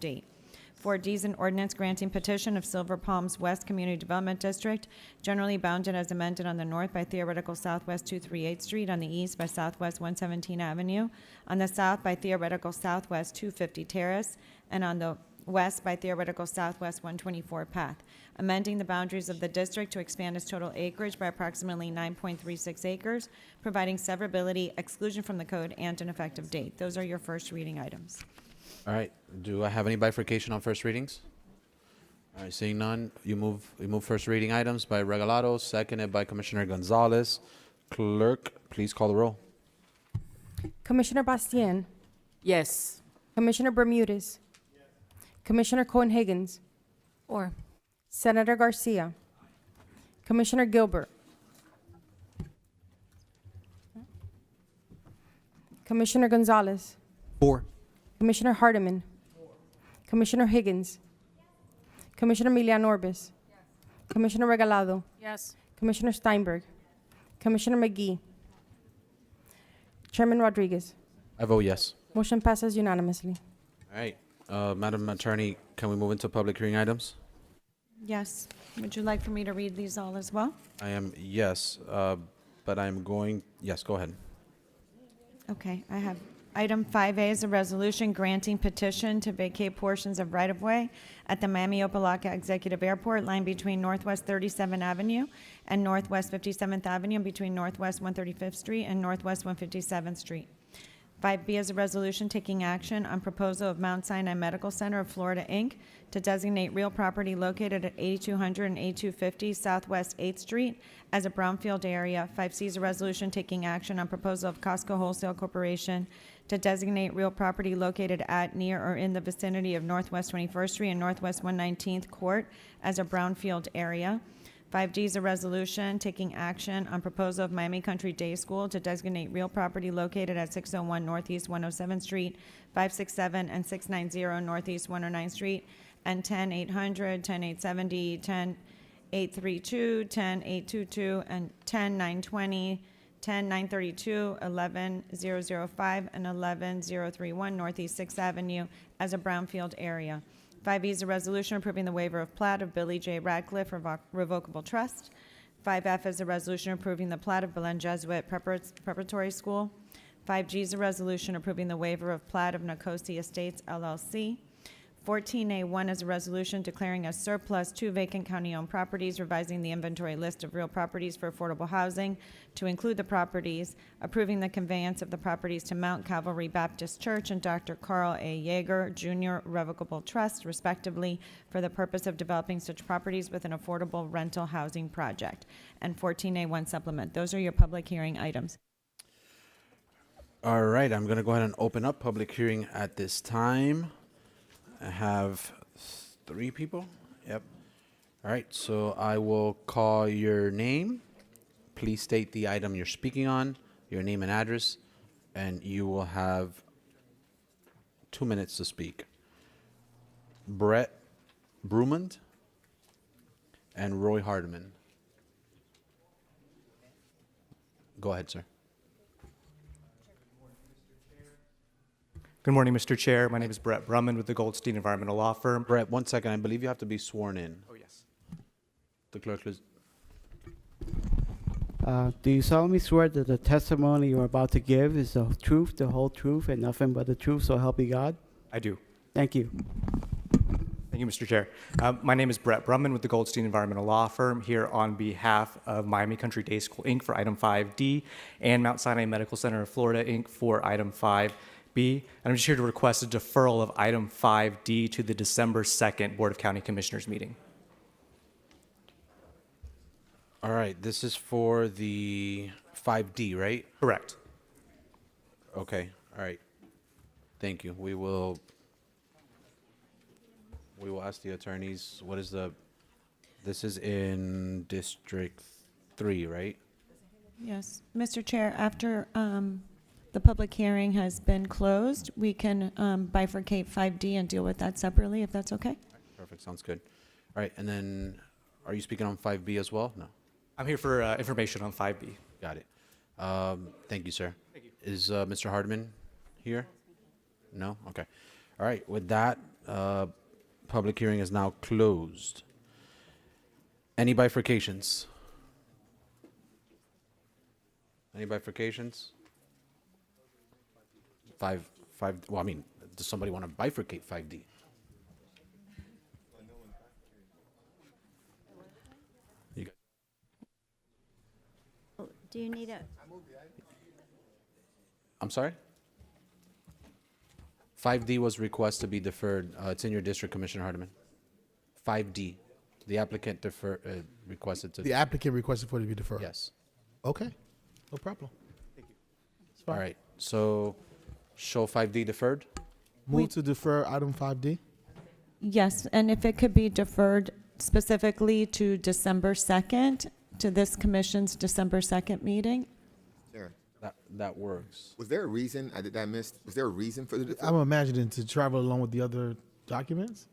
date. 4D is an ordinance granting petition of Silver Palms West Community Development District, generally bounded as amended on the north by theoretical Southwest 238th Street, on the east by Southwest 117 Avenue, on the south by theoretical Southwest 250 Terrace, and on the west by theoretical Southwest 124 Path, amending the boundaries of the district to expand its total acreage by approximately 9.36 acres, providing severability, exclusion from the code, and an effective date. Those are your first reading items. All right. Do I have any bifurcation on first readings? All right. Seeing none, we move first reading items by Regalado, seconded by Commissioner Gonzalez. Clerk, please call the roll. Commissioner Bastien, Yes. Commissioner Bermudez, Commissioner Cohen-Higgins, Or. Senator Garcia, Commissioner Gilbert, Commissioner Gonzalez, 4. Commissioner Hardiman, Commissioner Higgins, Commissioner Milian Orbis, Commissioner Regalado, Yes. Commissioner Steinberg, Commissioner McGee, Chairman Rodriguez. I vote yes. Motion passes unanimously. All right. Madam Attorney, can we move into public hearing items? Yes. Would you like for me to read these all as well? I am yes, but I'm going, yes, go ahead. Okay, I have item 5A is a resolution granting petition to vacate portions of right-of-way at the Miami-Opelika Executive Airport line between Northwest 37th Avenue and Northwest 57th Avenue, and between Northwest 135th Street and Northwest 157th Street. 5B is a resolution taking action on proposal of Mount Sinai Medical Center of Florida, Inc. to designate real property located at 8200 and 8250 Southwest 8th Street as a brownfield area. 5C is a resolution taking action on proposal of Costco Wholesale Corporation to designate real property located at, near, or in the vicinity of Northwest 21st Street and Northwest 119th Court as a brownfield area. 5D is a resolution taking action on proposal of Miami Country Day School to designate real property located at 601 Northeast 107th Street, 567 and 690 Northeast 109th Street, and 10800, 10870, 10832, 10822, and 10920, 10932, 11005, and 11031 Northeast 6th Avenue as a brownfield area. 5E is a resolution approving the waiver of plat of Billy J. Radcliffe Revocable Trust. 5F is a resolution approving the plat of Belen Jesuit Preparatory School. 5G is a resolution approving the waiver of plat of Nicosi Estates LLC. 14A1 is a resolution declaring as surplus 2 vacant county-owned properties, revising the inventory list of real properties for affordable housing to include the properties, approving the conveyance of the properties to Mount Calvary Baptist Church and Dr. Carl A. Yeager Jr. Revocable Trust, respectively, for the purpose of developing such properties with an affordable rental housing project. And 14A1 supplement. Those are your public hearing items. All right, I'm going to go ahead and open up public hearing at this time. I have 3 people. Yep. All right, so I will call your name. Please state the item you're speaking on, your name and address, and you will have 2 minutes to speak. Brett Brumand and Roy Hardiman. Go ahead, sir. Good morning, Mr. Chair. My name is Brett Brumman with the Goldstein Environmental Law Firm. Brett, 1 second. I believe you have to be sworn in. Oh, yes. The clerk, please. Do you solemnly swear that the testimony you are about to give is the truth, the whole truth, and nothing but the truth, so help you God? I do. Thank you. Thank you, Mr. Chair. My name is Brett Brumman with the Goldstein Environmental Law Firm, here on behalf of Miami Country Day School, Inc. for item 5D and Mount Sinai Medical Center of Florida, Inc. for item 5B. And I'm just here to request a deferral of item 5D to the December 2nd Board of County Commissioners meeting. All right, this is for the 5D, right? Correct. Okay, all right. Thank you. We will ask the attorneys, this is in District 3, right? Yes. Mr. Chair, after the public hearing has been closed, we can bifurcate 5D and deal with that separately, if that's okay. Perfect, sounds good. All right, and then are you speaking on 5B as well? No. I'm here for information on 5B. Got it. Thank you, sir. Thank you. Is Mr. Hardman here? No? Okay. All right, with that, Public hearing is now closed. Any bifurcations? Any bifurcations? Well, I mean, does somebody want to bifurcate 5D? You got- Do you need a, I'm sorry? 5D was request to be deferred. It's in your district, Commissioner Hardiman. 5D. The applicant requested to. The applicant requested for it to be deferred? Yes. Okay, no problem. All right. So show 5D deferred. Move to defer item 5D? Yes, and if it could be deferred specifically to December 2nd, to this commission's December 2nd meeting? Chair, That works. was there a reason, did I miss, was there a reason for the deferral? I'm imagining to travel along with the other documents?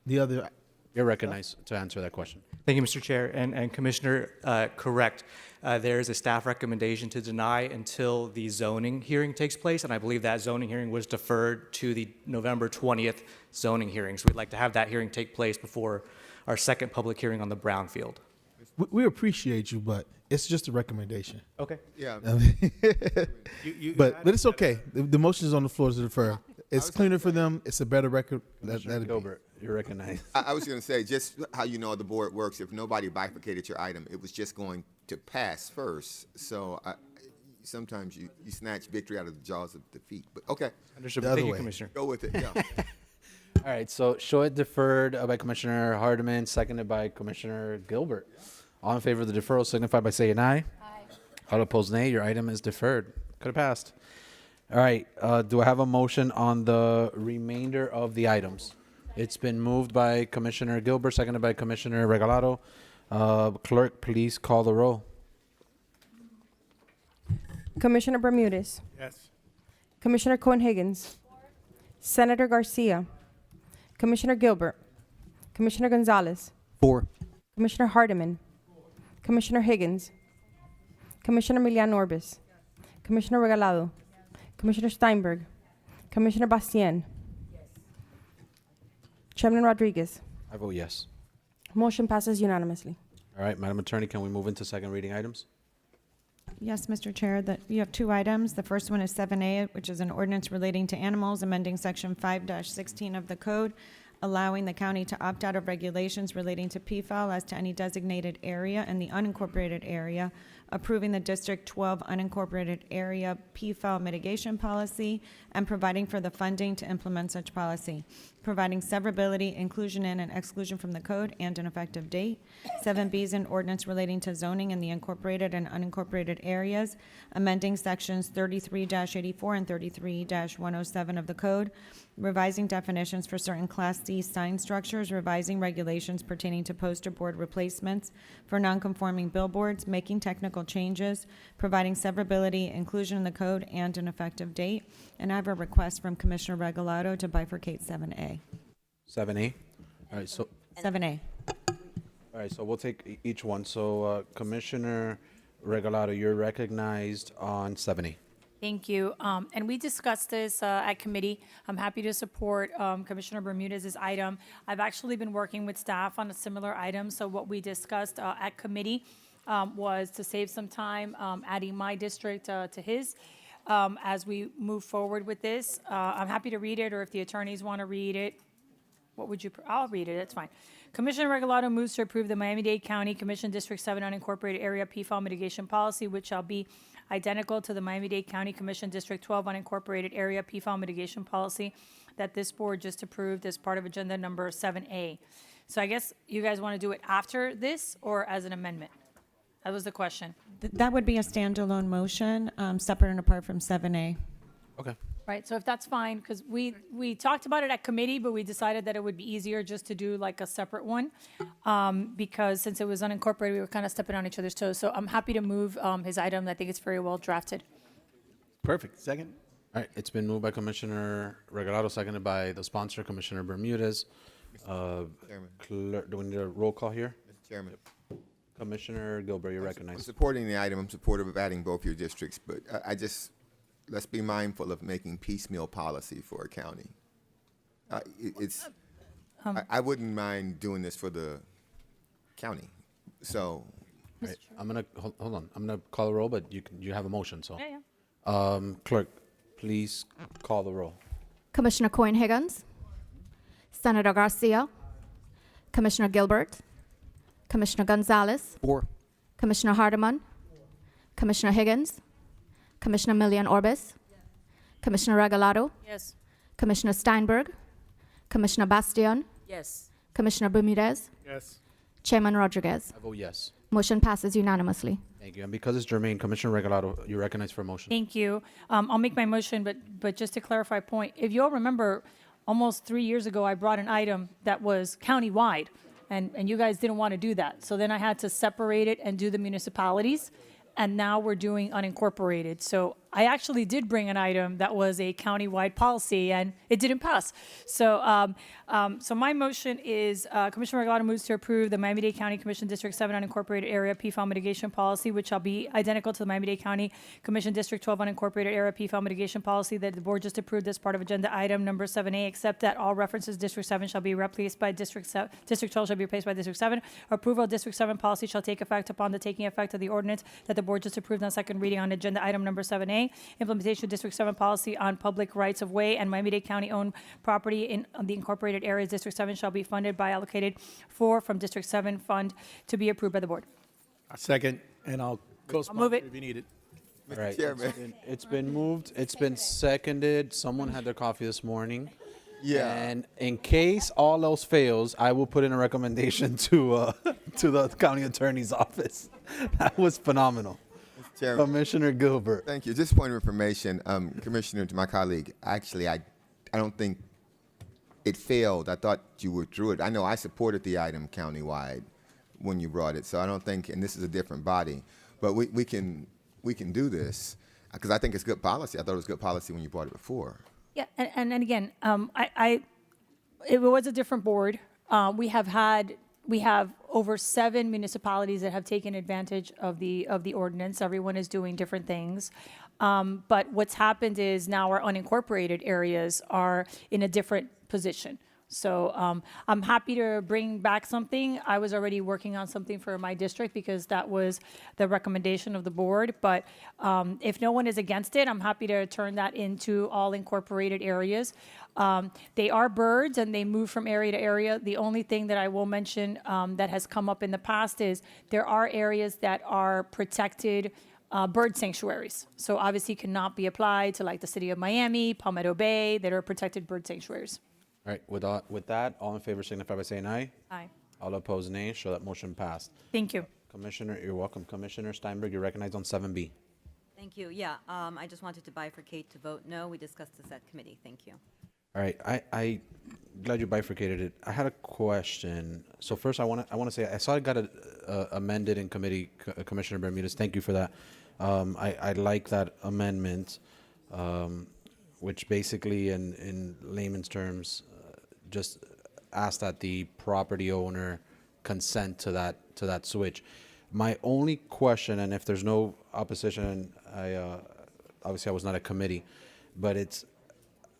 The other, You're recognized to answer that question. Thank you, Mr. Chair. And Commissioner, correct. There is a staff recommendation to deny until the zoning hearing takes place, and I believe that zoning hearing was deferred to the November 20th zoning hearing. So we'd like to have that hearing take place before our second public hearing on the brownfield. we appreciate you, but it's just a recommendation. Okay. Yeah, I mean, but it's okay. The motion is on the floor to defer. It's cleaner for them. It's a better record. That'd be- Gilbert, you're recognized. I was gonna say, just how you know the board works, if nobody bifurcated your item, it was just going to pass first. So sometimes you snatch victory out of the jaws of defeat, but okay, Understood. The Thank other you, way. Commissioner. go with it, yeah. All right. So show it deferred by Commissioner Hardiman, seconded by Commissioner Gilbert. All in favor of the deferral signify by saying aye. Aye. All opposed, nay. Your item is deferred. Could have passed. All right. Do I have a motion on the remainder of the items? It's been moved by Commissioner Gilbert, seconded by Commissioner Regalado. Clerk, please call the roll. Commissioner Bermudez. Yes. Commissioner Cohen-Higgins. Senator Garcia. Commissioner Gilbert. Commissioner Gonzalez. 4. Commissioner Hardiman. Commissioner Higgins. Commissioner Milian Orbis. Commissioner Regalado. Commissioner Steinberg. Commissioner Bastien. Chairman Rodriguez. I vote yes. Motion passes unanimously. All right, Madam Attorney, can we move into second reading items? Yes, Mr. Chair, that you have two items. The first one is 7A, which is an ordinance relating to animals, amending Section 5-16 of the code, allowing the county to opt out of regulations relating to PFAL as to any designated area in the unincorporated area, approving the District 12 unincorporated area PFAL mitigation policy, and providing for the funding to implement such policy, providing severability, inclusion in, and exclusion from the code, and an effective date. 7B is an ordinance relating to zoning in the incorporated and unincorporated areas, amending sections 33-84 and 33-107 of the code, revising definitions for certain Class C sign structures, revising regulations pertaining to poster board replacements for nonconforming billboards, making technical changes, providing severability, inclusion in the code, and an effective date. And I have a request from Commissioner Regalado to bifurcate 7A. 7A. All right, so 7A. we'll take each one. So Commissioner Regalado, you're recognized on 7A. Thank you. And we discussed this at committee. I'm happy to support Commissioner Bermudez's item. I've actually been working with staff on a similar item. So what we discussed at committee was to save some time, adding my district to his as we move forward with this. I'm happy to read it, or if the attorneys want to read it. What would you, I'll read it, that's fine. Commissioner Regalado moves to approve the Miami-Dade County Commission District 7 unincorporated area PFAL mitigation policy, which shall be identical to the Miami-Dade County Commission District 12 unincorporated area PFAL mitigation policy that this board just approved as part of agenda number 7A. So I guess you guys want to do it after this or as an amendment? That was the question. That would be a standalone motion, separate and apart from 7A. Okay. Right, so if that's fine, because we talked about it at committee, but we decided that it would be easier just to do like a separate one, because since it was unincorporated, we were kind of stepping on each other's toes. So I'm happy to move his item. I think it's very well drafted. Perfect. Second? All right, it's been moved by Commissioner Regalado, seconded by the sponsor, Commissioner Bermudez. Chairman. Do we need a roll call here? Mr. Chairman, Commissioner Gilbert, you're I'm recognized. supporting the item, I'm supportive of adding both your districts, but let's be mindful of making piecemeal policy for a county. It's I wouldn't mind doing this for the county. So, Right, I'm gonna, hold on, I'm gonna call the roll, but you have a motion, so. Yeah. Clerk, please call the roll. Commissioner Coyne Higgins, Senator Garcia, Commissioner Gilbert, Commissioner Gonzalez, Four. Commissioner Hardeman, Commissioner Higgins, Commissioner Milian Orbis, Commissioner Regalado, Yes. Commissioner Steinberg, Commissioner Bastian, Yes. Commissioner Bermudez, Yes. Chairman Rodriguez. I vote yes. Motion passes unanimously. Thank you. And because it's germane, Commissioner Regalado, you're recognized for a motion. Thank you. I'll make my motion, but just to clarify a point, if you all remember, almost 3 years ago, I brought an item that was countywide, and you guys didn't want to do that. So then I had to separate it and do the municipalities, and now we're doing unincorporated. So I actually did bring an item that was a countywide policy, and it didn't pass. So, so my motion is Commissioner Regalado moves to approve the Miami-Dade County Commission District 7 unincorporated area PFAL mitigation policy, which shall be identical to the Miami-Dade County Commission District 12 unincorporated area PFAL mitigation policy that the board just approved as part of agenda item number 7A, except that all references District 7 shall be replaced by District 12 shall be replaced by District 7. Approval of District 7 policy shall take effect upon the taking effect of the ordinance that the board just approved on second reading on agenda item number 7A. Implementation of District 7 policy on public rights of way and Miami-Dade County owned property in the incorporated areas. District 7 shall be funded by allocated for from District 7 fund to be approved by the board. I second, and I'll move co-sponsor it. if you need it. All right. Chairman. It's been moved, it's been seconded. Someone had their coffee this morning. Yeah. And in case all else fails, I will put in a recommendation to the county attorney's office. That was phenomenal. Chairman. Commissioner Gilbert. Thank you. Just a point of information, Commissioner, to my colleague. Actually, I don't think it failed. I thought you withdrew it. I know I supported the item countywide when you brought it, so I don't think. And this is a different body, but we can do this because I think it's good policy. I thought it was good policy when you brought it before. Yeah, and again, it was a different board. We have over 7 municipalities that have taken advantage of the ordinance. Everyone is doing different things. But what's happened is now our unincorporated areas are in a different position. So I'm happy to bring back something. I was already working on something for my district because that was the recommendation of the board. But if no one is against it, I'm happy to turn that into all incorporated areas. They are birds and they move from area to area. The only thing that I will mention that has come up in the past is there are areas that are protected bird sanctuaries. So obviously cannot be applied to like the city of Miami, Palmetto Bay, that are protected bird sanctuaries. All right, with that, all in favor signify by saying aye. Aye. All opposed, nay. Show that motion passed. Thank you. Commissioner, you're welcome. Commissioner Steinberg, you're recognized on 7B. Thank you. Yeah, I just wanted to bifurcate to vote no. We discussed this at committee. Thank you. All right, I glad you bifurcated it. I had a question. So first, I want to say I saw it got amended in committee. Commissioner Bermudez, thank you for that. I like that amendment, which basically, in layman's terms, just ask that the property owner consent to that switch. My only question, and if there's no opposition, obviously I was not a committee, but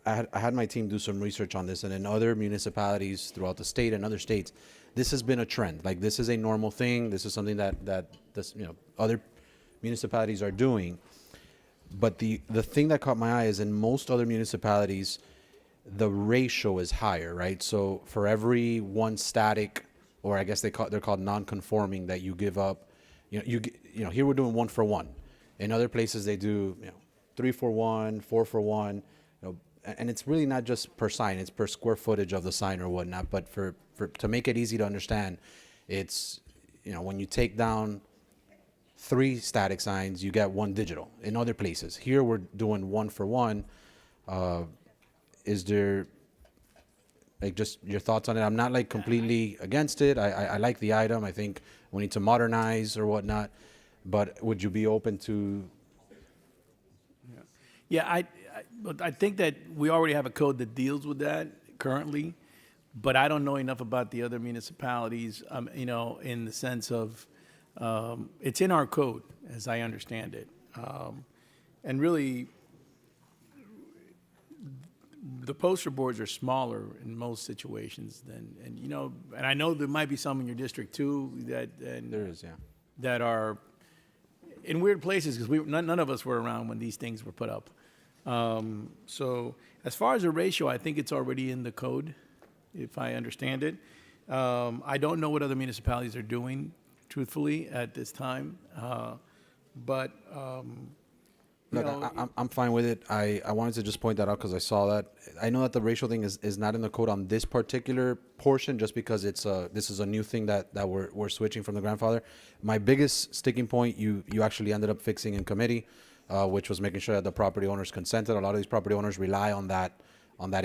I had my team do some research on this, and in other municipalities throughout the state and other states, this has been a trend. Like, this is a normal thing. This is something that other municipalities are doing. But the thing that caught my eye is in most other municipalities, the ratio is higher, right? So for every one static, or I guess they're called non-conforming that you give up, here we're doing 1 for 1. In other places they do 3 for 1, 4 for 1, and it's really not just per sign; it's per square footage of the sign or whatnot. But for to make it easy to understand, it's when you take down 3 static signs, you get 1 digital. In other places, here we're doing 1 for 1. Is there just your thoughts on it? I'm not completely against it. I like the item. I think we need to modernize or whatnot. But would you be open to? Yeah, I think that we already have a code that deals with that currently, but I don't know enough about the other municipalities, in the sense of it's in our code, as I understand it. And really, the poster boards are smaller in most situations than, and you know, and I know there might be some in your district too that, and There is, yeah. that are in weird places because none of us were around when these things were put up. So as far as a ratio, I think it's already in the code, if I understand it. I don't know what other municipalities are doing, truthfully, at this time. But you Look, know, I'm fine with it. I wanted to just point that out because I saw that. I know that the racial thing is not in the code on this particular portion, just because this is a new thing that we're switching from the grandfather. My biggest sticking point, you actually ended up fixing in committee, which was making sure that the property owners consented. A lot of these property owners rely on that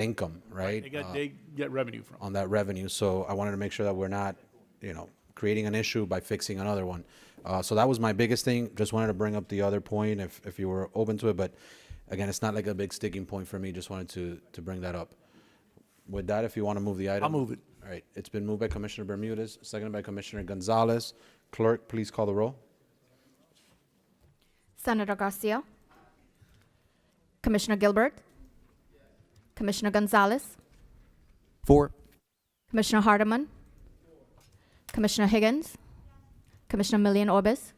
income, right? they get revenue from. On that revenue. So I wanted to make sure that we're not, creating an issue by fixing another one. So that was my biggest thing. Just wanted to bring up the other point if you were open to it. But again, it's not like a big sticking point for me. Just wanted to bring that up. With that, if you want to move the item. I'll move it. All right. It's been moved by Commissioner Bermudez, seconded by Commissioner Gonzalez. Clerk, please call the roll. Senator Garcia, Commissioner Gilbert, Commissioner Gonzalez, 4. Commissioner Hardeman, Commissioner Higgins, Commissioner Milian Orbis,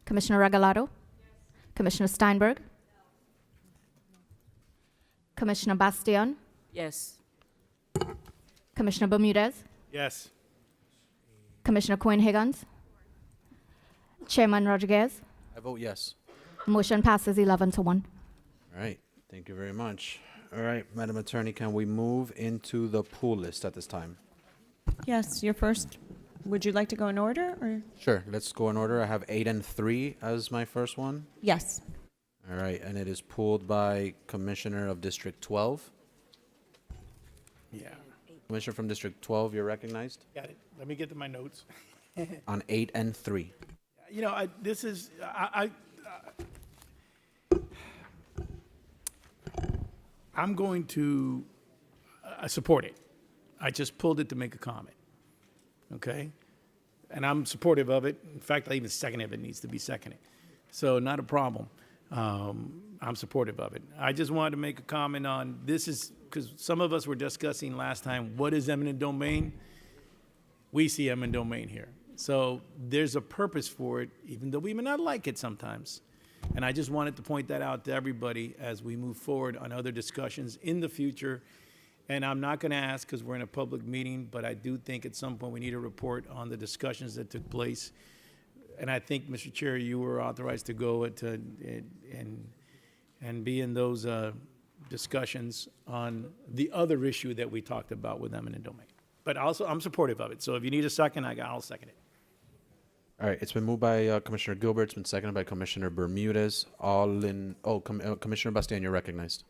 Commissioner Regalado, Commissioner Steinberg, Commissioner Bastian, Yes. Commissioner Bermudez, Yes. Commissioner Quinn Higgins, Chairman Rodriguez. I vote yes. Motion passes 11-1. All right. Thank you very much. All right, Madam Attorney, can we move into the pool list at this time? Yes, your first. Would you like to go in order, or? Sure. Let's go in order. I have 8 and 3 as my first one. Yes. All right, and it is pulled by Commissioner of District 12. Yeah. Commissioner from District 12, you're recognized Got it. Let me get to my notes. on 8 and 3. You know, I'm going to support it. I just pulled it to make a comment. Okay? And I'm supportive of it. In fact, I even second if it needs to be seconded. So not a problem. I'm supportive of it. I just wanted to make a comment on this is because some of us were discussing last time, what is eminent domain? We see eminent domain here. So there's a purpose for it, even though we may not like it sometimes. And I just wanted to point that out to everybody as we move forward on other discussions in the future. And I'm not going to ask because we're in a public meeting, but I do think at some point we need a report on the discussions that took place. And I think, Mr. Chair, you were authorized to go and be in those discussions on the other issue that we talked about with eminent domain. But also, I'm supportive of it. So if you need a second, I'll second it. All right, it's been moved by Commissioner Gilbert. It's been seconded by Commissioner Bermudez. Commissioner Bastian, you're recognized.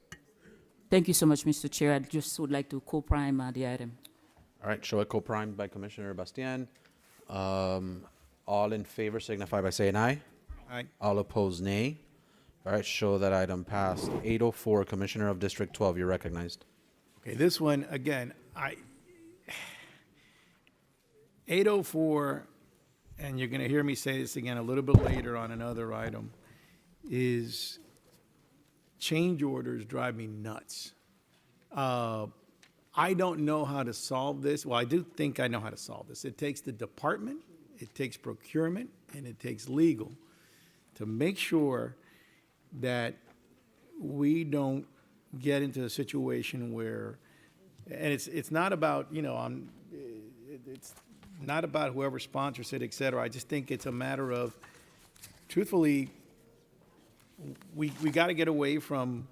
Thank you so much, Mr. Chair. I just would like to co-prime the item. All right, show it co-primed by Commissioner Bastian. All in favor signify by saying aye. Aye. All opposed, nay. All right, show that item passed. 804, Commissioner of District 12, you're recognized. Okay, this one, again, 804, and you're going to hear me say this again a little bit later on another item, is change orders drive me nuts. I don't know how to solve this. Well, I do think I know how to solve this. It takes the department, it takes procurement, and it takes legal to make sure that we don't get into a situation where, and it's not about, it's not about whoever sponsors it, et cetera. I just think it's a matter of, truthfully, we got to get away from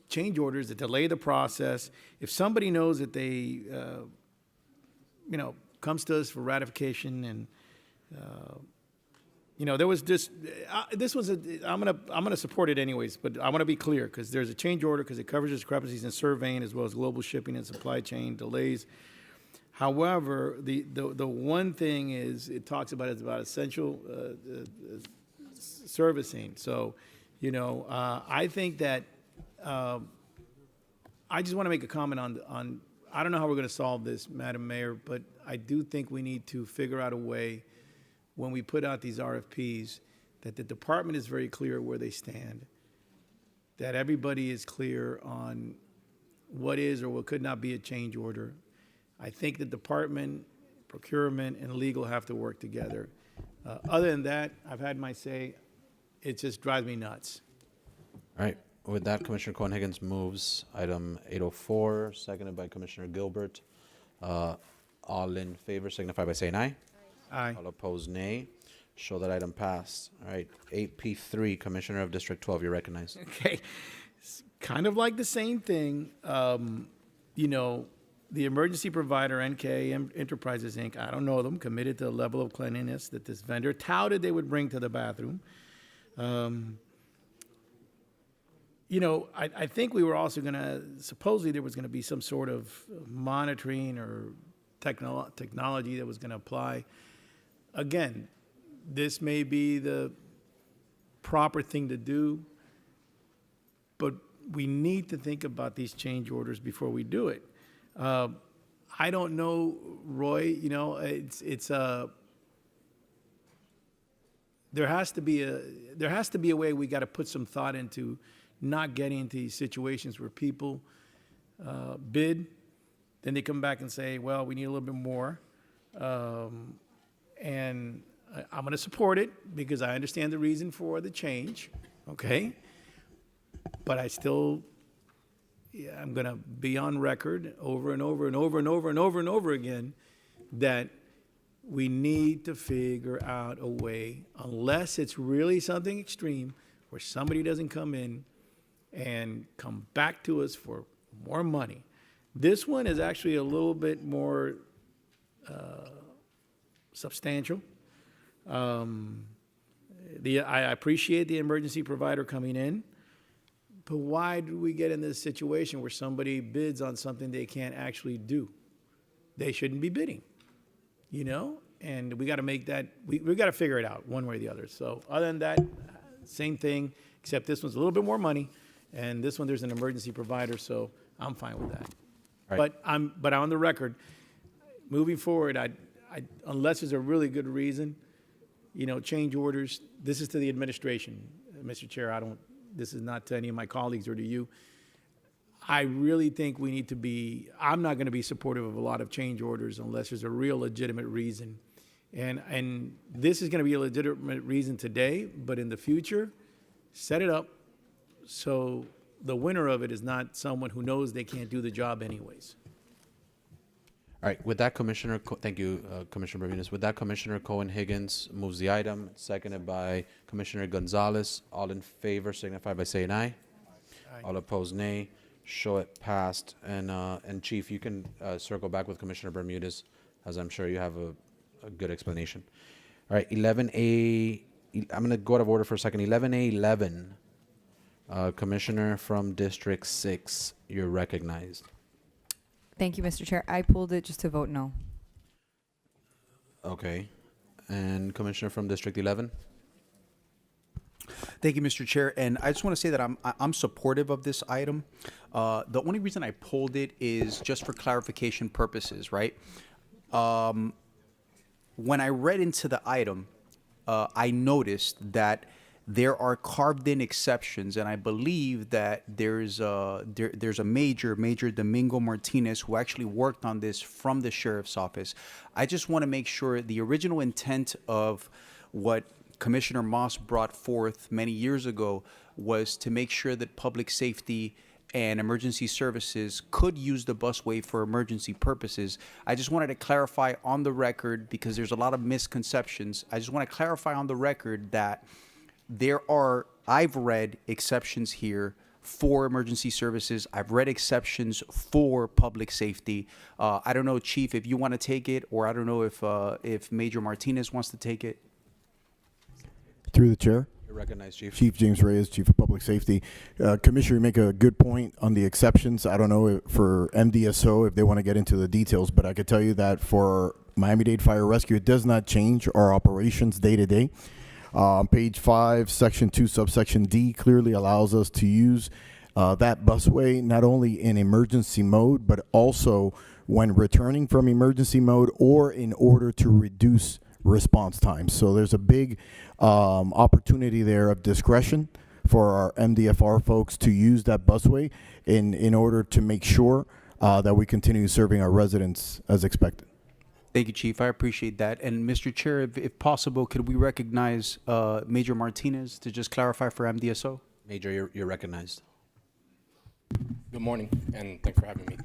change orders that delay the process. If somebody knows that they, comes to us for ratification and, there was this was I'm gonna support it anyways, but I want to be clear because there's a change order because it covers discrepancies in surveying as well as global shipping and supply chain delays. However, the one thing is it talks about it's about essential servicing. So, I think that I just want to make a comment on I don't know how we're going to solve this, Madam Mayor, but I do think we need to figure out a way when we put out these RFPs that the department is very clear where they stand, that everybody is clear on what is or what could not be a change order. I think the department, procurement, and legal have to work together. Other than that, I've had my say. It just drives me nuts. All right. With that, Commissioner Cohen-Higgins moves item 804, seconded by Commissioner Gilbert. All in favor signify by saying aye. Aye. All opposed, nay. Show that item passed. All right. 8P3, Commissioner of District 12, you're recognized. Okay. It's kind of like the same thing. You know, the emergency provider, NK Enterprises, Inc., I don't know them, committed to the level of cleanliness that this vendor touted they would bring to the bathroom. You know, I think we were also going to, supposedly there was going to be some sort of monitoring or technology that was going to apply. Again, this may be the proper thing to do, but we need to think about these change orders before we do it. I don't know, Roy, you know, there has to be a way we got to put some thought into not getting into these situations where people bid, then they come back and say, well, we need a little bit more. And I'm going to support it because I understand the reason for the change, okay? But I still, I'm going to be on record over and over and over and over and over and over again that we need to figure out a way, unless it's really something extreme, where somebody doesn't come in and come back to us for more money. This one is actually a little bit more substantial. I appreciate the emergency provider coming in, but why do we get in this situation where somebody bids on something they can't actually do? They shouldn't be bidding, you know? And we got to make that, we got to figure it out one way or the other. So other than that, same thing, except this one's a little bit more money. And this one, there's an emergency provider, so I'm fine with that. Right. But on the record, moving forward, unless there's a really good reason, you know, change orders, this is to the administration. Mr. Chair, this is not to any of my colleagues or to you. I really think we need to be, I'm not going to be supportive of a lot of change orders unless there's a real legitimate reason. And this is going to be a legitimate reason today, but in the future, set it up so the winner of it is not someone who knows they can't do the job anyways. All right. With that, Commissioner, thank you, Commissioner Bermudez. With that, Commissioner Cohen-Higgins moves the item, seconded by Commissioner Gonzalez. All in favor signify by saying aye. Aye. All opposed, nay. Show it passed. And Chief, you can circle back with Commissioner Bermudez, as I'm sure you have a good explanation. All right, 11A, I'm going to go out of order for a second. 11A11, Commissioner from District 6, you're recognized. Thank you, Mr. Chair. I pulled it just to vote no. Okay. And Commissioner from District 11? Thank you, Mr. Chair. And I just want to say that I'm supportive of this item. The only reason I pulled it is just for clarification purposes, right? When I read into the item, I noticed that there are carved-in exceptions, and I believe that there's a Major Domingo Martinez who actually worked on this from the sheriff's office. I just want to make sure the original intent of what Commissioner Moss brought forth many years ago was to make sure that public safety and emergency services could use the busway for emergency purposes. I just wanted to clarify on the record, because there's a lot of misconceptions. I just want to clarify on the record that I've read exceptions here for emergency services. I've read exceptions for public safety. I don't know, Chief, if you want to take it, or I don't know if Major Martinez wants to take it. Through the chair. You're recognized, Chief. Chief James Reyes, Chief of Public Safety. Commissioner, you make a good point on the exceptions. I don't know for MDSO if they want to get into the details, but I could tell you that for Miami-Dade Fire Rescue, it does not change our operations day to day. Page 5, Section 2, Subsection D clearly allows us to use that busway not only in emergency mode, but also when returning from emergency mode or in order to reduce response time. So there's a big opportunity there of discretion for our MDFR folks to use that busway in order to make sure that we continue serving our residents as expected. Thank you, Chief. I appreciate that. And Mr. Chair, if possible, could we recognize Major Martinez to just clarify for MDSO? Major, you're recognized. Good morning, and thanks for having me.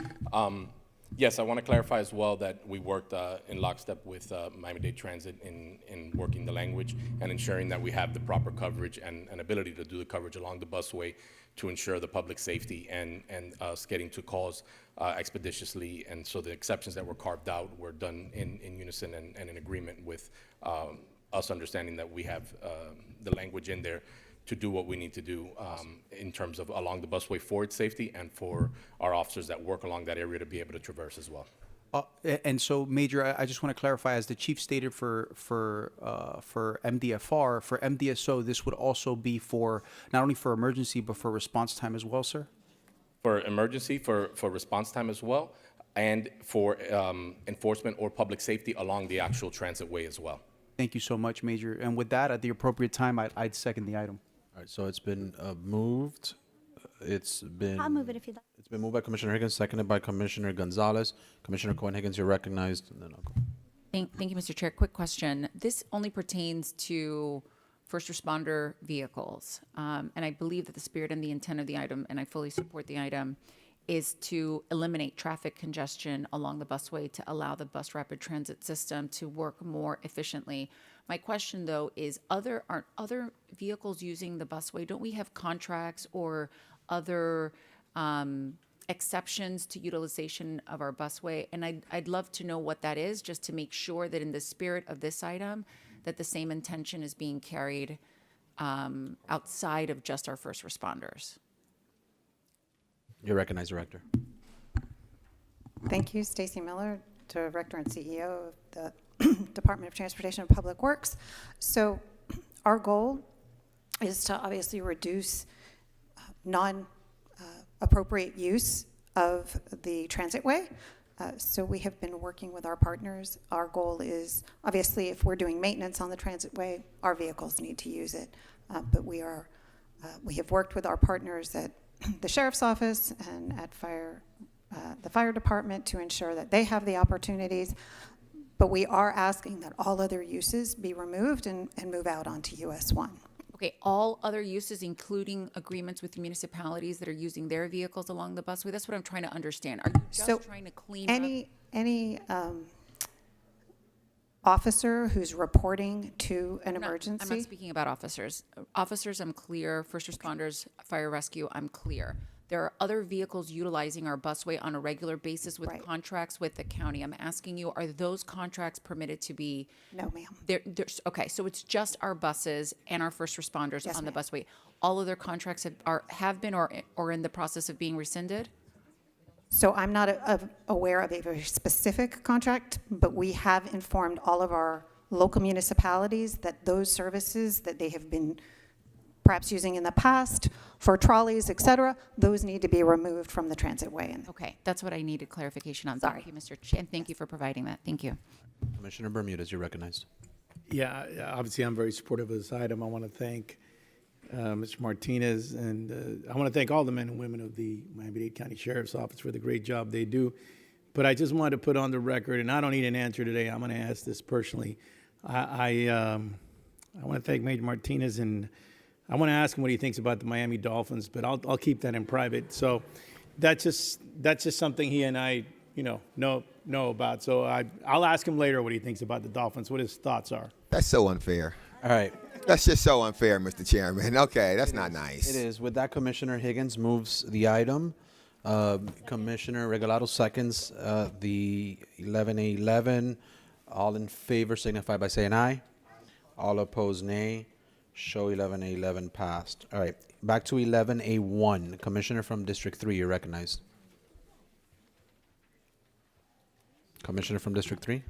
Yes, I want to clarify as well that we worked in lockstep with Miami-Dade Transit in working the language and ensuring that we have the proper coverage and ability to do the coverage along the busway to ensure the public safety and us getting to calls expeditiously. And so the exceptions that were carved out were done in unison and in agreement with us understanding that we have the language in there to do what we need to do in terms of along the busway for its safety and for our officers that work along that area to be able to traverse as well. And so, Major, I just want to clarify, as the Chief stated for MDFR, for MDSO, this would also be for not only for emergency but for response time as well, sir? For emergency, for response time as well, and for enforcement or public safety along the actual transit way as well. Thank you so much, Major. And with that, at the appropriate time, I'd second the item. All right, so it's been moved. I'll move it if you'd like. It's been moved by Commissioner Higgins, seconded by Commissioner Gonzalez. Commissioner Cohen-Higgins, you're recognized. And then I'll go. Thank you, Mr. Chair. Quick question. This only pertains to first responder vehicles. And I believe that the spirit and the intent of the item, and I fully support the item, is to eliminate traffic congestion along the busway to allow the bus rapid transit system to work more efficiently. My question, though, is aren't other vehicles using the busway? Don't we have contracts or other exceptions to utilization of our busway? And I'd love to know what that is, just to make sure that in the spirit of this item, that the same intention is being carried outside of just our first responders. You're recognized, Director. Thank you, Stacy Miller, Director and CEO of the Department of Transportation and Public Works. So our goal is to obviously reduce non-appropriate use of the transitway. So we have been working with our partners. Our goal is, obviously, if we're doing maintenance on the transitway, our vehicles need to use it. But we have worked with our partners at the Sheriff's Office and at the Fire Department to ensure that they have the opportunities. But we are asking that all other uses be removed and move out onto US 1. Okay, all other uses, including agreements with municipalities that are using their vehicles along the busway? That's what I'm trying to understand. Are you just trying to clean up? Any officer who's reporting to an emergency? I'm not speaking about officers. Officers, I'm clear. First responders, fire rescue, I'm clear. There are other vehicles utilizing our busway on a regular basis with contracts with the county. I'm asking you, are those contracts permitted to be? No, ma'am. Okay, so it's just our buses and our first responders on the busway. All other contracts have been or in the process of being rescinded? So I'm not aware of a very specific contract, but we have informed all of our local municipalities that those services that they have been perhaps using in the past for trolleys, et cetera, those need to be removed from the transitway. Okay, that's what I needed clarification on. Sorry. Thank you, Mr. Chair, and thank you for providing that. Thank you. Commissioner Bermudez, you're recognized. Yeah, obviously, I'm very supportive of this item. I want to thank Mr. Martinez, and I want to thank all the men and women of the Miami-Dade County Sheriff's Office for the great job they do. But I just wanted to put on the record, and I don't need an answer today. I'm going to ask this personally. I want to thank Major Martinez, and I want to ask him what he thinks about the Miami Dolphins, but I'll keep that in private. So that's just something he and I, know about. So I'll ask him later what he thinks about the Dolphins, what his thoughts are. That's so unfair. All right. That's just so unfair, Mr. Chairman. Okay, that's not nice. It is. With that, Commissioner Higgins moves the item. Commissioner Regalado seconds the 11A11. All in favor signify by saying aye. All opposed, nay. Show 11A11 passed. All right, back to 11A1. Commissioner from District 3, you're recognized. Commissioner from District 3.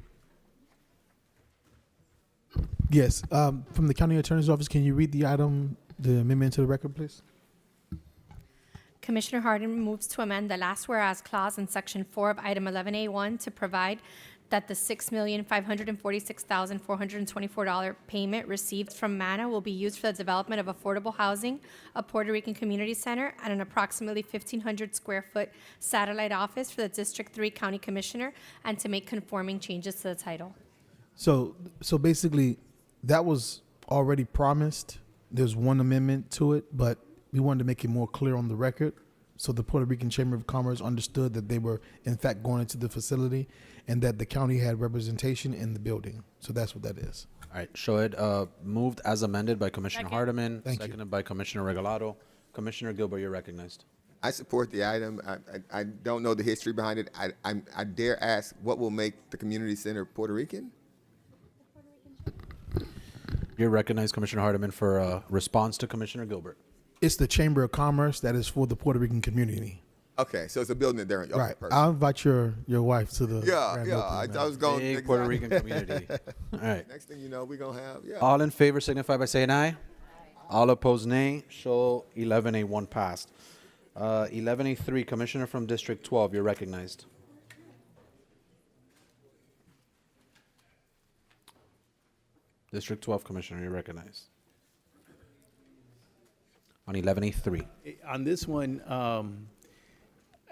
Yes, from the County Attorney's Office, can you read the item, the amendment to the record, please? Commissioner Harden moves to amend the last whereas clause in Section 4 of Item 11A1 to provide that the $6,546,424 payment received from MANA will be used for the development of affordable housing, a Puerto Rican community center, and an approximately 1,500 square foot satellite office for the District 3 County Commissioner, and to make conforming changes to the title. So basically, that was already promised. There's one amendment to it, but we wanted to make it more clear on the record, so the Puerto Rican Chamber of Commerce understood that they were in fact going into the facility, and that the county had representation in the building. So that's what that is. All right, show it. Moved as amended by Commissioner Second. Hardiman, Thank you. seconded by Commissioner Regalado. Commissioner Gilbert, you're recognized. I support the item. I don't know the history behind it. I dare ask, what will make the community center Puerto Rican? You're recognized, Commissioner Hardiman, for a response to Commissioner Gilbert. It's the Chamber of Commerce that is for the Puerto Rican community. Okay, so it's a building that they're in. Okay, Right. perfect. I'll invite your wife to the Yeah, grand yeah. opening, I was going Big Puerto Rican community. All right. Next thing you know, we're gonna have All in favor signify by saying aye. All opposed, nay. Show 11A1 passed. 11A3, Commissioner from District 12, you're recognized. District 12, Commissioner, you're recognized. On 11A3. On this one,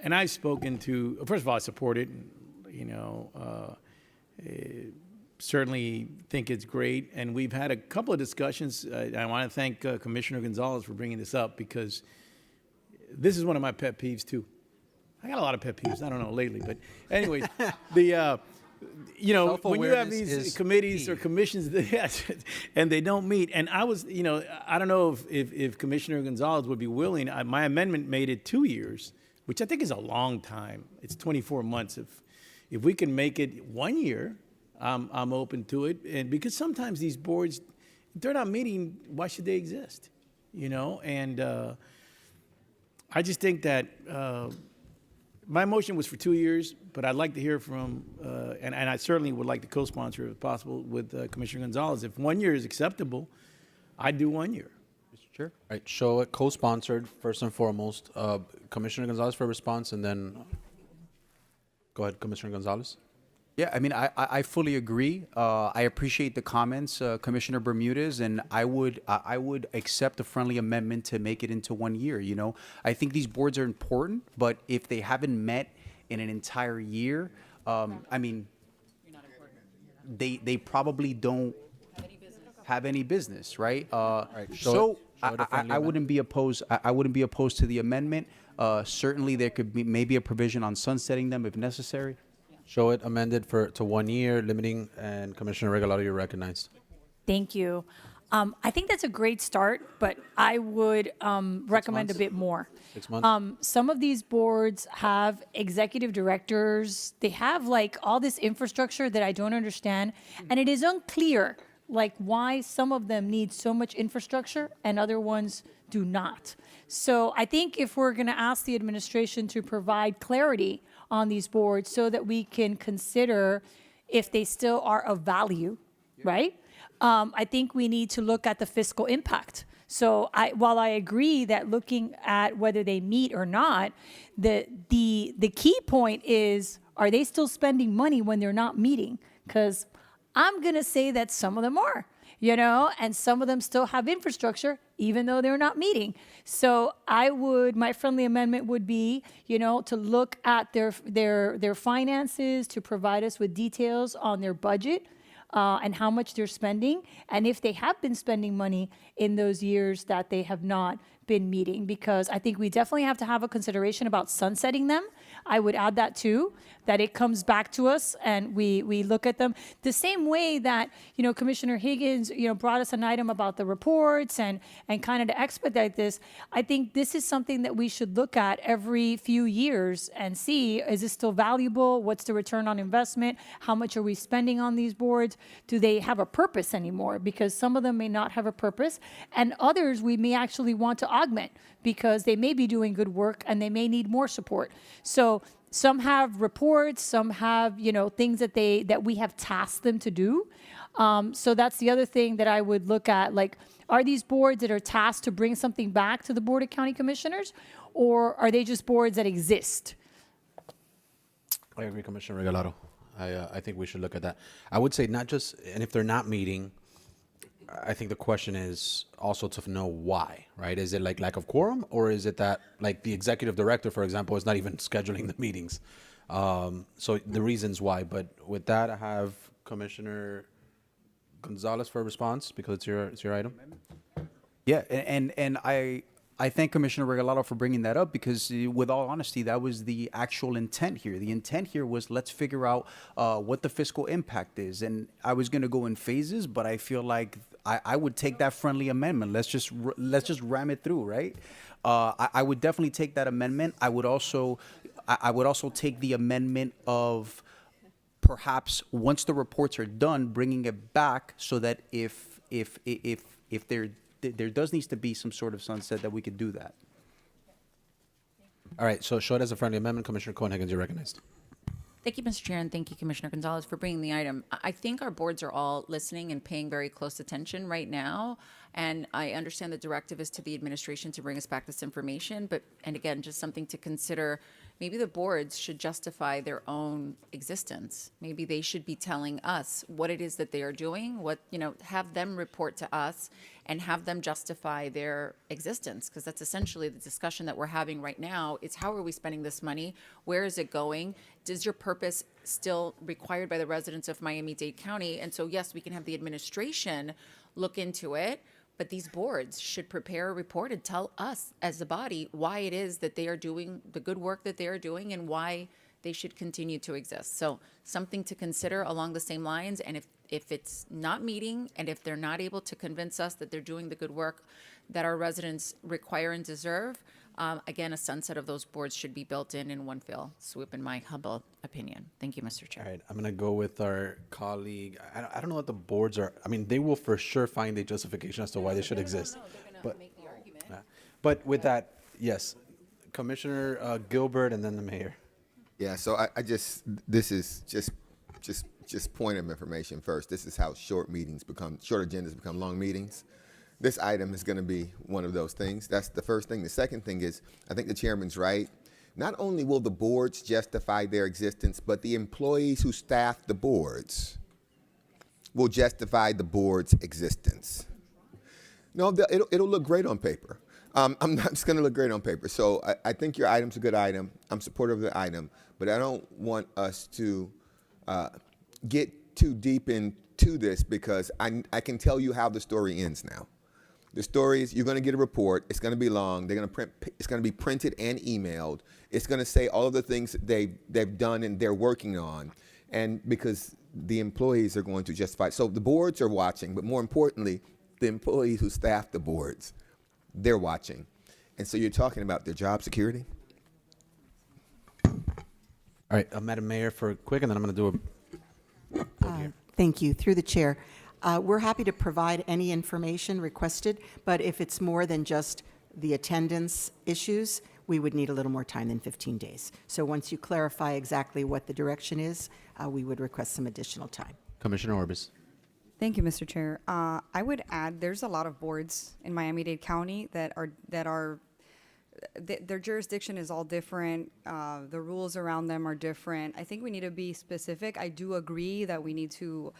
and I've spoken to, first of all, I support it, certainly think it's great, and we've had a couple of discussions. I want to thank Commissioner Gonzalez for bringing this up, because this is one of my pet peeves too. I got a lot of pet peeves, I don't know lately, but anyways, when you have these committees or commissions and they don't meet, and I was, I don't know if Commissioner Gonzalez would be willing, my amendment made it 2 years, which I think is a long time. It's 24 months. If we can make it 1 year, I'm open to it. And because sometimes these boards, if they're not meeting, why should they exist? And I just think that my motion was for 2 years, but I'd like to hear from, and I certainly would like to co-sponsor if possible with Commissioner Gonzalez. If 1 year is acceptable, I'd do 1 year. Mr. Chair. All right, show it co-sponsored first and foremost. Commissioner Gonzalez for a response, and then go ahead, Commissioner Gonzalez. Yeah, I mean, I fully agree. I appreciate the comments, Commissioner Bermudez, and I would accept a friendly amendment to make it into 1 year. I think these boards are important, but if they haven't met in an entire year, I mean, they probably don't have any business, right? So I wouldn't be opposed. I wouldn't be opposed to the amendment. Certainly, there could be maybe a provision on sunsetting them if necessary. Show it amended to 1 year, limiting, and Commissioner Regalado, you're recognized. Thank you. I think that's a great start, but I would recommend a bit more. 6 months? Some of these boards have executive directors. They have like all this infrastructure that I don't understand. And it is unclear like why some of them need so much infrastructure and other ones do not. So I think if we're going to ask the administration to provide clarity on these boards so that we can consider if they still are of value, right? I think we need to look at the fiscal impact. So while I agree that looking at whether they meet or not, the key point is, are they still spending money when they're not meeting? Because I'm going to say that some of them are, and some of them still have infrastructure, even though they're not meeting. So my friendly amendment would be, to look at their finances, to provide us with details on their budget, and how much they're spending, and if they have been spending money in those years that they have not been meeting, because I think we definitely have to have a consideration about sunsetting them. I would add that too, that it comes back to us and we look at them the same way that, Commissioner Higgins, brought us an item about the reports and kind of to expedite this. I think this is something that we should look at every few years and see, is this still valuable? What's the return on investment? How much are we spending on these boards? Do they have a purpose anymore? Because some of them may not have a purpose, and others we may actually want to augment because they may be doing good work and they may need more support. So some have reports, some have, things that we have tasked them to do. So that's the other thing that I would look at. Like, are these boards that are tasked to bring something back to the Board of County Commissioners, or are they just boards that exist? I agree, Commissioner Regalado. I think we should look at that. I would say not just, and if they're not meeting, I think the question is also to know why, right? Is it like lack of quorum, or is it that like the executive director, for example, is not even scheduling the meetings? So the reasons why. But with that, I have Commissioner Gonzalez for a response because it's your item. Yeah, and I thank Commissioner Regalado for bringing that up because, with all honesty, that was the actual intent here. The intent here was let's figure out what the fiscal impact is, and I was going to go in phases, but I feel like I would take that friendly amendment. Let's just ram it through, right? I would definitely take that amendment. I would also take the amendment of perhaps once the reports are done, bringing it back so that if there does needs to be some sort of sunset that we could do that. All right, so show it as a friendly amendment. Commissioner Cohen-Higgins, you're recognized. Thank you, Mr. Chair, and thank you, Commissioner Gonzalez, for bringing the item. I think our boards are all listening and paying very close attention right now, and I understand the directive is to the administration to bring us back this information, and again, just something to consider. Maybe the boards should justify their own existence. Maybe they should be telling us what it is that they are doing, have them report to us and have them justify their existence, because that's essentially the discussion that we're having right now is how are we spending this money? Where is it going? Is your purpose still required by the residents of Miami-Dade County? And so, yes, we can have the administration look into it, but these boards should prepare a report and tell us as a body why it is that they are doing the good work that they are doing and why they should continue to exist. So something to consider along the same lines. And if it's not meeting and if they're not able to convince us that they're doing the good work that our residents require and deserve, again, a sunset of those boards should be built in one fell swoop, in my humble opinion. Thank you, Mr. Chair. All right, I'm going to go with our colleague. I don't know what the boards are. I mean, they will for sure find a justification as to why they should exist. But with that, yes, Commissioner Gilbert and then the mayor. Yeah, so this is just point of information first. This is how short agendas become long meetings. This item is going to be one of those things. That's the first thing. The second thing is, I think the chairman's right. Not only will the boards justify their existence, but the employees who staff the boards will justify the board's existence. No, it'll look great on paper. It's going to look great on paper. So I think your item's a good item. I'm supportive of the item, but I don't want us to get too deep into this because I can tell you how the story ends now. The story is you're going to get a report. It's going to be long. It's going to be printed and emailed. It's going to say all of the things that they've done and they're working on, and because the employees are going to justify. So the boards are watching, but more importantly, the employees who staff the boards, they're watching. And so you're talking about their job security? All right, Madam Mayor, for quick, and then I'm going to do a... Thank you. Through the chair. We're happy to provide any information requested, but if it's more than just the attendance issues, we would need a little more time than 15 days. So once you clarify exactly what the direction is, we would request some additional time. Commissioner Orbis. Thank you, Mr. Chair. I would add there's a lot of boards in Miami-Dade County that are their jurisdiction is all different. The rules around them are different. I think we need to be specific. I do agree that we need to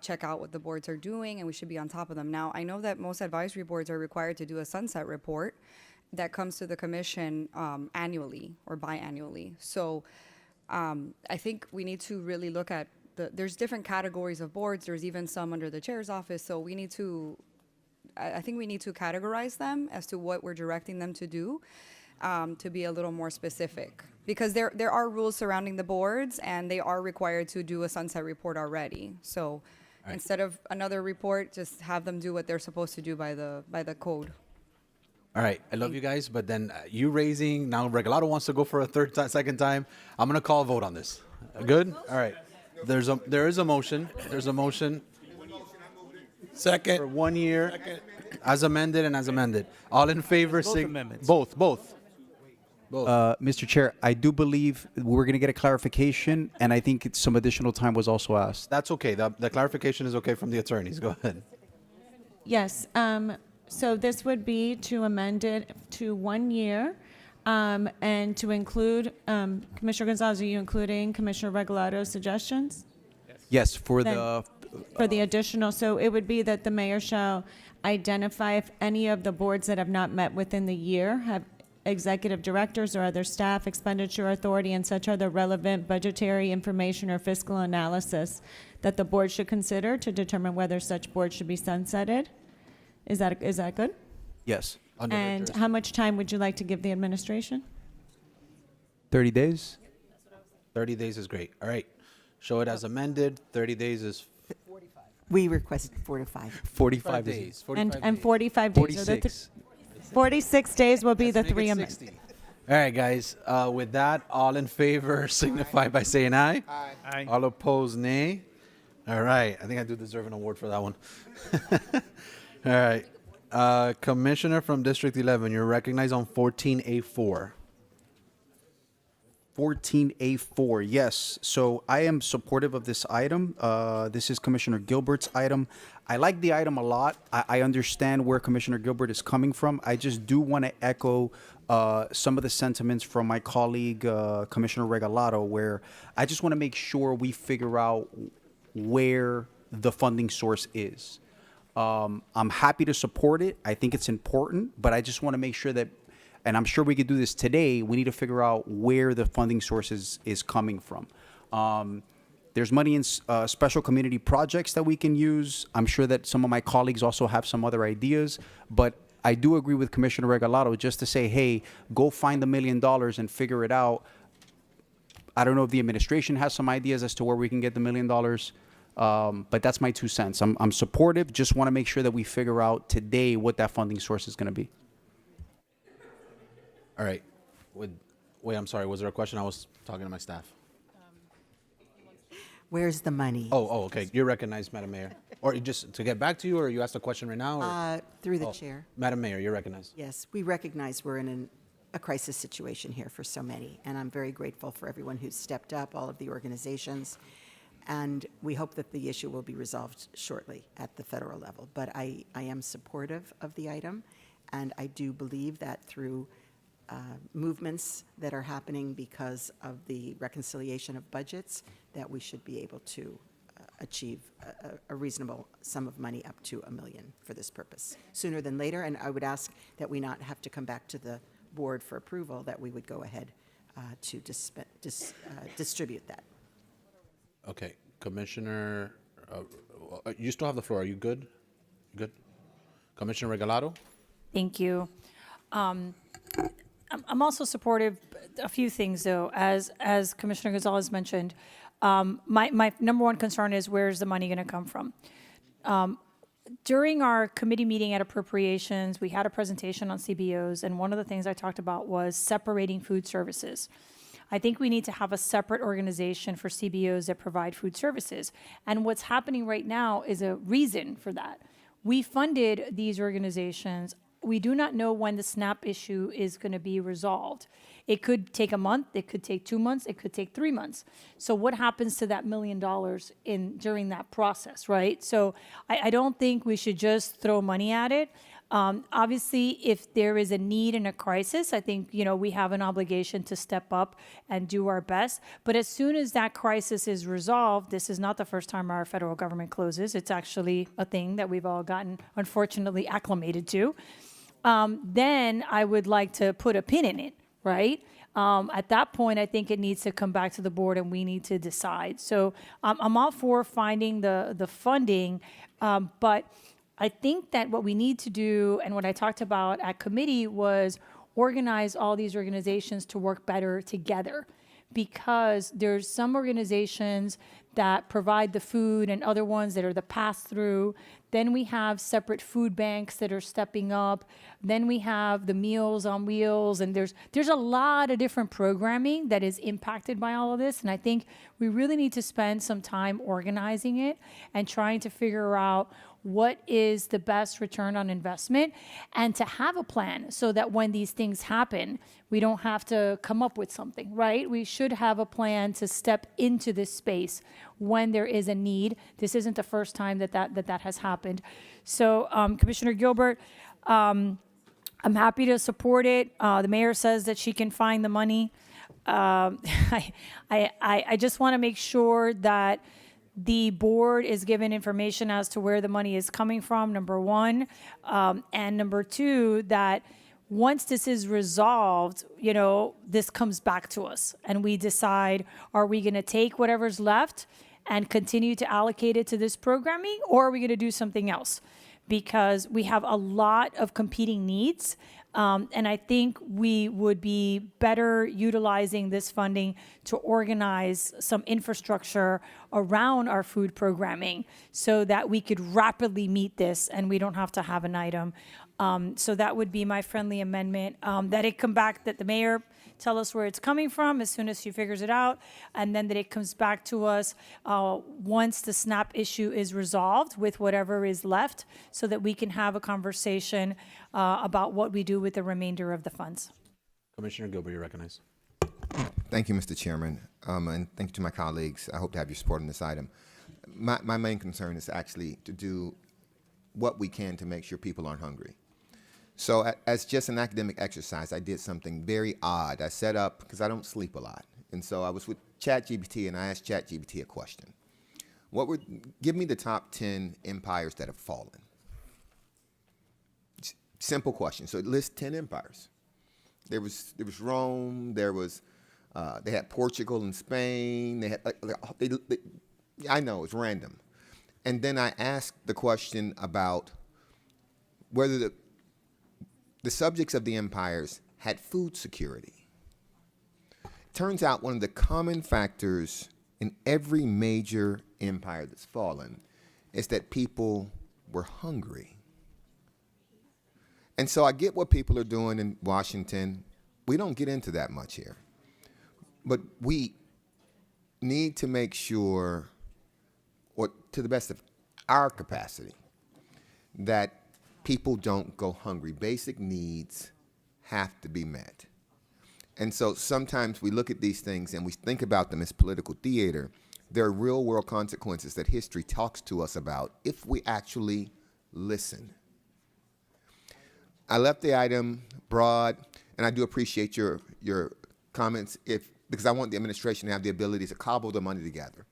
check out what the boards are doing and we should be on top of them. Now, I know that most advisory boards are required to do a sunset report that comes to the commission annually or biannually. So I think we need to really look at there's different categories of boards. There's even some under the chair's office. So we need to I think we need to categorize them as to what we're directing them to do, to be a little more specific. Because there are rules surrounding the boards, and they are required to do a sunset report already. So instead of another report, just have them do what they're supposed to do by the code. All right, I love you guys, but then you raising, now Regalado wants to go for a second time. I'm going to call a vote on this. Good? All right. There is a motion. There's a motion. Second. For 1 year. Second. As amended and as amended. All in favor, Both say amendments. Both. Mr. Chair, I do believe we're going to get a clarification, and I think some additional time was also asked. That's okay. The clarification is okay from the attorneys. Go ahead. Yes, so this would be to amend it to 1 year And to include, Commissioner Gonzalez, are you including Commissioner Regalado's suggestions? Yes, for Then- the For the additional, so it would be that the mayor shall identify if any of the boards that have not met within the year have executive directors or other staff, expenditure authority, and such other relevant budgetary information or fiscal analysis that the board should consider to determine whether such board should be sunsetted. Is that good? yes, And how much time would you like to give the administration? 30 days. 30 days is great. All right. Show it as amended. 30 days is We request 4 to 5. 45 days. 45 days. are the 46. 46 days will be the Let's make three it amendments. 60. All right, guys. With that, all in favor signify by saying aye. Aye. All opposed, nay. All right. I think I do deserve an award for that one. All right. Commissioner from District 11, you're recognized on 14A4. 14A4, yes. So I am supportive of this item. This is Commissioner Gilbert's item. I like the item a lot. I understand where Commissioner Gilbert is coming from. I just do want to echo some of the sentiments from my colleague, Commissioner Regalado, where I just want to make sure we figure out where the funding source is. I'm happy to support it. I think it's important, but I just want to make sure that, and I'm sure we could do this today, we need to figure out where the funding source is coming from. There's money in special community projects that we can use. I'm sure that some of my colleagues also have some other ideas, but I do agree with Commissioner Regalado just to say, hey, go find $1 million and figure it out. I don't know if the administration has some ideas as to where we can get the $1 million, but that's my 2 cents. I'm supportive, just want to make sure that we figure out today what that funding source is going to be. All right. Wait, I'm sorry. Was there a question? I was talking to my staff. Where's the money? Oh, okay. You're recognized, Madam Mayor. Or just to get back to you, or you asked a question right now? Or? Through the chair. Madam Mayor, you're recognized. Yes, we recognize we're in a crisis situation here for so many, and I'm very grateful for everyone who's stepped up, all of the organizations, and we hope that the issue will be resolved shortly at the federal level. But I am supportive of the item, and I do believe that through movements that are happening because of the reconciliation of budgets, that we should be able to achieve a reasonable sum of money up to $1 million for this purpose sooner than later. And I would ask that we not have to come back to the board for approval, that we would go ahead to distribute that. Okay. Commissioner, you still have the floor. Are you good? Good. Commissioner Regalado? Thank you. I'm also supportive, a few things though, as Commissioner Gonzalez mentioned. My number one concern is where's the money going to come from? During our committee meeting at Appropriations, we had a presentation on CBOs, and one of the things I talked about was separating food services. I think we need to have a separate organization for CBOs that provide food services. And what's happening right now is a reason for that. We funded these organizations. We do not know when the SNAP issue is going to be resolved. It could take a month, it could take 2 months, it could take 3 months. So what happens to that $1 million during that process, right? So I don't think we should just throw money at it. Obviously, if there is a need and a crisis, I think, we have an obligation to step up and do our best. But as soon as that crisis is resolved, this is not the first time our federal government closes. It's actually a thing that we've all gotten, unfortunately, acclimated to. Then I would like to put a pin in it, right? At that point, I think it needs to come back to the board and we need to decide. So I'm all for finding the funding, but I think that what we need to do, and what I talked about at committee, was organize all these organizations to work better together, because there's some organizations that provide the food and other ones that are the pass-through. Then we have separate food banks that are stepping up. Then we have the Meals on Wheels, and there's a lot of different programming that is impacted by all of this. And I think we really need to spend some time organizing it and trying to figure out what is the best return on investment, and to have a plan so that when these things happen, we don't have to come up with something, right? We should have a plan to step into this space when there is a need. This isn't the first time that has happened. So, Commissioner Gilbert, I'm happy to support it. The mayor says that she can find the money. I just want to make sure that the board is given information as to where the money is coming from, number one. And number two, that once this is resolved, this comes back to us and we decide, are we going to take whatever's left and continue to allocate it to this programming, or are we going to do something else? Because we have a lot of competing needs. And I think we would be better utilizing this funding to organize some infrastructure around our food programming so that we could rapidly meet this and we don't have to have an item. So that would be my friendly amendment, that it come back, that the mayor tell us where it's coming from as soon as she figures it out, and then that it comes back to us once the SNAP issue is resolved with whatever is left, so that we can have a conversation about what we do with the remainder of the funds. Commissioner Gilbert, you recognize. Thank you, Mr. Chairman, and thank you to my colleagues. I hope to have your support on this item. My main concern is actually to do what we can to make sure people aren't hungry. So as just an academic exercise, I did something very odd. I set up, because I don't sleep a lot, and so I was with ChatGPT and I asked ChatGPT a question. Give me the top 10 empires that have fallen. Simple question. So it lists 10 empires. There was Rome. There was they had Portugal and Spain. They had I know it's random. And then I asked the question about whether the subjects of the empires had food security. Turns out one of the common factors in every major empire that's fallen is that people were hungry. And so I get what people are doing in Washington. We don't get into that much here. But we need to make sure, or to the best of our capacity, that people don't go hungry. Basic needs have to be met. And so sometimes we look at these things and we think about them as political theater. There are real world consequences that history talks to us about if we actually listen. I left the item broad, and I do appreciate your comments because I want the administration to have the ability to cobble the money together,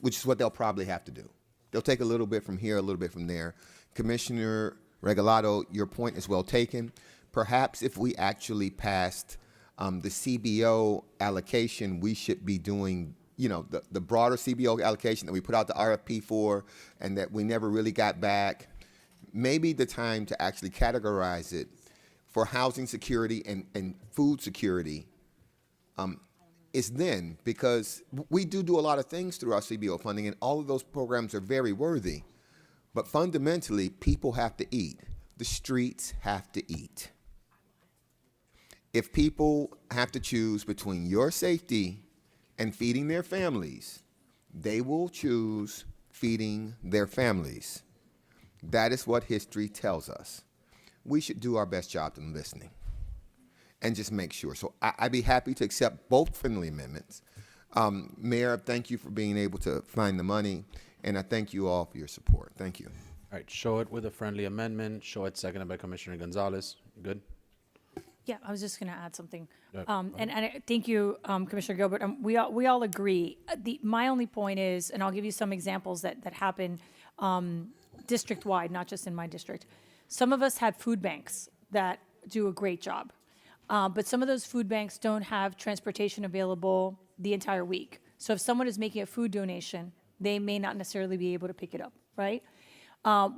which is what they'll probably have to do. They'll take a little bit from here, a little bit from there. Commissioner Regalado, your point is well taken. Perhaps if we actually passed the CBO allocation, we should be doing, the broader CBO allocation that we put out the RFP for and that we never really got back. Maybe the time to actually categorize it for housing security and food security is then, because we do a lot of things through our CBO funding, and all of those programs are very worthy. But fundamentally, people have to eat. The streets have to eat. If people have to choose between your safety and feeding their families, they will choose feeding their families. That is what history tells us. We should do our best job in listening and just make sure. So I'd be happy to accept both friendly amendments. Mayor, thank you for being able to find the money, and I thank you all for your support. Thank you. All right, show it with a friendly amendment. Show it seconded by Commissioner Gonzalez. Good? Yeah, I was just going to add something. Yeah. And thank you, Commissioner Gilbert. We all agree. My only point is, and I'll give you some examples that happen district-wide, not just in my district. Some of us have food banks that do a great job. But some of those food banks don't have transportation available the entire week. So if someone is making a food donation, they may not necessarily be able to pick it up, right?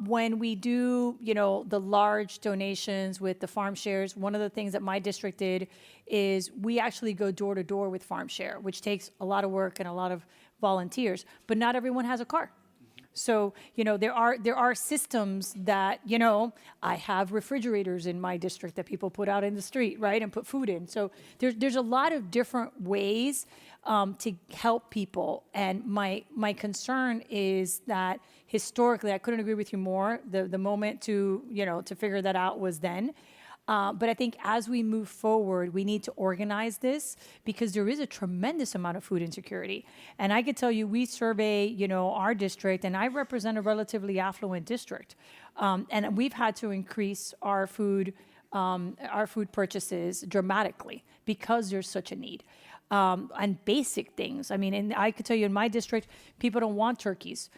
When we do, the large donations with the farm shares, one of the things that my district did is we actually go door to door with farm share, which takes a lot of work and a lot of volunteers, but not everyone has a car. So, there are systems that, I have refrigerators in my district that people put out in the street, right, and put food in. So there's a lot of different ways to help people. And my concern is that historically, I couldn't agree with you more. The moment to figure that out was then. But I think as we move forward, we need to organize this because there is a tremendous amount of food insecurity. And I could tell you, we survey, our district, and I represent a relatively affluent district. And we've had to increase our food purchases dramatically because there's such a need. And basic things. I mean, I could tell you in my district, people don't want turkeys.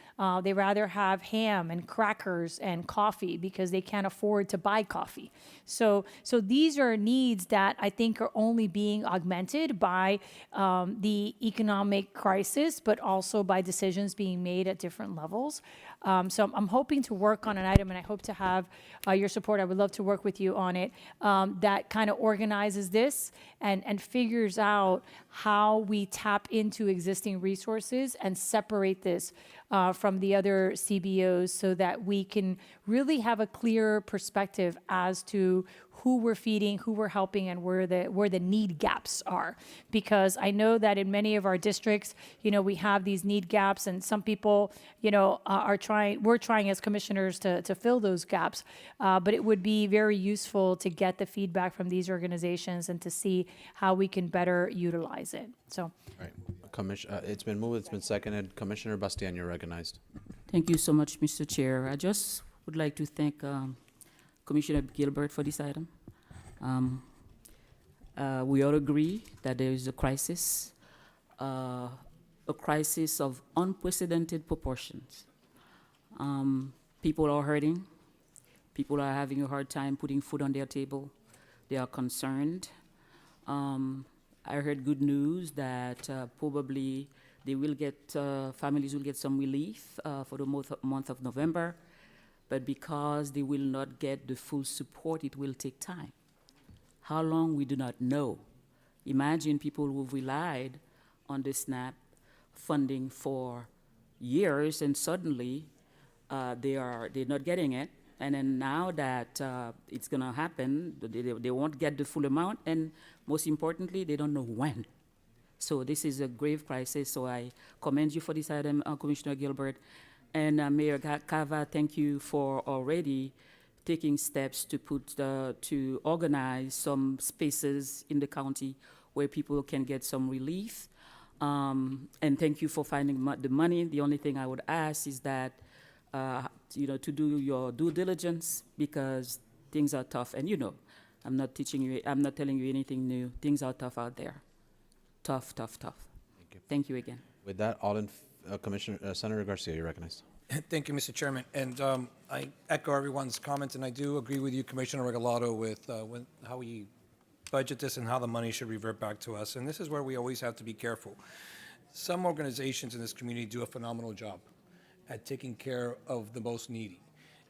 They rather have ham and crackers and coffee because they can't afford to buy coffee. So these are needs that I think are only being augmented by the economic crisis, but also by decisions being made at different levels. So I'm hoping to work on an item, and I hope to have your support. I would love to work with you on it, that kind of organizes this and figures out how we tap into existing resources and separate this from the other CBOs so that we can really have a clear perspective as to who we're feeding, who we're helping, and where the need gaps are. Because I know that in many of our districts, we have these need gaps, and some people, we're trying as commissioners to fill those gaps. But it would be very useful to get the feedback from these organizations and to see how we can better utilize it. So. All right. It's been moved, it's been seconded. Commissioner Bastian, you're recognized. Thank you so much, Mr. Chair. I just would like to thank Commissioner Gilbert for this item. We all agree that there is a crisis of unprecedented proportions. People are hurting. People are having a hard time putting food on their table. They are concerned. I heard good news that probably families will get some relief for the month of November, but because they will not get the full support, it will take time. How long, we do not know. Imagine people who've relied on the SNAP funding for years, and suddenly they're not getting it. And then now that it's going to happen, they won't get the full amount, and most importantly, they don't know when. So this is a grave crisis, so I commend you for this item, Commissioner Gilbert. And Mayor Cava, thank you for already taking steps to organize some spaces in the county where people can get some relief. And thank you for finding the money. The only thing I would ask is that to do your due diligence, because things are tough. And I'm not telling you anything new. Things are tough out there. Tough. Thank you again. With that, Senator Garcia, you're recognized. Thank you, Mr. Chairman. And I echo everyone's comments, and I do agree with you, Commissioner Regalado, with how we budget this and how the money should revert back to us. And this is where we always have to be careful. Some organizations in this community do a phenomenal job at taking care of the most needy.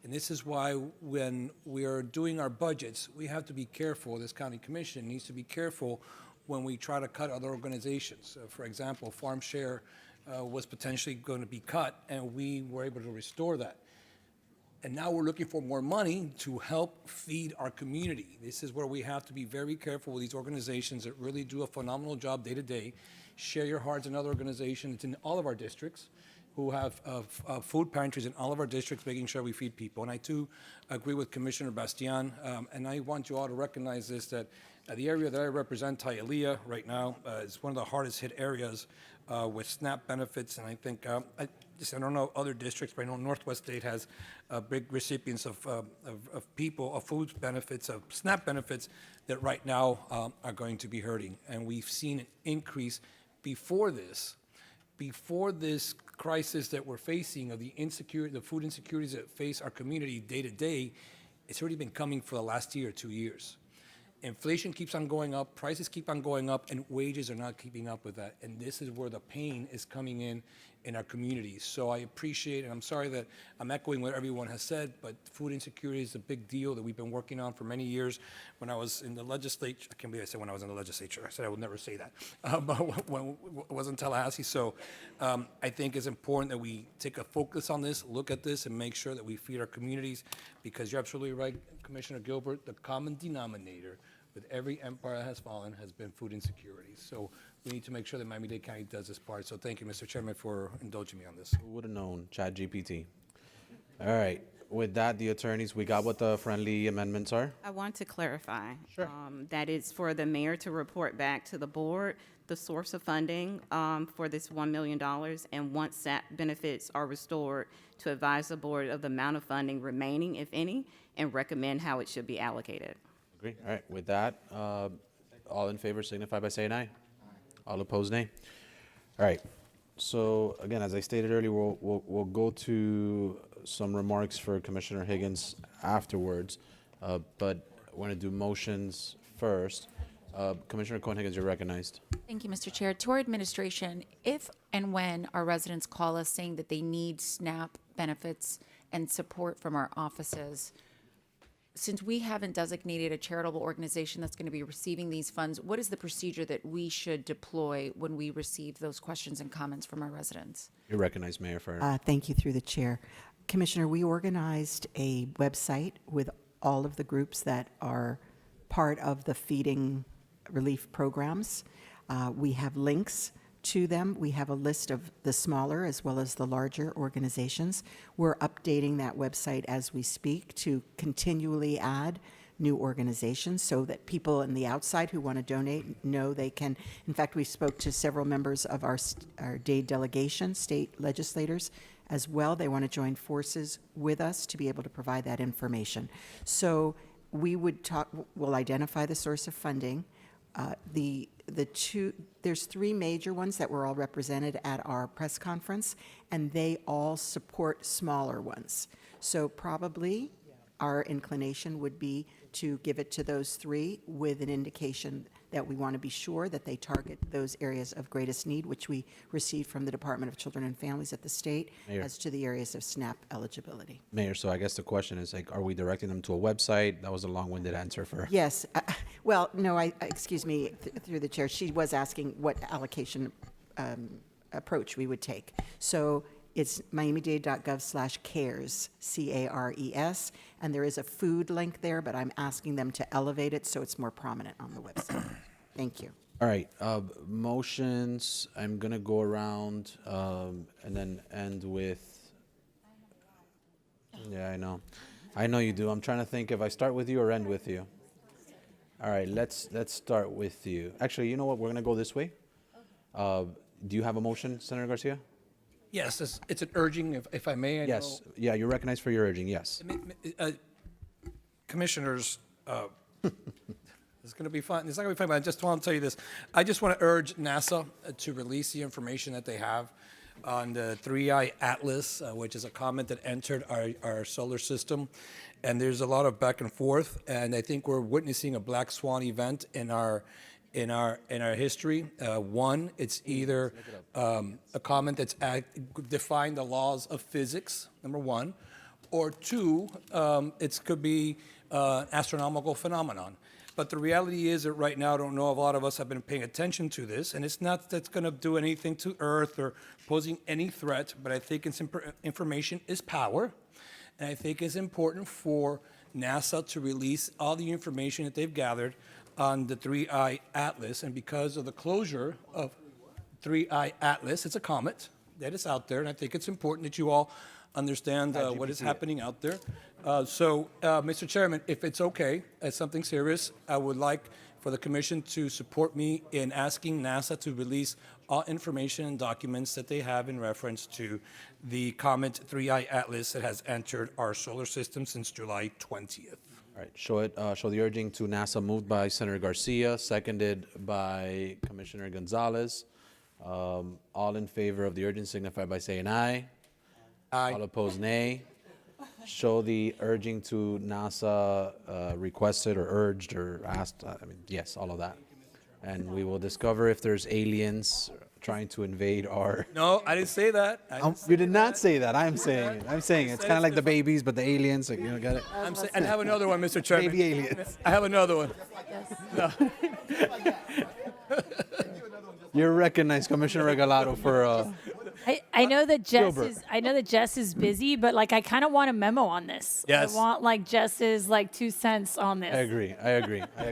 And this is why when we are doing our budgets, we have to be careful. This county commission needs to be careful when we try to cut other organizations. For example, Farm Share was potentially going to be cut, and we were able to restore that. And now we're looking for more money to help feed our community. This is where we have to be very careful with these organizations that really do a phenomenal job day to day. Share Your Heart's another organization. It's in all of our districts, who have food pantries in all of our districts, making sure we feed people. And I too agree with Commissioner Bastian, and I want you all to recognize this, that the area that I represent, Hialeah, right now, is one of the hardest hit areas with SNAP benefits. And I think, I don't know other districts, but I know Northwest State has big recipients of food benefits, of SNAP benefits, that right now are going to be hurting. And we've seen an increase before this crisis that we're facing, of the food insecurities that face our community day to day. It's already been coming for the last year or 2 years. Inflation keeps on going up, prices keep on going up, and wages are not keeping up with that. And this is where the pain is coming in our communities. So I appreciate, and I'm sorry that I'm echoing what everyone has said, but food insecurity is a big deal that we've been working on for many years. When I was in the legislature, I can't believe I said when I was in the legislature. I said I would never say that, but when I was in Tallahassee. So I think it's important that we take a focus on this, look at this, and make sure that we feed our communities, because you're absolutely right, Commissioner Gilbert, the common denominator with every empire that has fallen has been food insecurity. So we need to make sure that Miami-Dade County does this part. So thank you, Mr. Chairman, for indulging me on this. Who would have known? ChatGPT. All right. with that, the attorneys, we got what the friendly amendments are? I want to clarify. That it's for the mayor to report back to the board the source of funding for this $1 million, and once SAP benefits are restored, to advise the board of the amount of funding remaining, if any, and recommend how it should be allocated. Agree. All right. With that, all in favor signify by saying aye. All opposed, nay. All right. So again, as I stated earlier, we'll go to some remarks for Commissioner Higgins afterwards, but I want to do motions first. Commissioner Cohen-Higgins, you're recognized. Thank you, Mr. Chair. To our administration, if and when our residents call us saying that they need SNAP benefits and support from our offices, since we haven't designated a charitable organization that's going to be receiving these funds, what is the procedure that we should deploy when we receive those questions and comments from our residents? You're recognized, Mayor, for Thank you, through the chair. Commissioner, we organized a website with all of the groups that are part of the feeding relief programs. We have links to them. We have a list of the smaller as well as the larger organizations. We're updating that website as we speak to continually add new organizations so that people on the outside who want to donate know they can. In fact, we spoke to several members of our Dade delegation, state legislators as well. They want to join forces with us to be able to provide that information. So we'll identify the source of funding. There's three major ones that were all represented at our press conference, and they all support smaller ones. So probably our inclination would be to give it to those three with an indication that we want to be sure that they target those areas of greatest need, which we received from the Department of Children and Families at the state, Mayor. as to the areas of SNAP eligibility. Mayor, so I guess the question is, like, are we directing them to a website? That was a long-winded answer for. Yes. Well, no, excuse me, through the chair, she was asking what allocation approach we would take. So it's miamidade.gov/cares, CARES, and there is a food link there, but I'm asking them to elevate it so it's more prominent on the website. Thank you. All right, motions, I'm gonna go around, and then end with, yeah, I know. I know you do. I'm trying to think if I start with you or end with you. All right, let's start with you. Actually, you know what? We're gonna go this way. Do you have a motion, Senator Garcia? Yes, it's an urging, if I may. Yes. Yeah, you're recognized for your urging, yes. Commissioners, it's going to be fun. It's not going to be fun, but I just want to tell you this. I just want to urge NASA to release the information that they have on the 3I Atlas, which is a comet that entered our solar system. And there's a lot of back and forth, and I think we're witnessing a black swan event in our history. One, it's either a comet that's defying the laws of physics, number one, or two, it could be an astronomical phenomenon. But the reality is that right now, I don't know if a lot of us have been paying attention to this, and it's not that's going to do anything to Earth or posing any threat, but I think information is power, and I think it's important for NASA to release all the information that they've gathered on the 3I Atlas, and because of the closure of 3I Atlas, it's a comet that is out there, and I think it's important that you all understand what is happening out there. Mr. Chairman, if it's okay, as something serious, I would like for the commission to support me in asking NASA to release all information and documents that they have in reference to the comet 3I Atlas that has entered our solar system since July 20th. All right, show the urging to NASA, moved by Senator Garcia, seconded by Commissioner Gonzalez. All in favor of the urging signify by saying aye. Aye. All opposed, nay. Show the urging to NASA requested or urged or asked, yes, all of that. And we will discover if there's aliens trying to invade our... No, I didn't say that. You did not say that. I'm saying it. I'm saying it. It's kind of like the babies, but the aliens, like, got it? And I have another one, Mr. Chairman. Baby aliens. I have another one. No. You're recognized, Commissioner Regalado, for I know that Gilbert. Jess is busy, but like I kind of want a memo on this. Yes. I want like Jess's like 2 cents on this. I agree. I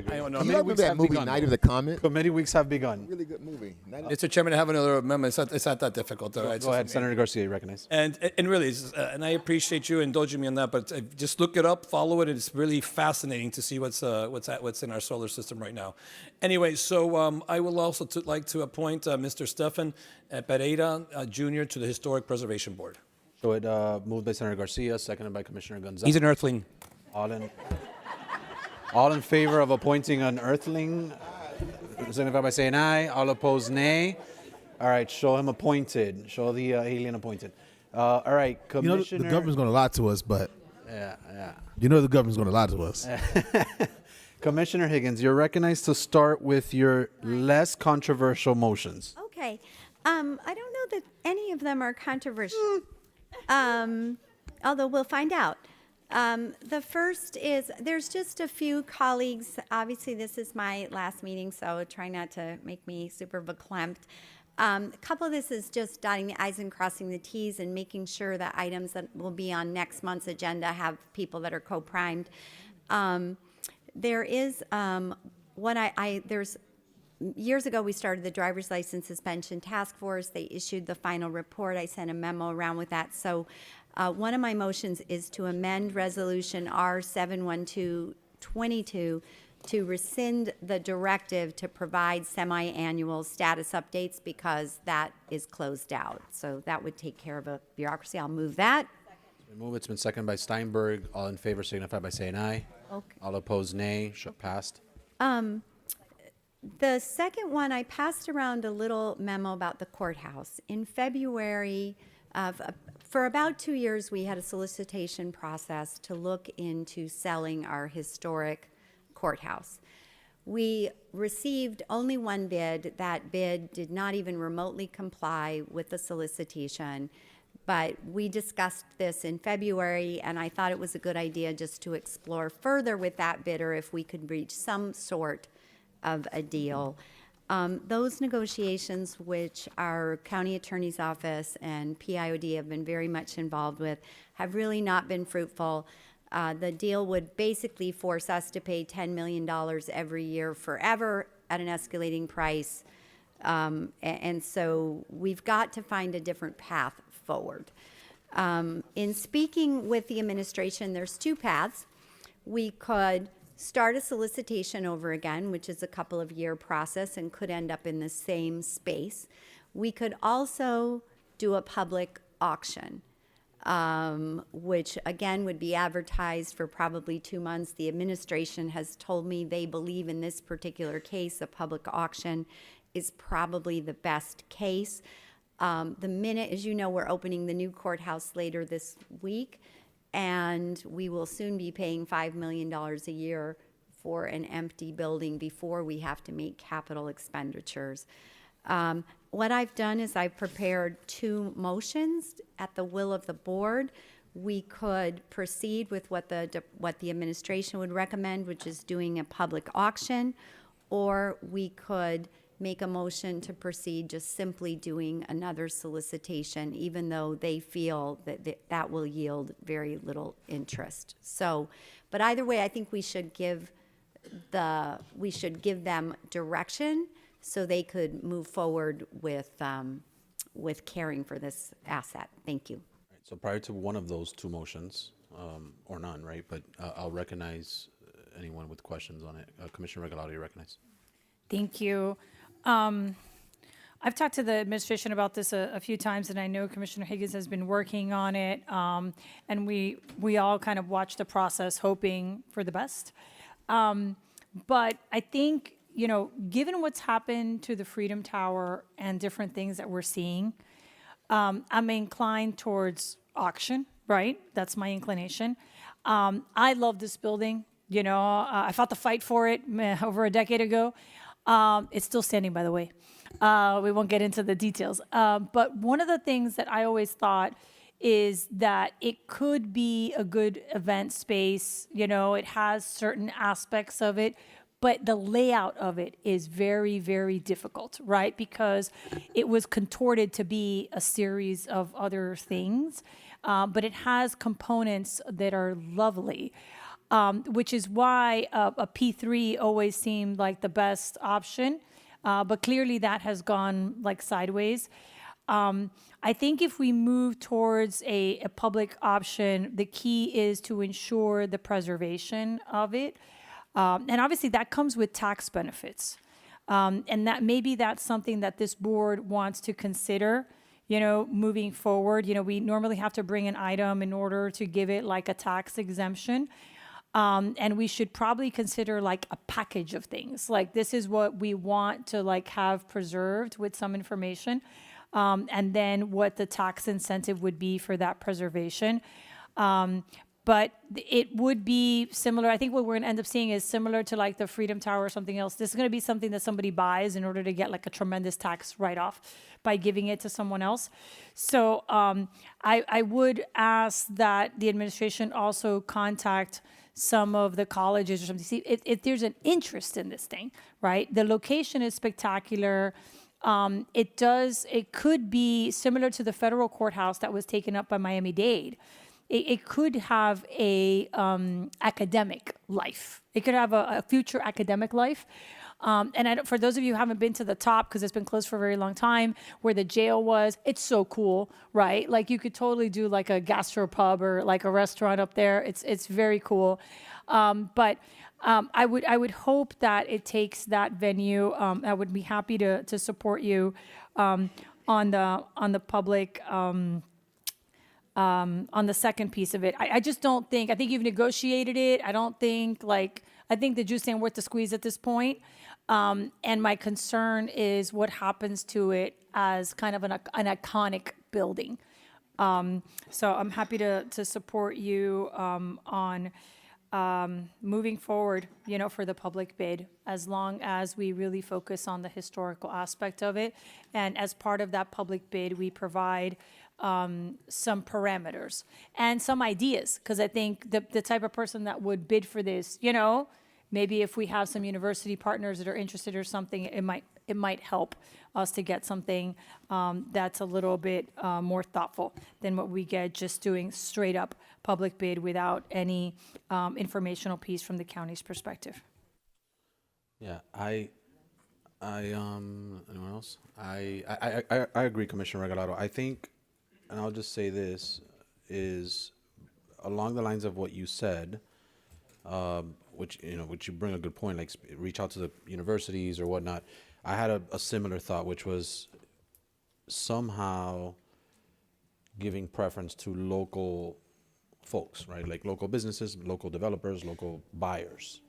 don't know. You remember that movie, Night of the Comet? Committee weeks have begun. Really good movie. Mr. Chairman, I have another amendment. It's not that difficult. Go ahead, Senator Garcia, you recognize. And really, and I appreciate you indulging me on that, but just look it up, follow it. It's really fascinating to see what's in our solar system right now. Anyway, so I will also like to appoint Mr. Stefan Pereira Jr. to the Historic Preservation Board. So it moved by Senator Garcia, seconded by Commissioner Gonzalez. He's an earthling. All in favor of appointing an earthling, signify by saying aye. All opposed, nay. All right, show him appointed. Show the alien appointed. All right, You know, Commissioner. the government's going to lie to us, but Yeah. you know the government's going to lie to us. Commissioner Higgins, you're recognized to start with your less controversial motions. Okay. I don't know that any of them are controversial, although we'll find out. The first is, there's just a few colleagues, obviously this is my last meeting, so try not to make me super verklempt. A couple of this is just dotting the i's and crossing the t's and making sure that items that will be on next month's agenda have people that are co-primed. There is there's years ago we started the driver's license suspension task force. They issued the final report. I sent a memo around with that. So one of my motions is to amend resolution R71222 to rescind the directive to provide semi-annual status updates because that is closed out. So that would take care of a bureaucracy. I'll move that. It's been seconded by Steinberg. All in favor signify by saying aye. Okay. All opposed, nay. Passed. The second one, I passed around a little memo about the courthouse. In February, for about 2 years, we had a solicitation process to look into selling our historic courthouse. We received only one bid. That bid did not even remotely comply with the solicitation. But we discussed this in February, and I thought it was a good idea just to explore further with that bidder if we could reach some sort of a deal. Those negotiations, which our county attorney's office and PIOD have been very much involved with, have really not been fruitful. The deal would basically force us to pay $10 million every year forever at an escalating price. And so we've got to find a different path forward. In speaking with the administration, there's two paths. We could start a solicitation over again, which is a couple of year process and could end up in the same space. We could also do a public auction, which again would be advertised for probably 2 months. The administration has told me they believe in this particular case, a public auction is probably the best case. The minute, as you know, we're opening the new courthouse later this week, and we will soon be paying $5 million a year for an empty building before we have to make capital expenditures. What I've done is I've prepared 2 motions at the will of the board. We could proceed with what the administration would recommend, which is doing a public auction, or we could make a motion to proceed just simply doing another solicitation, even though they feel that that will yield very little interest. So, but either way, I think we should give them direction so they could move forward with caring for this asset. Thank you. So prior to one of those 2 motions, or none, right? But I'll recognize anyone with questions on it. Commissioner Regalado, you recognize. Thank you. I've talked to the administration about this a few times, and I know Commissioner Higgins has been working on it. And we all kind of watch the process, hoping for the best. But I think, you know, given what's happened to the Freedom Tower and different things that we're seeing, I'm inclined towards auction, right? That's my inclination. I love this building. You know, I fought the fight for it over a decade ago. It's still standing, by the way. We won't get into the details. But one of the things that I always thought is that it could be a good event space. You know, it has certain aspects of it, but the layout of it is very, very difficult, right? Because it was contorted to be a series of other things, but it has components that are lovely. Which is why a P3 always seemed like the best option, but clearly that has gone like sideways. I think if we move towards a public option, the key is to ensure the preservation of it. And obviously that comes with tax benefits. And that maybe that's something that this board wants to consider, moving forward. We normally have to bring an item in order to give it like a tax exemption. And we should probably consider like a package of things. Like this is what we want to like have preserved with some information. And then what the tax incentive would be for that preservation. But it would be similar. I think what we're going to end up seeing is similar to like the Freedom Tower or something else. This is going to be something that somebody buys in order to get like a tremendous tax write-off by giving it to someone else. So I would ask that the administration also contact some of the colleges or something. See if there's an interest in this thing, right? The location is spectacular. It could be similar to the federal courthouse that was taken up by Miami-Dade. It could have a academic life. It could have a future academic life. And for those of you who haven't been to the top, because it's been closed for a very long time, where the jail was, it's so cool, right? Like you could totally do like a gastropub or like a restaurant up there. It's very cool. But I would hope that it takes that venue. I would be happy to support you on the public. On the second piece of it. I just don't think, I think you've negotiated it. I think the juice ain't worth the squeeze at this point. And my concern is what happens to it as kind of an iconic building. So I'm happy to support you on moving forward, for the public bid, as long as we really focus on the historical aspect of it. And as part of that public bid, we provide some parameters and some ideas, because I think the type of person that would bid for this, maybe if we have some university partners that are interested or something, it might help us to get something that's a little bit more thoughtful than what we get just doing straight up public bid without any informational piece from the county's perspective. Yeah, anyone else? I agree, Commissioner Regalado. I think, and I'll just say this, is along the lines of what you said, which you bring a good point, like reach out to the universities or whatnot. I had a similar thought, which was somehow giving preference to local folks, right? Like local businesses, local developers, local buyers,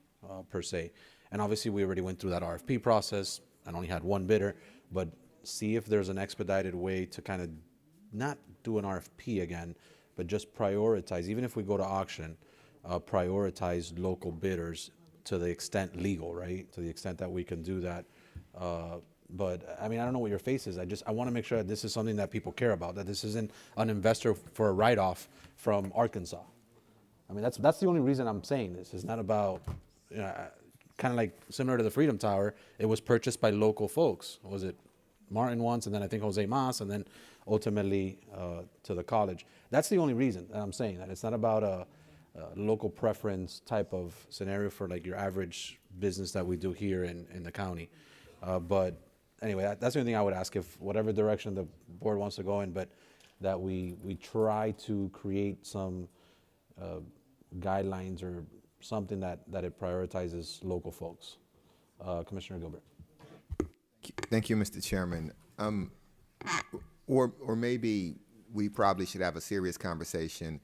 per se. And obviously we already went through that RFP process and only had one bidder, but see if there's an expedited way to kind of not do an RFP again, but just prioritize, even if we go to auction, prioritize local bidders to the extent legal, right? To the extent that we can do that. But I mean, I don't know what your face is. I want to make sure that this is something that people care about, that this isn't an investor for a write-off from Arkansas. I mean, that's the only reason I'm saying this. It's not about, kind of like similar to the Freedom Tower, it was purchased by local folks. Was it Martin once, and then I think Jose Mas, and then ultimately to the college. That's the only reason that I'm saying that. It's not about a local preference type of scenario for like your average business that we do here in the county. But anyway, that's the only thing I would ask, if whatever direction the board wants to go in, but that we try to create some guidelines or something that it prioritizes local folks. Commissioner Gilbert. Thank you, Mr. Chairman. Or maybe we probably should have a serious conversation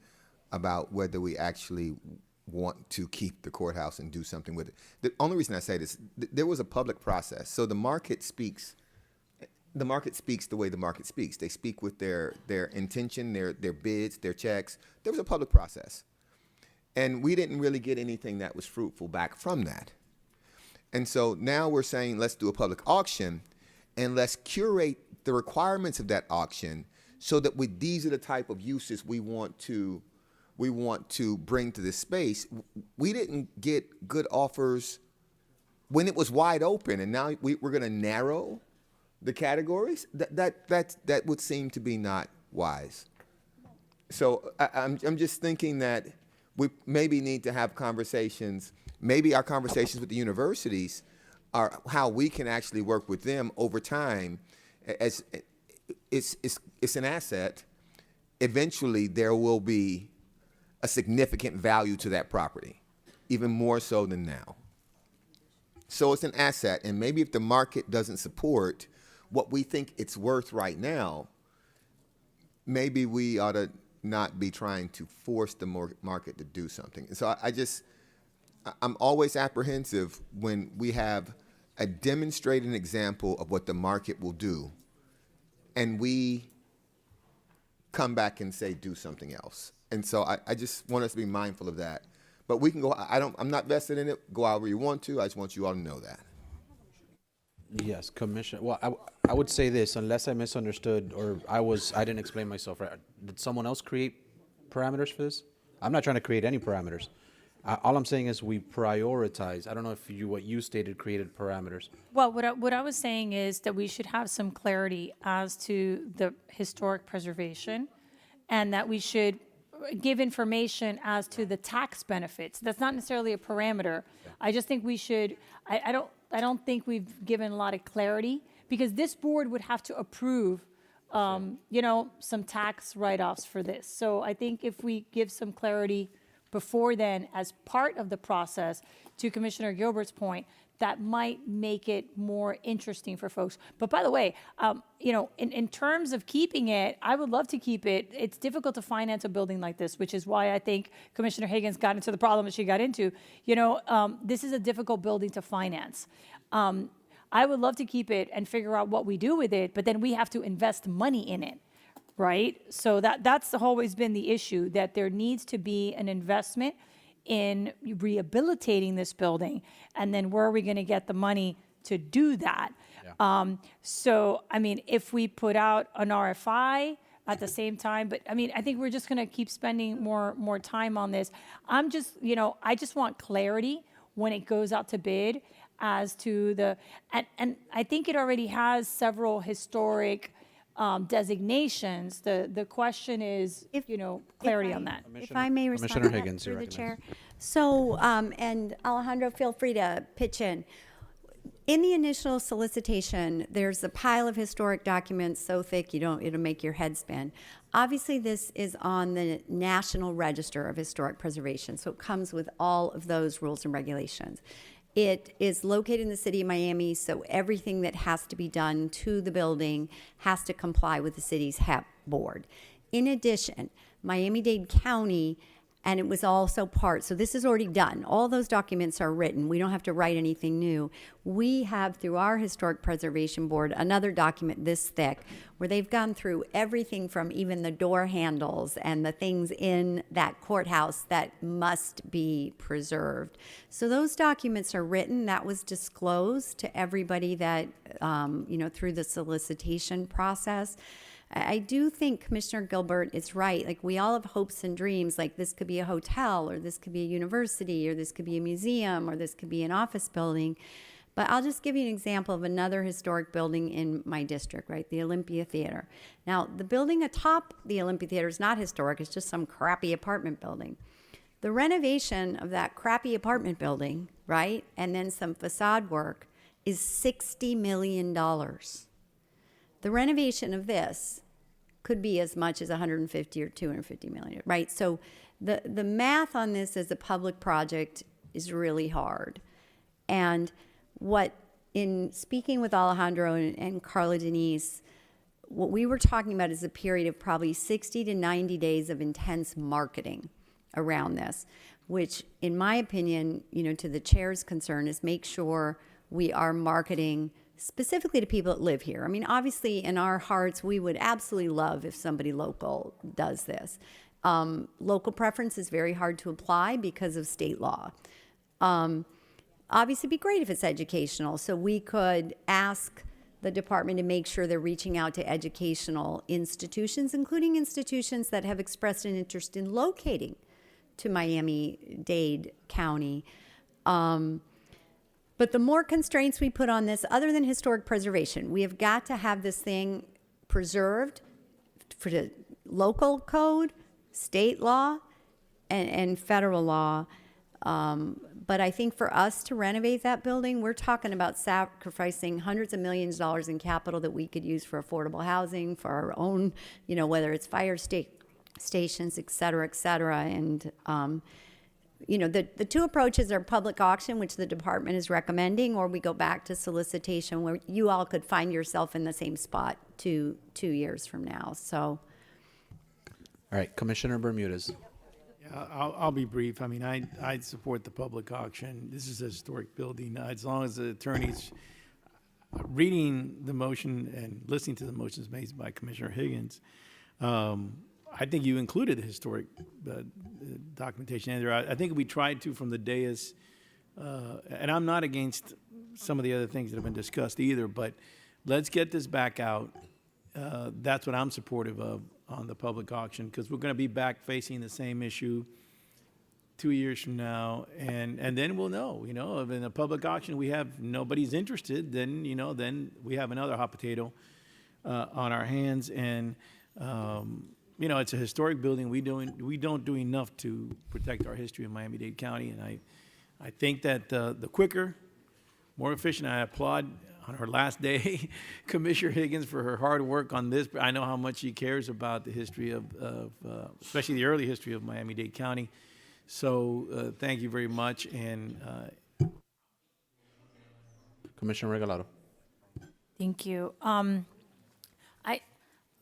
about whether we actually want to keep the courthouse and do something with it. The only reason I say this, there was a public process. So the market speaks the way the market speaks. They speak with their intention, their bids, their checks. There was a public process. And we didn't really get anything that was fruitful back from that. And so now we're saying, let's do a public auction and let's curate the requirements of that auction so that these are the type of uses we want to bring to this space. We didn't get good offers when it was wide open, and now we're going to narrow the categories. That would seem to be not wise. So I'm just thinking that we maybe need to have conversations. Maybe our conversations with the universities are how we can actually work with them over time. As it's an asset. Eventually, there will be a significant value to that property, even more so than now. So it's an asset, and maybe if the market doesn't support what we think it's worth right now, maybe we ought to not be trying to force the market to do something. And so I'm always apprehensive when we have a demonstrating example of what the market will do, and we come back and say, do something else. And so I just want us to be mindful of that. But we can go, I'm not vested in it. Go however you want to. I just want you all to know that. Yes, Commissioner. Well, I would say this, unless I misunderstood or I didn't explain myself right. Did someone else create parameters for this? I'm not trying to create any parameters. All I'm saying is we prioritize. I don't know if what you stated created parameters. Well, what I was saying is that we should have some clarity as to the historic preservation, and that we should give information as to the tax benefits. That's not necessarily a parameter. I just think we should. I don't think we've given a lot of clarity, because this board would have to approve, some tax write-offs for this. So I think if we give some clarity before then, as part of the process, to Commissioner Gilbert's point, that might make it more interesting for folks. But by the way, in terms of keeping it, I would love to keep it. It's difficult to finance a building like this, which is why I think Commissioner Higgins got into the problem that she got into. This is a difficult building to finance. I would love to keep it and figure out what we do with it, but then we have to invest money in it. Right? So that's always been the issue, that there needs to be an investment in rehabilitating this building. And then where are we going to get the money to do that? Yeah. If we put out an RFI at the same time, but I think we're just going to keep spending more time on this. I just want clarity when it goes out to bid as to and I think it already has several historic designations. The question is, clarity on that. If I may respond Commissioner to that Higgins, through you're the chair. So, and Alejandro, feel free to pitch in. In the initial solicitation, there's a pile of historic documents so thick it'll make your head spin. Obviously, this is on the National Register of Historic Preservation, so it comes with all of those rules and regulations. It is located in the city of Miami, so everything that has to be done to the building has to comply with the city's HEP board. In addition, Miami-Dade County, and it was also so this is already done. All those documents are written. We don't have to write anything new. We have, through our Historic Preservation Board, another document this thick where they've gone through everything from even the door handles and the things in that courthouse that must be preserved. So those documents are written. That was disclosed to everybody that, through the solicitation process. I do think Commissioner Gilbert is right. Like, we all have hopes and dreams, like this could be a hotel, or this could be a university, or this could be a museum, or this could be an office building. But I'll just give you an example of another historic building in my district, right? The Olympia Theater. Now, the building atop the Olympia Theater is not historic. It's just some crappy apartment building. The renovation of that crappy apartment building, right, and then some facade work is $60 million. The renovation of this could be as much as 150 or 250 million, right? So the math on this as a public project is really hard. And in speaking with Alejandro and Carla Denise, what we were talking about is a period of probably 60 to 90 days of intense marketing around this, which, in my opinion, to the chair's concern, is make sure we are marketing specifically to people that live here. Obviously, in our hearts, we would absolutely love if somebody local does this. Local preference is very hard to apply because of state law. Obviously, it'd be great if it's educational, so we could ask the department to make sure they're reaching out to educational institutions, including institutions that have expressed an interest in locating to Miami-Dade County. But, I think, if we look at the But the more constraints we put on this, other than historic preservation, we have got to have this thing preserved for the local code, state law, and federal law. But I think for us to renovate that building, we're talking about sacrificing hundreds of millions of dollars in capital that we could use for affordable housing, for our own, whether it's fire stations, et cetera, and the two approaches are public auction, which the department is recommending, or we go back to solicitation, where you all could find yourself in the same spot 2 years from now. So, All right, Commissioner Bermudez. Yeah, I'll be brief. I mean, I support the public auction. This is a historic building. As long as the attorneys reading the motion and listening to the motions made by Commissioner Higgins, I think you included the historic documentation in there. I think we tried to from the dais, and I'm not against some of the other things that have been discussed either, but let's get this back out. That's what I'm supportive of on the public auction, because we're going to be back facing the same issue 2 years from now, and then we'll know, if in a public auction we have nobody's interested, then, then we have another hot potato on our hands. And, it's a historic building. We don't do enough to protect our history in Miami-Dade County, and I think that the quicker, more efficient. I applaud on her last day Commissioner Higgins for her hard work on this. I know how much she cares about the history of especially the early history of Miami-Dade County. So thank you very much. And Commissioner Regalado. Thank you.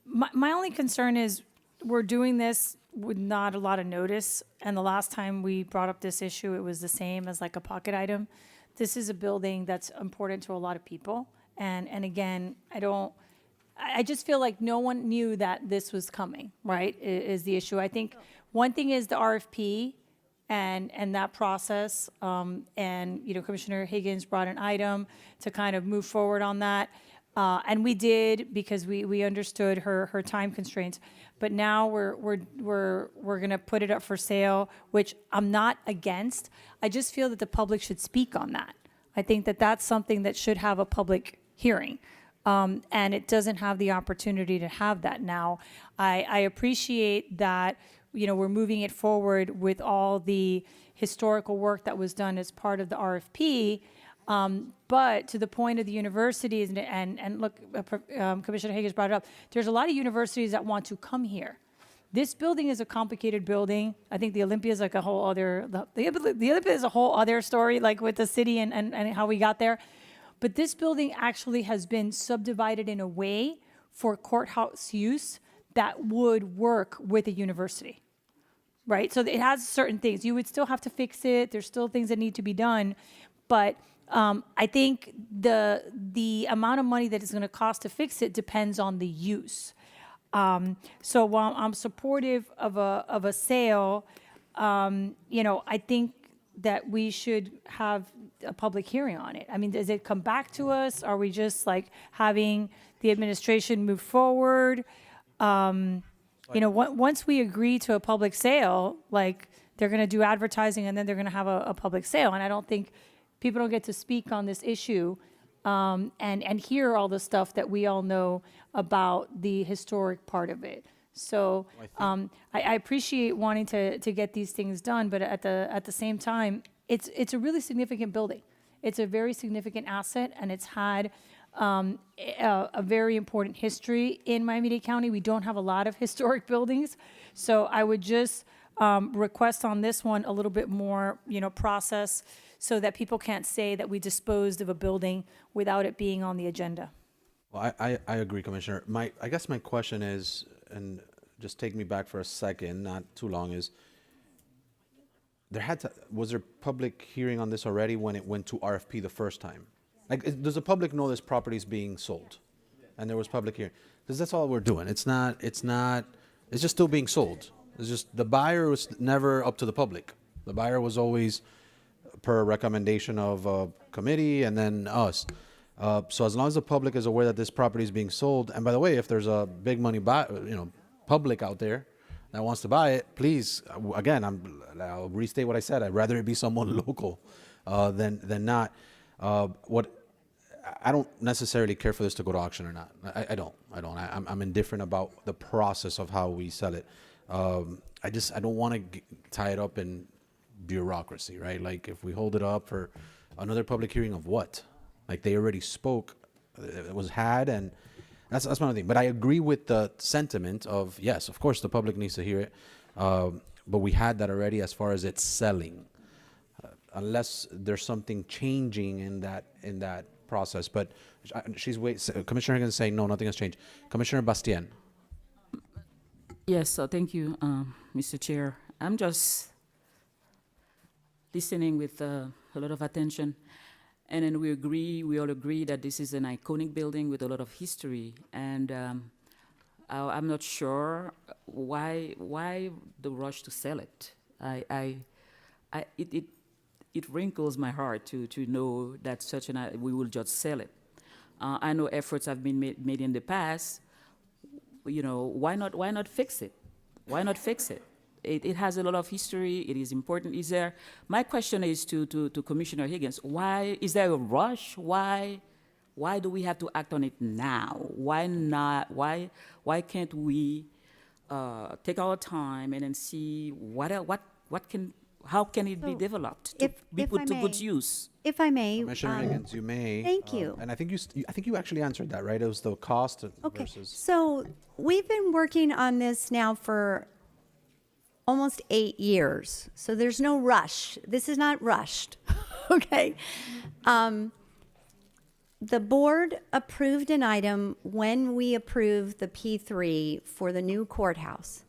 My only concern is we're doing this with not a lot of notice, and the last time we brought up this issue, it was the same as like a pocket item. This is a building that's important to a lot of people, and again, I just feel like no one knew that this was coming, right, is the issue. I think one thing is the RFP and that process, and, Commissioner Higgins brought an item to kind of move forward on that. And we did, because we understood her time constraints. But now we're gonna put it up for sale, which I'm not against. I just feel that the public should speak on that. I think that that's something that should have a public hearing. And it doesn't have the opportunity to have that now. I appreciate that, we're moving it forward with all the historical work that was done as part of the RFP. But to the point of the universities, and look, Commissioner Higgins brought it up, there's a lot of universities that want to come here. This building is a complicated building. I think the Olympia is like a whole other, the Olympia is a whole other story, like with the city and how we got there. But this building actually has been subdivided in a way for courthouse use that would work with a university, right? So it has certain things. You would still have to fix it. There's still things that need to be done. But I think the amount of money that it's going to cost to fix it depends on the use. So while I'm supportive of a sale, I think that we should have a public hearing on it. I mean, does it come back to us? Are we just like having the administration move forward? Once we agree to a public sale, like they're going to do advertising and then they're going to have a public sale. And I don't think people don't get to speak on this issue and hear all the stuff that we all know about the historic part of it. So I appreciate wanting to get these things done, but at the same time, it's a really significant building. It's a very significant asset, and it's had a very important history in Miami-Dade County. We don't have a lot of historic buildings, so I would just request on this one a little bit more, process, so that people can't say that we disposed of a building without it being on the agenda. Well, I agree, Commissioner. I guess my question is, and just take me back for a second, not too long, is was there public hearing on this already when it went to RFP the first time? Like, does the public know this property is being sold? And there was public hearing? Because that's all we're doing. It's just still being sold. It's just the buyer was never up to the public. The buyer was always per recommendation of a committee and then us. So as long as the public is aware that this property is being sold, and by the way, if there's a big money public out there that wants to buy it, please, again, I'll restate what I said. I'd rather it be someone local than not. What I don't necessarily care for this to go to auction or not. I don't. I'm indifferent about the process of how we sell it. I don't want to tie it up in bureaucracy, right? Like if we hold it up for another public hearing of what? Like they already spoke, it was had, and that's one thing. But I agree with the sentiment of yes, of course the public needs to hear it. But we had that already as far as it's selling, unless there's something changing in that process. But Commissioner Higgins is saying no, nothing has changed. Commissioner Bastien. Yes, thank you, Mr. Chair. I'm just listening with a lot of attention. And then we all agree that this is an iconic building with a lot of history. And I'm not sure why the rush to sell it. It wrinkles my heart to know that we will just sell it. I know efforts have been made in the past. You know, why not fix it? Why not fix it? It has a lot of history. It is important. My question is to Commissioner Higgins. Why is there a rush? Why do we have to act on it now? Why not? Why can't we take our time and then see how can it be developed to be put to good use? If I may. Commissioner Higgins, you may. Thank you. And I think you actually answered that, right? It was the cost Okay. versus. So we've been working on this now for almost 8 years. So there's no rush. This is not rushed. Okay. The board approved an item when we approved the P3 for the new courthouse,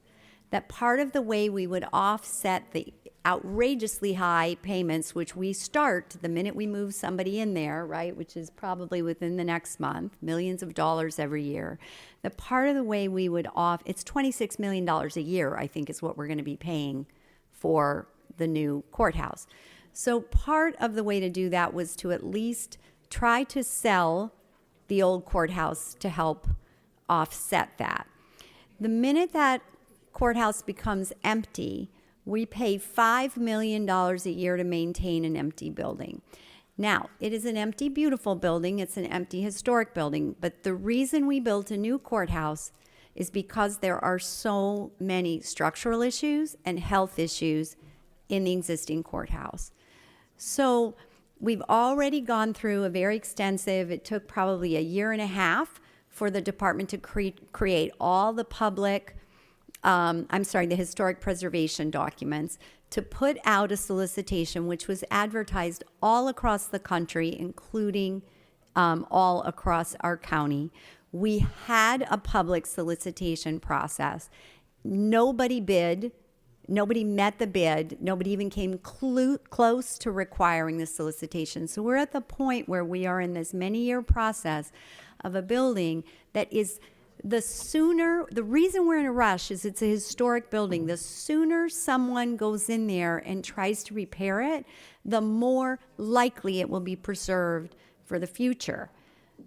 that part of the way we would offset the outrageously high payments, which we start the minute we move somebody in there, right, which is probably within the next month, millions of dollars every year. The part of the way we would it's $26 million a year, I think, is what we're going to be paying for the new courthouse. So part of the way to do that was to at least try to sell the old courthouse to help offset that. The minute that courthouse becomes empty, we pay $5 million a year to maintain an empty building. Now, it is an empty, beautiful building. It's an empty, historic building. But the reason we built a new courthouse is because there are so many structural issues and health issues in the existing courthouse. So we've already gone through a very extensive, it took probably 1.5 years for the department to create all the the historic preservation documents, to put out a solicitation which was advertised all across the country, including all across our county. We had a public solicitation process. Nobody bid. Nobody met the bid. Nobody even came close to requiring the solicitation. So we're at the point where we are in this many-year process of a building that is the reason we're in a rush is it's a historic building. The sooner someone goes in there and tries to repair it, the more likely it will be preserved for the future.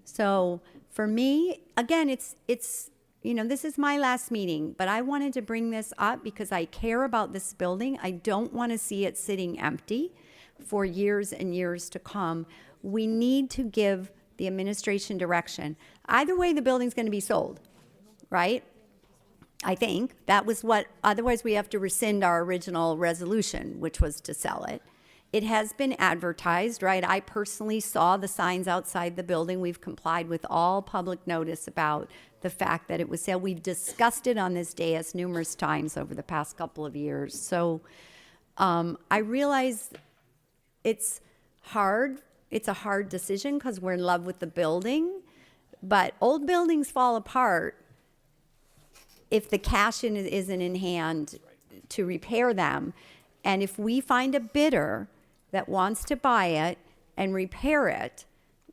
So for me, again, it's this is my last meeting, but I wanted to bring this up because I care about this building. I don't want to see it sitting empty for years and years to come. We need to give the administration direction. Either way, the building's going to be sold, right? I think that was otherwise we have to rescind our original resolution, which was to sell it. It has been advertised, right? I personally saw the signs outside the building. We've complied with all public notice about the fact that it was sale. We've discussed it on this dais numerous times over the past couple of years. So I realize it's hard. It's a hard decision because we're in love with the building, but old buildings fall apart if the cash isn't in hand to repair them. And if we find a bidder that wants to buy it and repair it,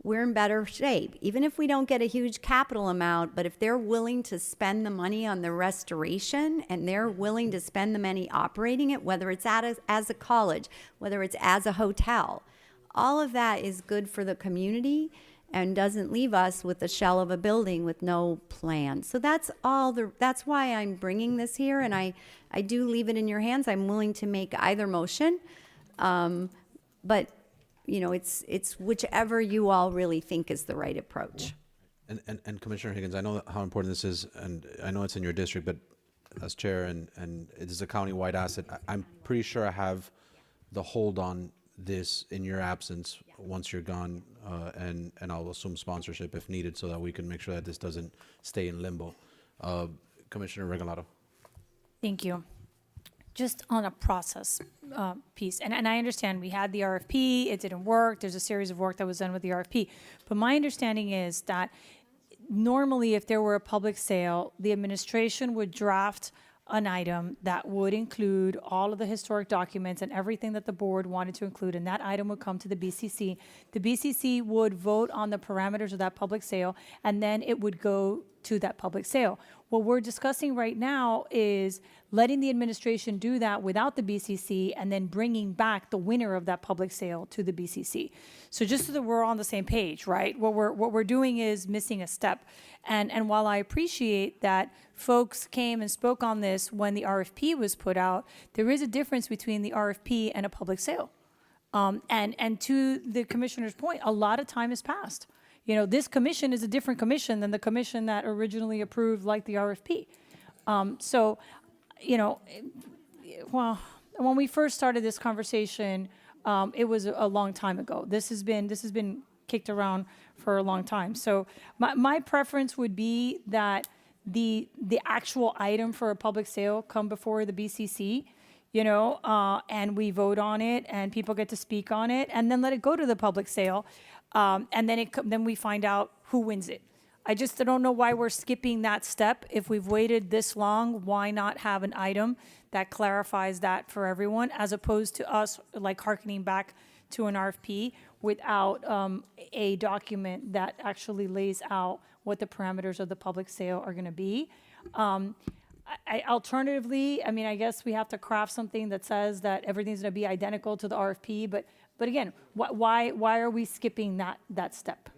we're in better shape. Even if we don't get a huge capital amount, but if they're willing to spend the money on the restoration and they're willing to spend the money operating it, whether it's as a college, whether it's as a hotel, all of that is good for the community and doesn't leave us with the shell of a building with no plan. So that's why I'm bringing this here, and I do leave it in your hands. I'm willing to make either motion, but it's whichever you all really think is the right approach. And Commissioner Higgins, I know how important this is, and I know it's in your district, but as chair and it is a county-wide asset, I'm pretty sure I have the hold on this in your absence once you're gone, and I'll assume sponsorship if needed so that we can make sure that this doesn't stay in limbo. Commissioner Regalado. Thank you. Just on a process piece, and I understand we had the RFP, it didn't work, there's a series of work that was done with the RFP, but my understanding is that normally if there were a public sale, the administration would draft an item that would include all of the historic documents and everything that the board wanted to include, and that item would come to the BCC. The BCC would vote on the parameters of that public sale, and then it would go to that public sale. What we're discussing right now is letting the administration do that without the BCC and then bringing back the winner of that public sale to the BCC. So just so that we're on the same page, right? What we're doing is missing a step. And while I appreciate that folks came and spoke on this when the RFP was put out, there is a difference between the RFP and a public sale. And to the commissioner's point, a lot of time has passed. You know, this commission is a different commission than the commission that originally approved like the RFP. So, you know, well, when we first started this conversation, it was a long time ago. This has been kicked around for a long time. So my preference would be that the actual item for a public sale come before the BCC, you know, and we vote on it and people get to speak on it and then let it go to the public sale. And then we find out who wins it. I just don't know why we're skipping that step. If we've waited this long, why not have an item that clarifies that for everyone, as opposed to us like hearkening back to an RFP without a document that actually lays out what the parameters of the public sale are going to be. Alternatively, I mean, I guess we have to craft something that says that everything's going to be identical to the RFP, but again, why are we skipping that step?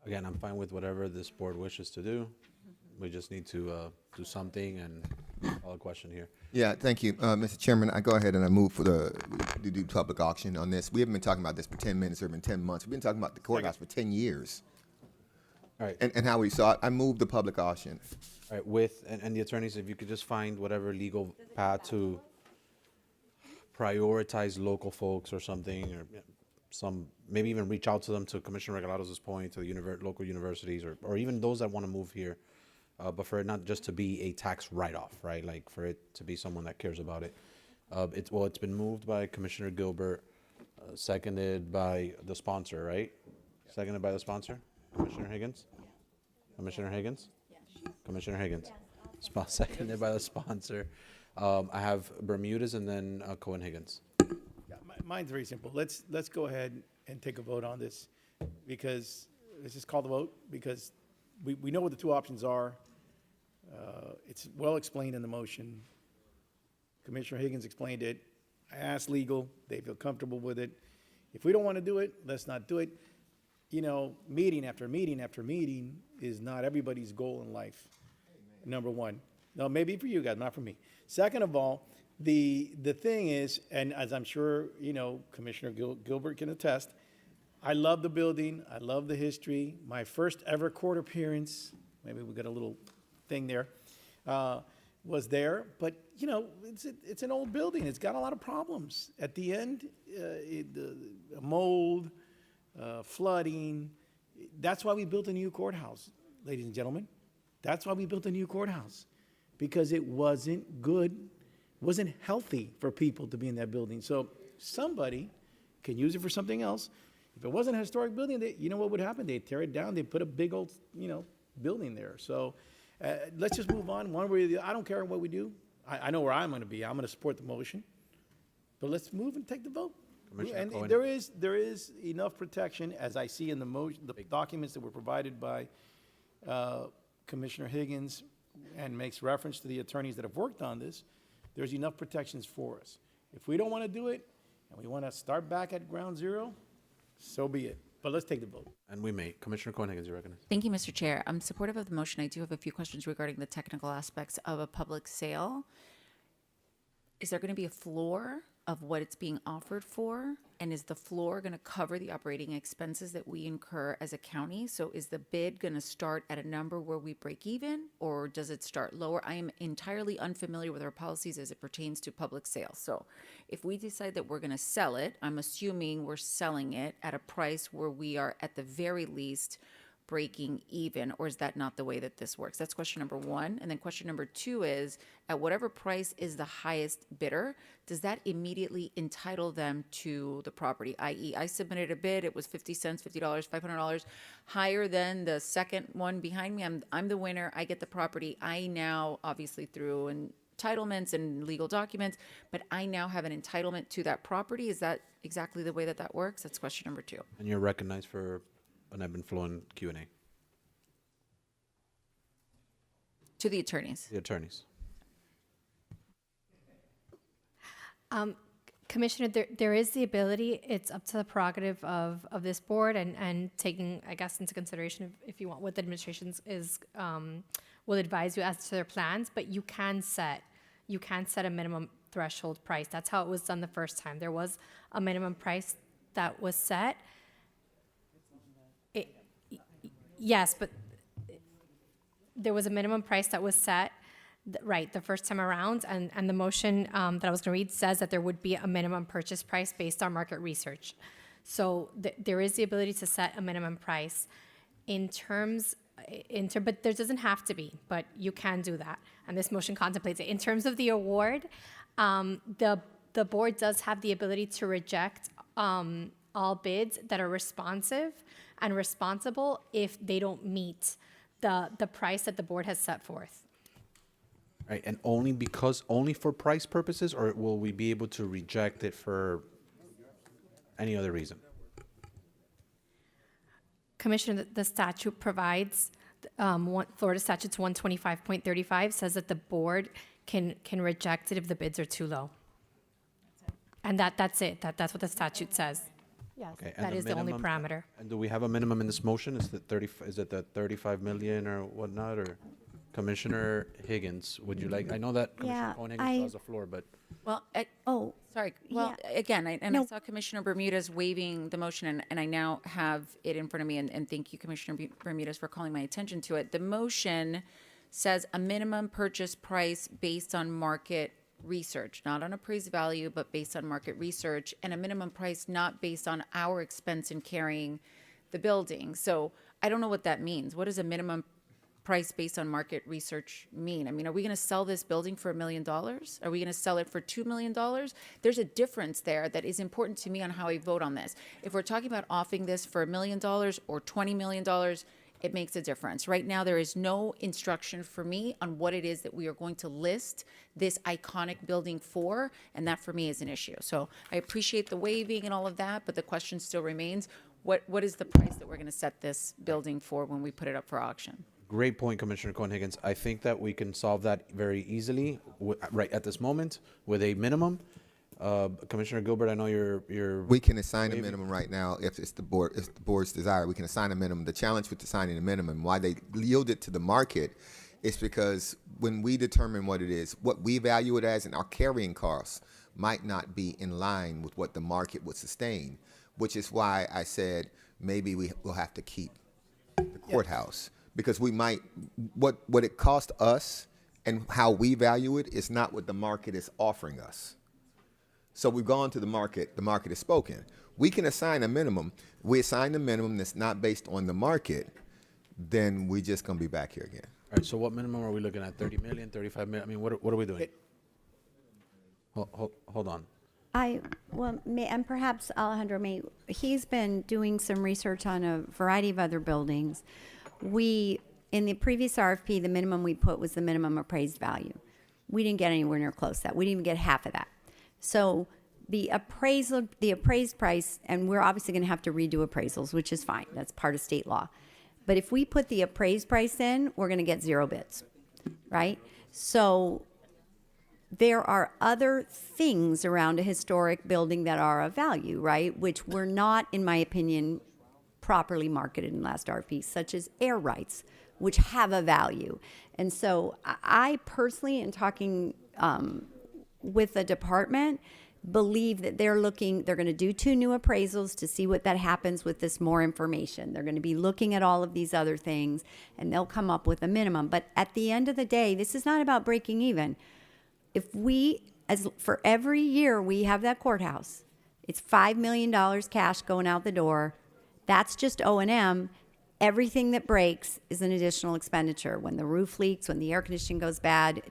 Again, I'm fine with whatever this board wishes to do. We just need to do something and call a question here. Yeah, thank you. Mr. Chairman, I go ahead and I move for to do public auction on this. We haven't been talking about this for 10 minutes or been 10 months. We've been talking about the courthouse for 10 years. All right. And how we saw it. I moved the public auction. All right, and the attorneys, if you could just find whatever legal path to prioritize local folks or something, or maybe even reach out to them, to Commissioner Regalado's point, to the local universities, or even those that want to move here, but for it not just to be a tax write-off, right? Like for it to be someone that cares about it. It's been moved by Commissioner Gilbert, seconded by the sponsor, right? Seconded by the sponsor, Commissioner Higgins. Commissioner Higgins. Commissioner Higgins. Seconded by the sponsor. I have Bermudez and then Cohen Higgins. Yeah, mine's very simple. Let's go ahead and take a vote on this, because let's just call the vote, because we know what the two options are. It's well explained in the motion. Commissioner Higgins explained it. I asked legal. They feel comfortable with it. If we don't want to do it, let's not do it. You know, meeting after meeting after meeting is not everybody's goal in life. Number one. No, maybe for you guys, not for me. Second of all, the thing is, and as I'm sure, you know, Commissioner Gilbert can attest, I love the building. I love the history. My first ever court appearance, maybe we got a little thing there, was there. But, you know, it's an old building. It's got a lot of problems. At the end, mold, flooding. That's why we built a new courthouse, ladies and gentlemen. That's why we built a new courthouse, because it wasn't good, wasn't healthy for people to be in that building. So somebody can use it for something else. If it wasn't a historic building, you know what would happen? They'd tear it down. They'd put a big old, you know, building there. So let's just move on one way or the other. I don't care what we do. I know where I'm going to be. I'm going to support the motion. But let's move and take the vote. And there is enough protection, as I see in the motion, the documents that were provided by Commissioner Higgins, and makes reference to the attorneys that have worked on this. There's enough protections for us. If we don't want to do it, and we want to start back at ground zero, so be it. But let's take the vote. And we may. Commissioner Cohen Higgins, you recognize. Thank you, Mr. Chair. I'm supportive of the motion. I do have a few questions regarding the technical aspects of a public sale. Is there going to be a floor of what it's being offered for? And is the floor going to cover the operating expenses that we incur as a county? So is the bid going to start at a number where we break even, or does it start lower? I am entirely unfamiliar with our policies as it pertains to public sales. So if we decide that we're going to sell it, I'm assuming we're selling it at a price where we are at the very least breaking even, or is that not the way that this works? That's question number one. And then question number two is, at whatever price is the highest bidder, does that immediately entitle them to the property? I.e., I submitted a bid, it was 50 cents, $50, $500, higher than the second one behind me. I'm the winner, I get the property. I now, obviously through entitlements and legal documents, but I now have an entitlement to that property. Is that exactly the way that that works? That's question number two. And you're recognized for an ebb and flow in Q&A. To the attorneys. The attorneys. Commissioner, there is the ability, it's up to the prerogative of this board and taking, I guess, into consideration if you want what the administration will advise you as to their plans, but you can set a minimum threshold price. That's how it was done the first time. There was a minimum price that was set. Yes, but there was a minimum price that was set, right, the first time around, and the motion that I was going to read says that there would be a minimum purchase price based on market research. So there is the ability to set a minimum price but there doesn't have to be, but you can do that, and this motion contemplates it. In terms of the award, the board does have the ability to reject all bids that are responsive and responsible if they don't meet the price that the board has set forth. Right, and only for price purposes, or will we be able to reject it for any other reason? Commissioner, the statute provides, Florida Statutes 125.35 says that the board can reject it if the bids are too low. And that's it. That's what the statute says. Yes, Okay, and that is the only parameter. And do we have a minimum in this motion? Is it the 35 million or whatnot, or Commissioner Higgins, would you like, I know that Commissioner Cohen Higgins still has the floor, but. Well, sorry. Well, again, I saw Commissioner Bermudez waiving the motion, and I now have it in front of me, and thank you, Commissioner Bermudez, for calling my attention to it. The motion says a minimum purchase price based on market research, not on appraised value, but based on market research, and a minimum price not based on our expense in carrying the building. So I don't know what that means. What does a minimum price based on market research mean? I mean, are we going to sell this building for $1 million? Are we going to sell it for $2 million? There's a difference there that is important to me on how I vote on this. If we're talking about offering this for $1 million or $20 million, it makes a difference. Right now, there is no instruction for me on what it is that we are going to list this iconic building for, and that for me is an issue. So I appreciate the waiving and all of that, but the question still remains, what is the price that we're going to set this building for when we put it up for auction? Great point, Commissioner Cohen Higgins. I think that we can solve that very easily, right at this moment, with a minimum. Commissioner Gilbert, I know you're. We can assign a minimum right now if it's the board's desire. We can assign a minimum. The challenge with assigning a minimum, why they yield it to the market, is because when we determine what it is, what we value it as, and our carrying costs might not be in line with what the market would sustain, which is why I said maybe we will have to keep the courthouse. Because we might, what it cost us and how we value it is not what the market is offering us. So we've gone to the market has spoken. We can assign a minimum. We assign the minimum that's not based on the market, then we're just going to be back here again. All right, so what minimum are we looking at? 30 million, 35 million? I mean, what are we doing? Hold on. And perhaps Alejandro he's been doing some research on a variety of other buildings. In the previous RFP, the minimum we put was the minimum appraised value. We didn't get anywhere near close to that. We didn't even get half of that. So the appraised price, and we're obviously going to have to redo appraisals, which is fine. That's part of state law. But if we put the appraised price in, we're going to get 0 bids, right? So there are other things around a historic building that are of value, right? Which were not, in my opinion, properly marketed in last RFP, such as air rights, which have a value. And so I personally, in talking with the department, believe that they're going to do 2 new appraisals to see what that happens with this more information. They're going to be looking at all of these other things, and they'll come up with a minimum. But at the end of the day, this is not about breaking even. If for every year we have that courthouse, it's $5 million cash going out the door. That's just O&M. Everything that breaks is an additional expenditure. When the roof leaks, when the air conditioning goes bad,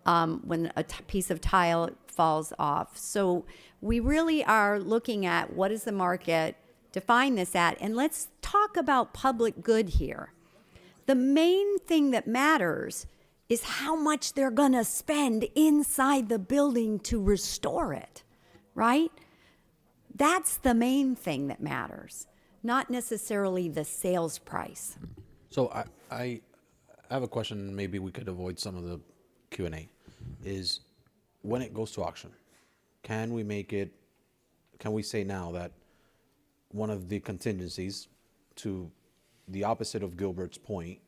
when a piece of tile falls off. So we really are looking at what is the market, define this at, and let's talk about public good here. The main thing that matters is how much they're going to spend inside the building to restore it, right? That's the main thing that matters, not necessarily the sales price. So I have a question. Maybe we could avoid some of the Q&A. Is when it goes to auction, can we say now that one of the contingencies, to the opposite of Gilbert's point,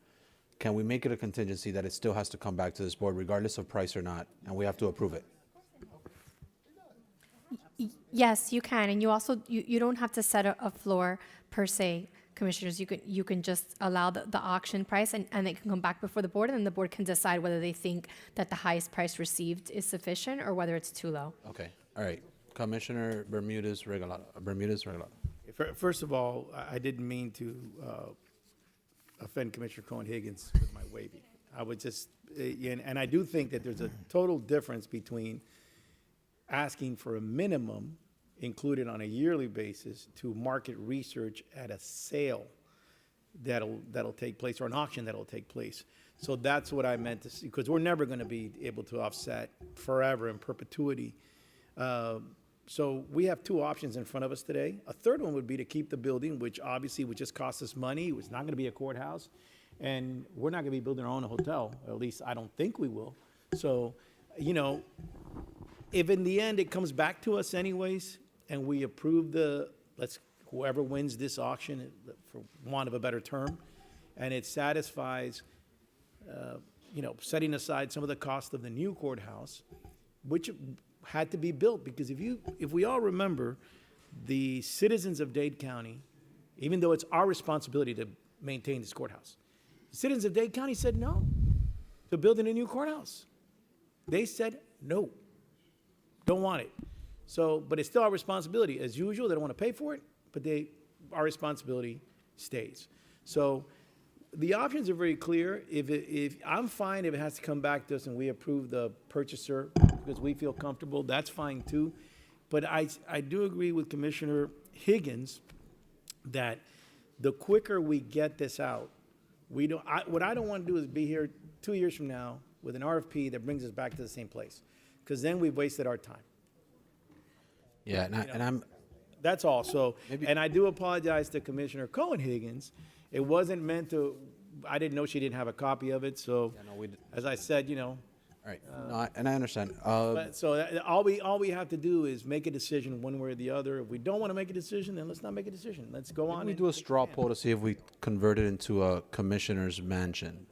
can we make it a contingency that it still has to come back to this board regardless of price or not, and we have to approve it? Yes, you can, and you also, you don't have to set a floor per se, commissioners. You can just allow the auction price, and it can come back before the board, and then the board can decide whether they think that the highest price received is sufficient or whether it's too low. Okay, all right. Commissioner Bermudez-Regalado. First of all, I didn't mean to offend Commissioner Cohen-Higgins with my waving. I would just, and I do think that there's a total difference between asking for a minimum included on a yearly basis to market research at a sale that'll take place, or an auction that'll take place. So that's what I meant to see, because we're never going to be able to offset forever in perpetuity. So we have 2 options in front of us today. A third one would be to keep the building, which obviously would just cost us money. It's not going to be a courthouse, and we're not going to be building our own hotel. Or at least I don't think we will. So, if in the end it comes back to us anyways, and we approve whoever wins this auction, for want of a better term, and it satisfies, setting aside some of the cost of the new courthouse, which had to be built, because if we all remember, the citizens of Dade County, even though it's our responsibility to maintain this courthouse, the citizens of Dade County said no to building a new courthouse. They said no, don't want it. So, but it's still our responsibility. As usual, they don't want to pay for it, but our responsibility stays. So the options are very clear. If I'm fine if it has to come back to us and we approve the purchaser because we feel comfortable, that's fine too. But I do agree with Commissioner Higgins that the quicker we get this out, what I don't want to do is be here 2 years from now with an RFP that brings us back to the same place, because then we've wasted our time. Yeah, that's all. So, and I do apologize to Commissioner Cohen-Higgins. It wasn't meant to, I didn't know she didn't have a copy of it, so, as I said, All right, and I understand. so all we have to do is make a decision one way or the other. If we don't want to make a decision, then let's not make a decision. Let's go on. We do a straw poll to see if we convert it into a commissioner's mansion.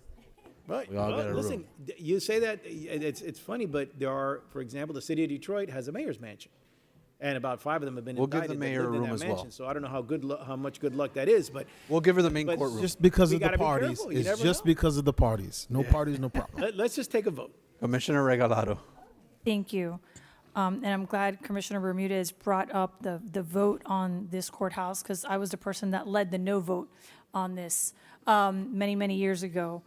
Right. We all get a room. Listen, you say that, it's funny, but there are, for example, the city of Detroit has a mayor's mansion. And about 5 of them have been We'll give indicted. the mayor that lived a in room that as mansion. well. So I don't know how much good luck that is, but We'll give her the main courtroom. Just because We of the gotta be parties. careful. You It's never just know. because of the parties. No parties, no problem. let's just take a vote. Commissioner Regalado. Thank you. And I'm glad Commissioner Bermudez brought up the vote on this courthouse, because I was the person that led the no vote on this many, many years ago.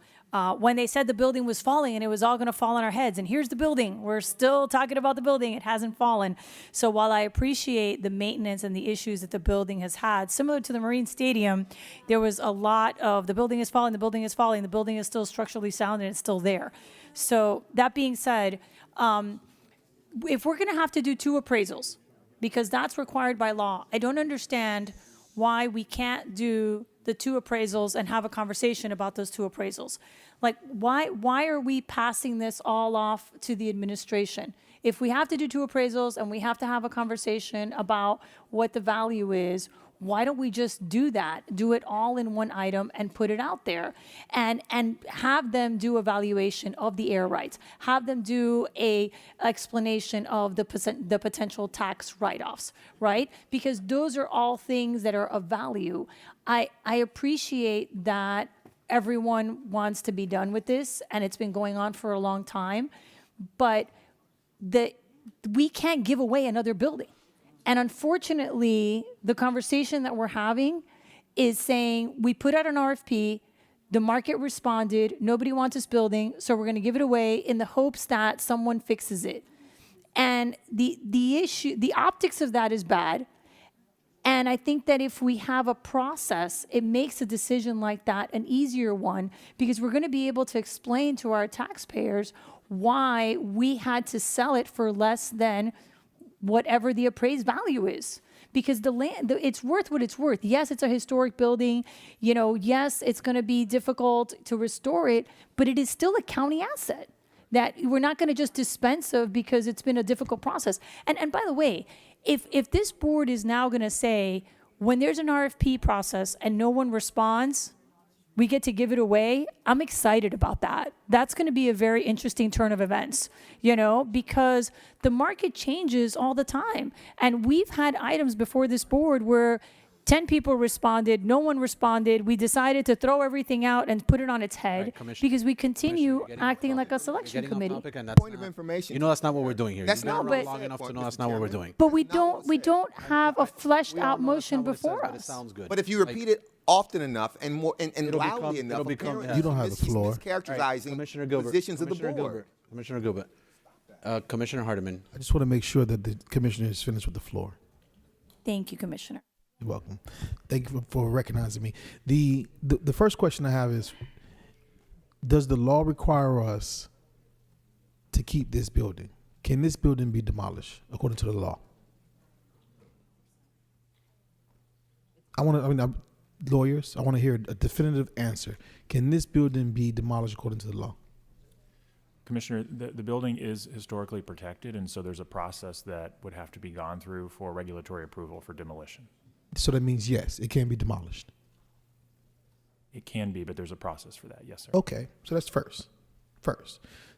When they said the building was falling and it was all going to fall on our heads. And here's the building. We're still talking about the building. It hasn't fallen. So while I appreciate the maintenance and the issues that the building has had, similar to the Marine Stadium, there was a lot of the building is falling, the building is falling, the building is still structurally sound, and it's still there. So that being said, if we're going to have to do 2 appraisals, because that's required by law, I don't understand why we can't do the 2 appraisals and have a conversation about those 2 appraisals. Like, why are we passing this all off to the administration? If we have to do 2 appraisals and we have to have a conversation about what the value is, Why don't we just do that? Do it all in one item and put it out there, and have them do evaluation of the air rights. Have them do a explanation of the potential tax write-offs, right? Because those are all things that are of value. I appreciate that everyone wants to be done with this, and it's been going on for a long time, but we can't give away another building. And unfortunately, the conversation that we're having is saying, we put out an RFP, the market responded, nobody wants this building, so we're going to give it away in the hopes that someone fixes it. And the optics of that is bad. And I think that if we have a process, it makes a decision like that an easier one, because we're going to be able to explain to our taxpayers why we had to sell it for less than whatever the appraised value is. Because the land, it's worth what it's worth. Yes, it's a historic building. Yes, it's going to be difficult to restore it, but it is still a county asset that we're not going to just dispense of because it's been a difficult process. And by the way, if this board is now going to say, when there's an RFP process and no one responds, we get to give it away, I'm excited about that. That's going to be a very interesting turn of events, because the market changes all the time. And we've had items before this board where 10 people responded, no one responded. We decided to throw everything out and put it on its head because we continue acting like a selection committee. Point of information. That's not what we're doing here. That's You've been not around what- long enough to know that's not what we're doing. But we don't have a fleshed out motion before It us. sounds good. But if you repeat it often enough and more and It'll loudly become- enough, it'll become- apparently You don't have the he's floor. mischaracterizing Commissioner Gilbert. positions of the Commissioner board. Gilbert. Commissioner Gilbert. Commissioner Hardiman. I just want to make sure that the commissioner is finished with the floor. Thank you, Commissioner. You're welcome. Thank you for recognizing me. The first question I have is, does the law require us to keep this building? Can this building be demolished according to the law? Lawyers, I want to hear a definitive answer. Can this building be demolished according to the law? Commissioner, the building is historically protected, and so there's a process that would have to be gone through for regulatory approval for demolition. So that means yes, it can be demolished. It can be, but there's a process for that. Yes, sir. Okay, so that's first.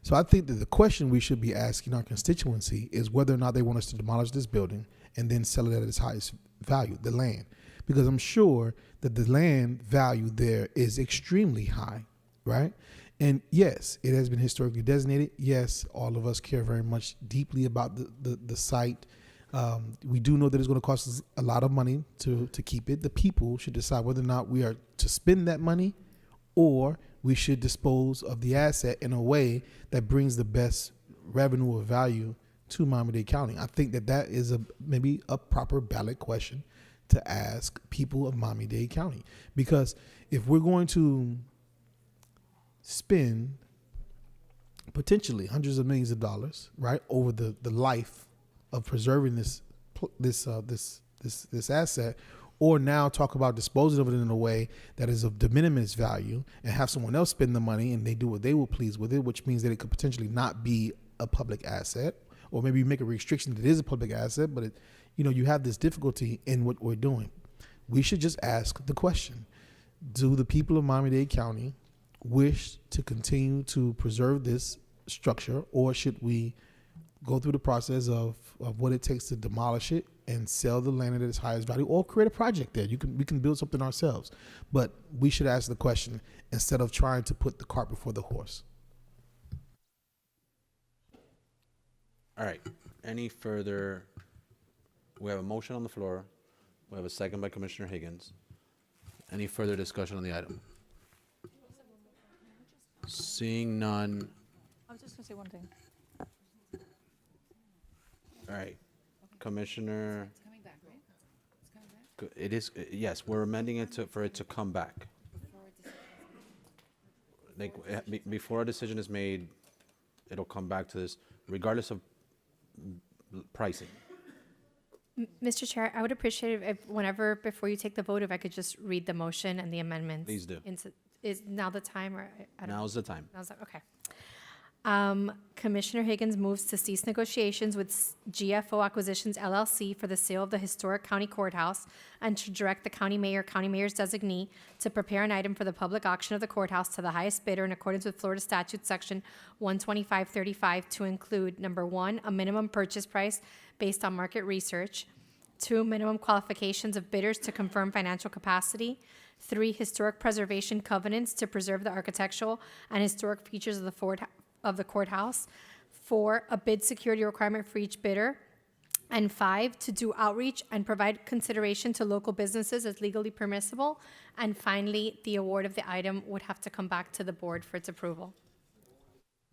So I think that the question we should be asking our constituency is whether or not they want us to demolish this building and then sell it at its highest value, the land. Because I'm sure that the land value there is extremely high, right? And yes, it has been historically designated. Yes, all of us care very much deeply about the site. We do know that it's going to cost us a lot of money to keep it. The people should decide whether or not we are to spend that money or we should dispose of the asset in a way that brings the best revenue or value to Miami-Dade County. I think that is maybe a proper ballot question to ask people of Miami-Dade County. Because if we're going to spend potentially hundreds of millions of dollars, right, over the life of preserving this asset, or now talk about disposing of it in a way that is of de minimis value and have someone else spend the money and they do what they will please with it, which means that it could potentially not be a public asset, or maybe you make a restriction that it is a public asset, but you have this difficulty in what we're doing. We should just ask the question: do the people of Miami-Dade County wish to continue to preserve this structure, or should we go through the process of what it takes to demolish it and sell the land at its highest value, or create a project there? We can build something ourselves, but we should ask the question instead of trying to put the cart before the horse. All right. Any further? We have a motion on the floor. We have a second by Commissioner Higgins. Any further discussion on the item? Seeing none. I was just going to say one thing. All right. Commissioner. It's coming back, right? It is, yes, we're amending it for it to come back. Before a decision is made, it'll come back to this, regardless of pricing. Mr. Chair, I would appreciate it if whenever, before you take the vote, if I could just read the motion and the amendments. Please do. Is now the time, or I don't know. Now's the time. Okay. Commissioner Higgins moves to cease negotiations with GFO Acquisitions LLC for the sale of the historic county courthouse and to direct the county mayor's designee to prepare an item for the public auction of the courthouse to the highest bidder in accordance with Florida Statute Section 12535 to include, number one, a minimum purchase price based on market research, two, minimum qualifications of bidders to confirm financial capacity, three, historic preservation covenants to preserve the architectural and historic features of the courthouse, four, a bid security requirement for each bidder, and five, to do outreach and provide consideration to local businesses as legally permissible. And finally, the award of the item would have to come back to the board for its approval.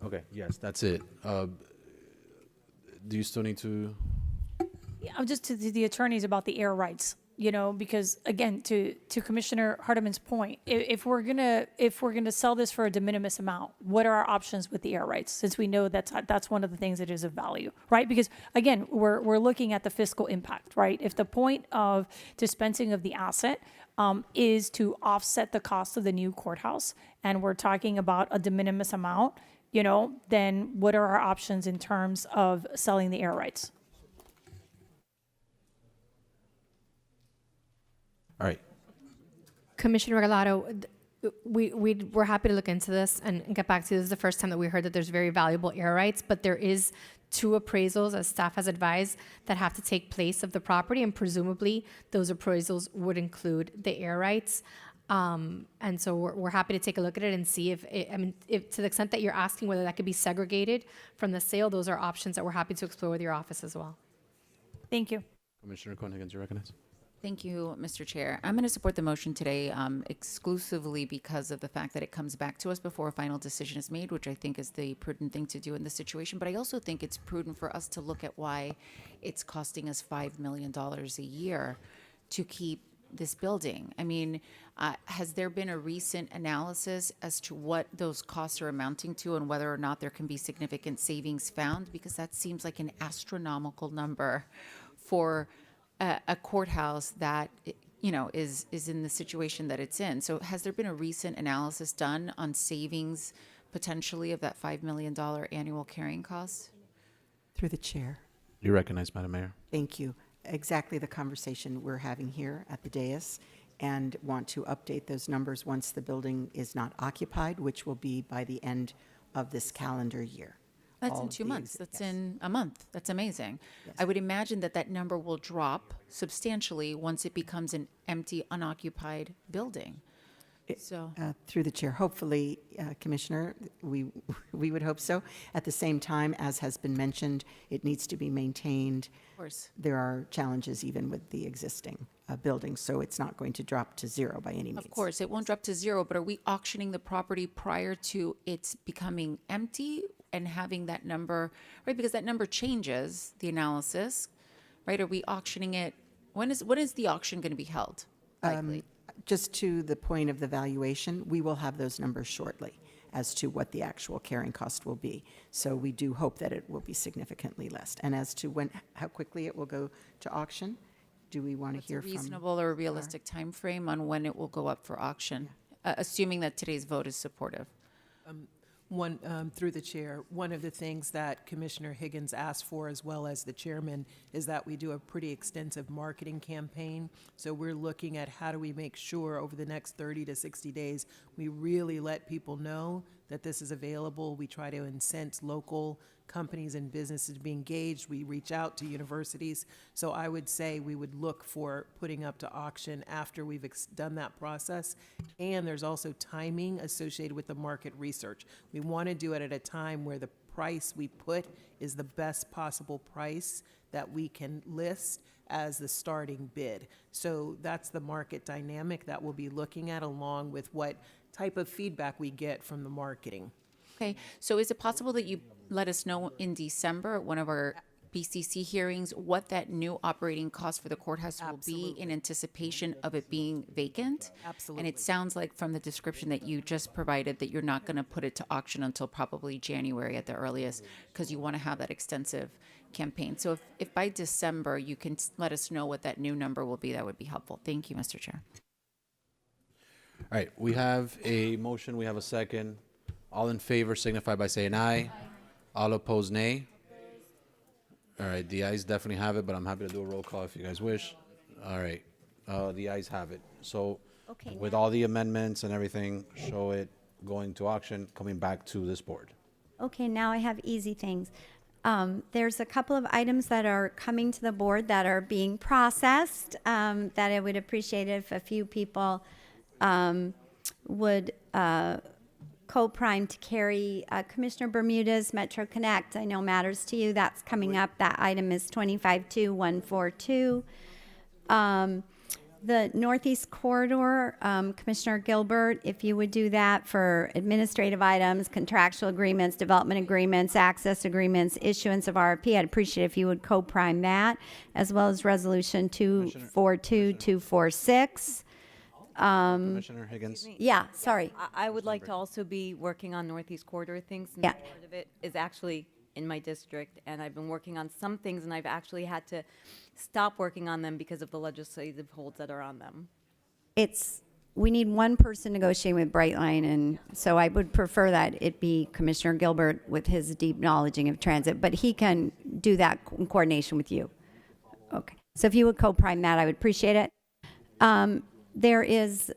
Okay, yes, that's it. Do you still need to? Yeah, I'm just to the attorneys about the air rights, because again, to Commissioner Hardiman's point, if we're gonna sell this for a de minimis amount, what are our options with the air rights? Since we know that's one of the things that is of value, right? Because again, we're looking at the fiscal impact, right? If the point of dispensing of the asset is to offset the cost of the new courthouse, and we're talking about a de minimis amount, then what are our options in terms of selling the air rights? All right. Commissioner Regalado, we're happy to look into this and get back to you. This is the first time that we heard that there's very valuable air rights, but there is two appraisals, as staff has advised, that have to take place of the property, and presumably those appraisals would include the air rights. And so we're happy to take a look at it and see if to the extent that you're asking whether that could be segregated from the sale, those are options that we're happy to explore with your office as well. Thank you. Commissioner Cohen-Higgins, you recognize? Thank you, Mr. Chair. I'm going to support the motion today exclusively because of the fact that it comes back to us before a final decision is made, which I think is the prudent thing to do in this situation. But I also think it's prudent for us to look at why it's costing us $5 million a year to keep this building. I mean, has there been a recent analysis as to what those costs are amounting to and whether or not there can be significant savings found? Because that seems like an astronomical number for a courthouse that is in the situation that it's in. So has there been a recent analysis done on savings potentially of that $5 million annual carrying cost? Through the chair. You recognize, Madam Mayor. Thank you. Exactly the conversation we're having here at the dais, and want to update those numbers once the building is not occupied, which will be by the end of this calendar year. That's in 2 months. That's in a month. That's amazing. Yes. I would imagine that number will drop substantially once it becomes an empty, unoccupied building. Through the chair, hopefully, Commissioner, we would hope so. At the same time, as has been mentioned, it needs to be maintained. Of course. There are challenges even with the existing building, so it's not going to drop to zero by any means. Of course, it won't drop to zero, but are we auctioning the property prior to its becoming empty and having that number, right? Because that number changes the analysis, right? Are we auctioning it? When is the auction going to be held? Just to the point of the valuation, we will have those numbers shortly as to what the actual carrying cost will be. So we do hope that it will be significantly less. And as to how quickly it will go to auction, do we want to hear from? What's a reasonable or realistic time frame on when it will go up for auction, assuming that today's vote is supportive? Through the chair, one of the things that Commissioner Higgins asked for, as well as the chairman, is that we do a pretty extensive marketing campaign. So we're looking at how do we make sure over the next 30 to 60 days, we really let people know that this is available. We try to incent local companies and businesses to be engaged. We reach out to universities. So I would say we would look for putting up to auction after we've done that process. And there's also timing associated with the market research. We want to do it at a time where the price we put is the best possible price that we can list as the starting bid. So that's the market dynamic that we'll be looking at, along with what type of feedback we get from the marketing. Okay, so is it possible that you let us know in December at one of our BCC hearings what that new operating cost for the courthouse will be in anticipation of it being vacant? Absolutely. And it sounds like from the description that you just provided that you're not going to put it to auction until probably January at the earliest, because you want to have that extensive campaign. So if by December you can let us know what that new number will be, that would be helpful. Thank you, Mr. Chair. All right, we have a motion, we have a second. All in favor signify by saying aye. All opposed, nay. All right, the ayes definitely have it, but I'm happy to do a roll call if you guys wish. All right, the ayes have it. So Okay, with now- all the amendments and everything, show it going to auction, coming back to this board. Okay, now I have easy things. There's a couple of items that are coming to the board that are being processed, that I would appreciate if a few people would co-prime to carry. Commissioner Bermudez, Metro Connect, I know matters to you. That's coming up. That item is 252142. The Northeast Corridor, Commissioner Gilbert, if you would do that for administrative items, contractual agreements, development agreements, access agreements, issuance of RFP, I'd appreciate if you would co-prime that, as well as Resolution 242246. Commissioner Higgins. Yeah, sorry. I would like to also be working on Northeast Corridor things. Since Yeah. part of it is actually in my district, and I've been working on some things, and I've actually had to stop working on them because of the legislative holds that are on them. We need one person negotiating with Brightline, and so I would prefer that it be Commissioner Gilbert with his deep knowledge of transit, but he can do that in coordination with you. Okay, so if you would co-prime that, I would appreciate it. There is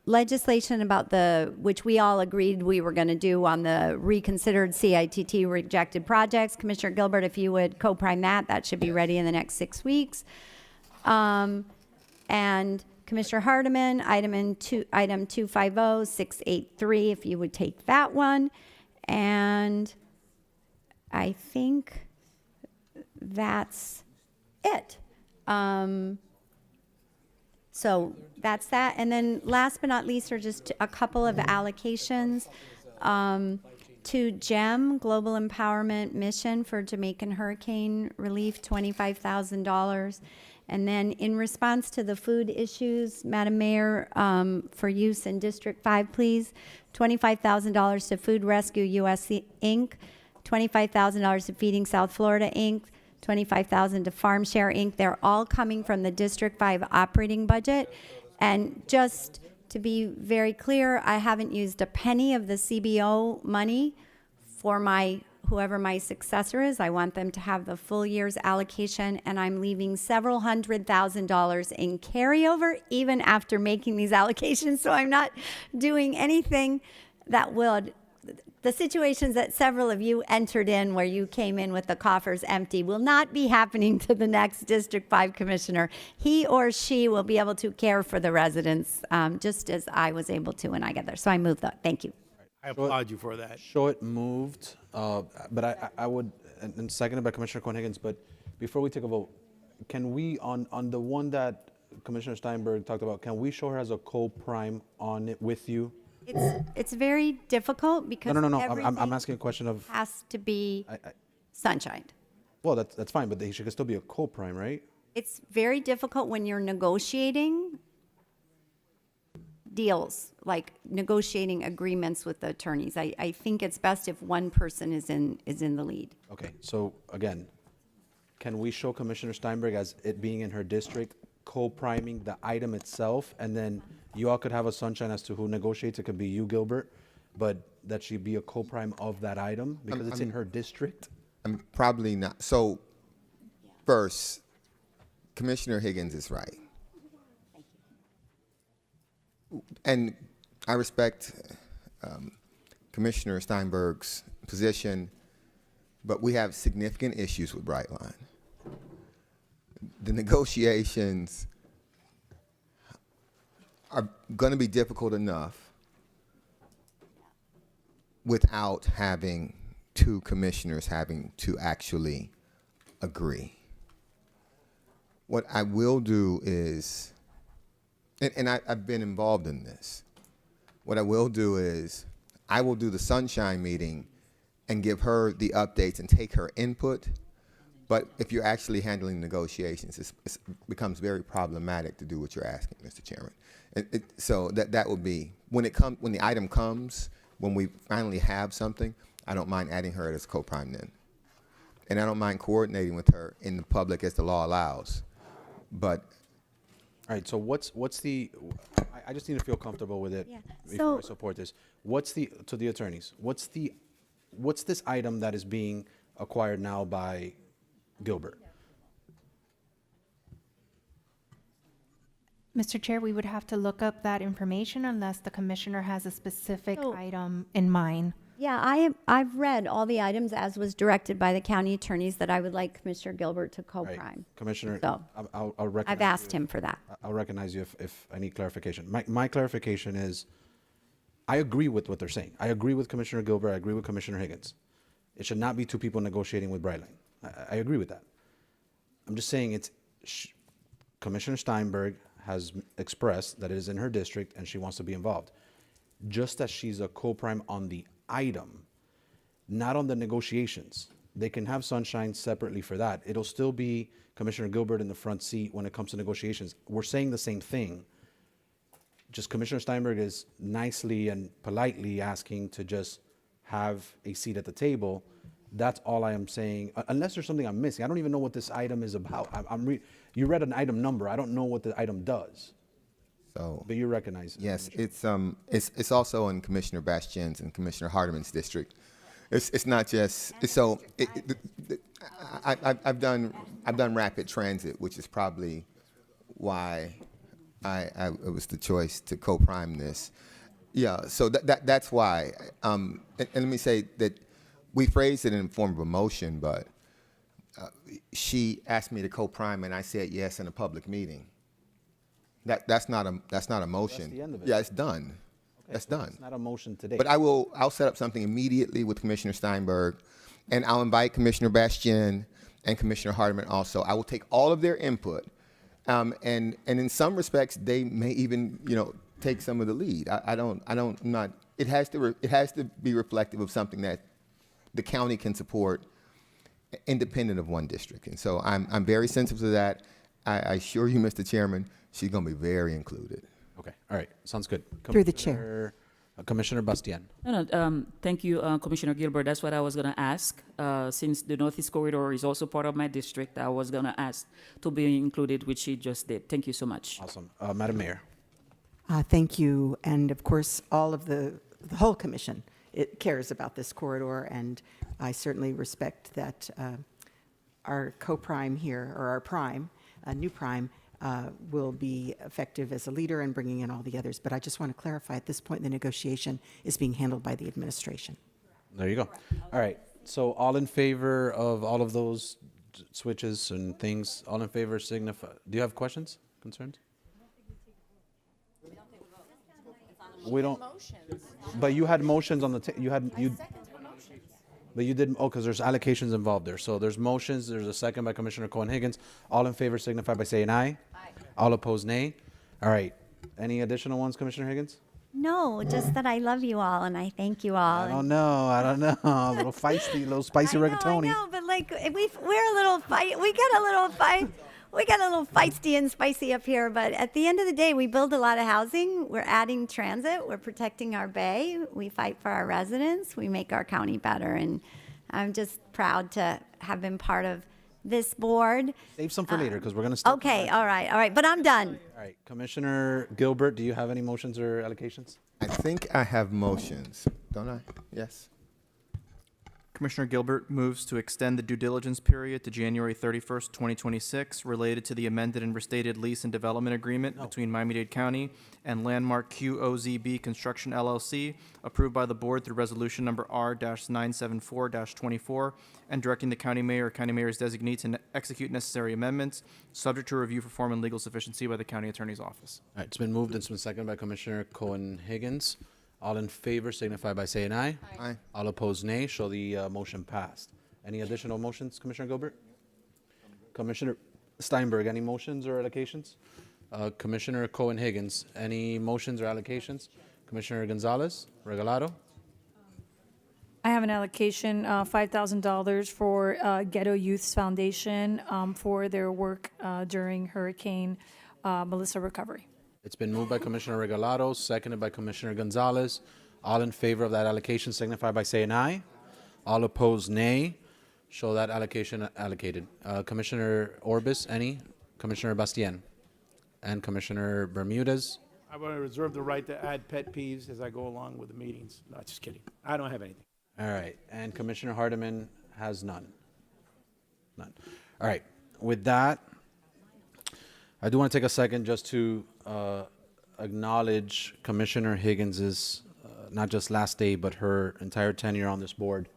legislation about which we all agreed we were going to do on the reconsidered CITT rejected projects. Commissioner Gilbert, if you would co-prime that should be ready in the next 6 weeks. And Commissioner Hardeman, item 250683, if you would take that one. And I think that's it. So that's that. And then last but not least are just a couple of allocations to GEM, Global Empowerment Mission for Jamaican Hurricane Relief, $25,000. And then in response to the food issues, Madam Mayor, for use in District 5, please, $25,000 to Food Rescue US Inc., $25,000 to Feeding South Florida Inc., $25,000 to Farm Share Inc. They're all coming from the District 5 operating budget. And just to be very clear, I haven't used a penny of the CBO money for whoever my successor is. I want them to have the full year's allocation, and I'm leaving several $100,000 in carryover even after making these allocations. So I'm not doing anything that would. The situations that several of you entered in where you came in with the coffers empty will not be happening to the next District 5 commissioner. He or she will be able to care for the residents just as I was able to when I got there. So I moved that. Thank you. I applaud you for that. Show it moved, but I would, and seconded by Commissioner Cohen-Higgins, but before we take a vote, can we, on the one that Commissioner Steinberg talked about, can we show her as a co-prime on it with you? It's very difficult because No. I'm everything asking a question of. has to be sunshined. Well, that's fine, but she could still be a co-prime, right? It's very difficult when you're negotiating deals, like negotiating agreements with the attorneys. I think it's best if one person is in the lead. Okay, so again, can we show Commissioner Steinberg as it being in her district, co-priming the item itself, and then you all could have a sunshine as to who negotiates? It could be you, Gilbert, but that she be a co-prime of that item because it's in her district? I'm probably not. So first, Commissioner Higgins is right. And I respect Commissioner Steinberg's position, but we have significant issues with Brightline. The negotiations are going to be difficult enough without having two commissioners having to actually agree. What I will do is, and I've been involved in this, what I will do is I will do the sunshine meeting and give her the updates and take her input. But if you're actually handling negotiations, it becomes very problematic to do what you're asking, Mr. Chairman. So that would be, when the item comes, when we finally have something, I don't mind adding her as co-prime then. And I don't mind coordinating with her in the public as the law allows. But all right, so what's the, I just need to feel comfortable with it Yeah. before I So- support this. To the attorneys, what's this item that is being acquired now by Gilbert? Mr. Chair, we would have to look up that information unless the commissioner has a specific So- item in mind. Yeah, I've read all the items as was directed by the county attorneys that I would like Commissioner Gilbert to co-prime. Right. Commissioner, So, I'll recognize I've asked you. him for that. I'll recognize you if I need clarification. My clarification is, I agree with what they're saying. I agree with Commissioner Gilbert. I agree with Commissioner Higgins. It should not be two people negotiating with Brightline. I agree with that. I'm just saying Commissioner Steinberg has expressed that it is in her district and she wants to be involved. Just as she's a co-prime on the item, not on the negotiations. They can have Sunshine separately for that. It'll still be Commissioner Gilbert in the front seat when it comes to negotiations. We're saying the same thing. Just Commissioner Steinberg is nicely and politely asking to just have a seat at the table. That's all I am saying, unless there's something I'm missing. I don't even know what this item is about. You read an item number. I don't know what the item does. So, but you recognize it. yes, it's also in Commissioner Bastien's and Commissioner Hardeman's district. It's not just I've done rapid transit, which is probably why it was the choice to co-prime this. Yeah, so that's why. And let me say that we phrased it in the form of a motion, but she asked me to co-prime, and I said yes in a public meeting. That's not a motion. That's the end of it. Yeah, it's done. Okay, That's so done. It's not a motion today. But I'll set up something immediately with Commissioner Steinberg, and I'll invite Commissioner Bastien and Commissioner Hardeman also. I will take all of their input, and in some respects, they may even take some of the lead. It has to be reflective of something that the county can support, independent of one district. And so I'm very sensitive to that. I assure you, Mr. Chairman, she's going to be very included. Okay, all right, sounds good. Through the chair. Commissioner Bastien. Thank you, Commissioner Gilbert. That's what I was going to ask. Since the Northeast Corridor is also part of my district, I was going to ask to be included, which she just did. Thank you so much. Awesome. Madam Mayor. Thank you. And of course, all of the whole commission, it cares about this corridor, and I certainly respect that our co-prime here, or our prime, new prime, will be effective as a leader in bringing in all the others. But I just want to clarify, at this point, the negotiation is being handled by the administration. There you go. All right, so all in favor of all of those switches and things, all in favor signify. Do you have questions, concerns? We don't. But you had motions on the, but you didn't, because there's allocations involved there. So there's motions, there's a second by Commissioner Cohen-Higgins. All in favor signify by saying aye. Aye. All opposed, nay. All right. Any additional ones, Commissioner Higgins? No, just that I love you all and I thank you all. I don't know. A little feisty, a little spicy rigatoni. I know, but like we're a little fight. We get a little fight. We get a little feisty and spicy up here, but at the end of the day, we build a lot of housing. We're adding transit. We're protecting our bay. We fight for our residents. We make our county better, and I'm just proud to have been part of this board. Save some for later, because we're going to start. Okay, all right, but I'm done. All right, Commissioner Gilbert, do you have any motions or allocations? I think I have motions, don't I? Yes. Commissioner Gilbert moves to extend the due diligence period to January 31st, 2026, related to the amended and restated lease and development agreement between Miami-Dade County and Landmark QOZB Construction LLC, approved by the board through resolution number R-974-24, and directing the county mayor or county mayor's designee to execute necessary amendments, subject to review for form and legal sufficiency by the county attorney's office. All right, it's been moved and it's been seconded by Commissioner Cohen-Higgins. All in favor signify by saying aye. Aye. All opposed, nay. Show the motion passed. Any additional motions, Commissioner Gilbert? Commissioner Steinberg, any motions or allocations? Commissioner Cohen-Higgins, any motions or allocations? Commissioner Gonzalez, Regalado? I have an allocation, $5,000 for Ghetto Youths Foundation for their work during Hurricane Melissa recovery. It's been moved by Commissioner Regalado, seconded by Commissioner Gonzalez. All in favor of that allocation signify by saying aye. All opposed, nay. Show that allocation allocated. Commissioner Orbis, any? Commissioner Bastien? And Commissioner Bermudez? I I want to reserve the right to add pet peeves as I go along with the meetings. No, just kidding. I don't have anything. All right, and Commissioner Hardiman has none. None. All right, with that, I do want to take a second just to acknowledge Commissioner Higgins's not just last day, but her entire tenure on this board.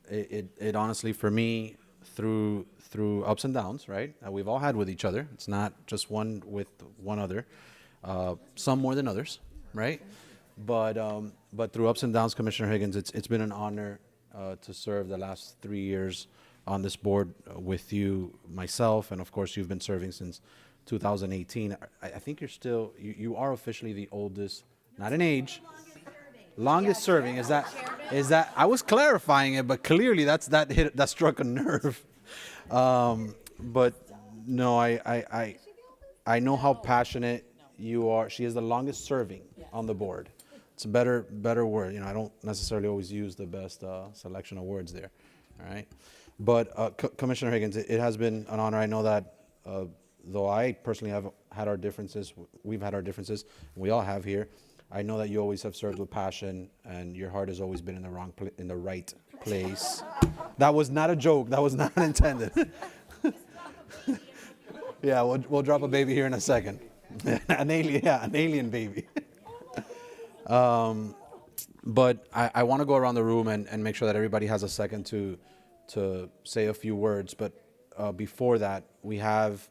It honestly, for me, through ups and downs, right, that we've all had with each other. It's not just one with one other. Some more than others, right? But through ups and downs, Commissioner Higgins, it's been an honor to serve the last 3 years on this board with you, myself, and of course you've been serving since 2018. I think you're still, you are officially the oldest, not in age, longest serving. Is that, I was clarifying it, but clearly that struck a nerve. But no, I know how passionate you are. She is the longest serving on the board. It's a better word. You know, I don't necessarily always use the best selection of words there. All right. But Commissioner Higgins, it has been an honor. I know that though I personally have had our differences, we've had our differences, we all have here. I know that you always have served with passion, and your heart has always been in the right place. That was not a joke. That was not intended. Yeah, we'll drop a baby here in a second. An alien baby. But I want to go around the room and make sure that everybody has a second to say a few words. But before that, we have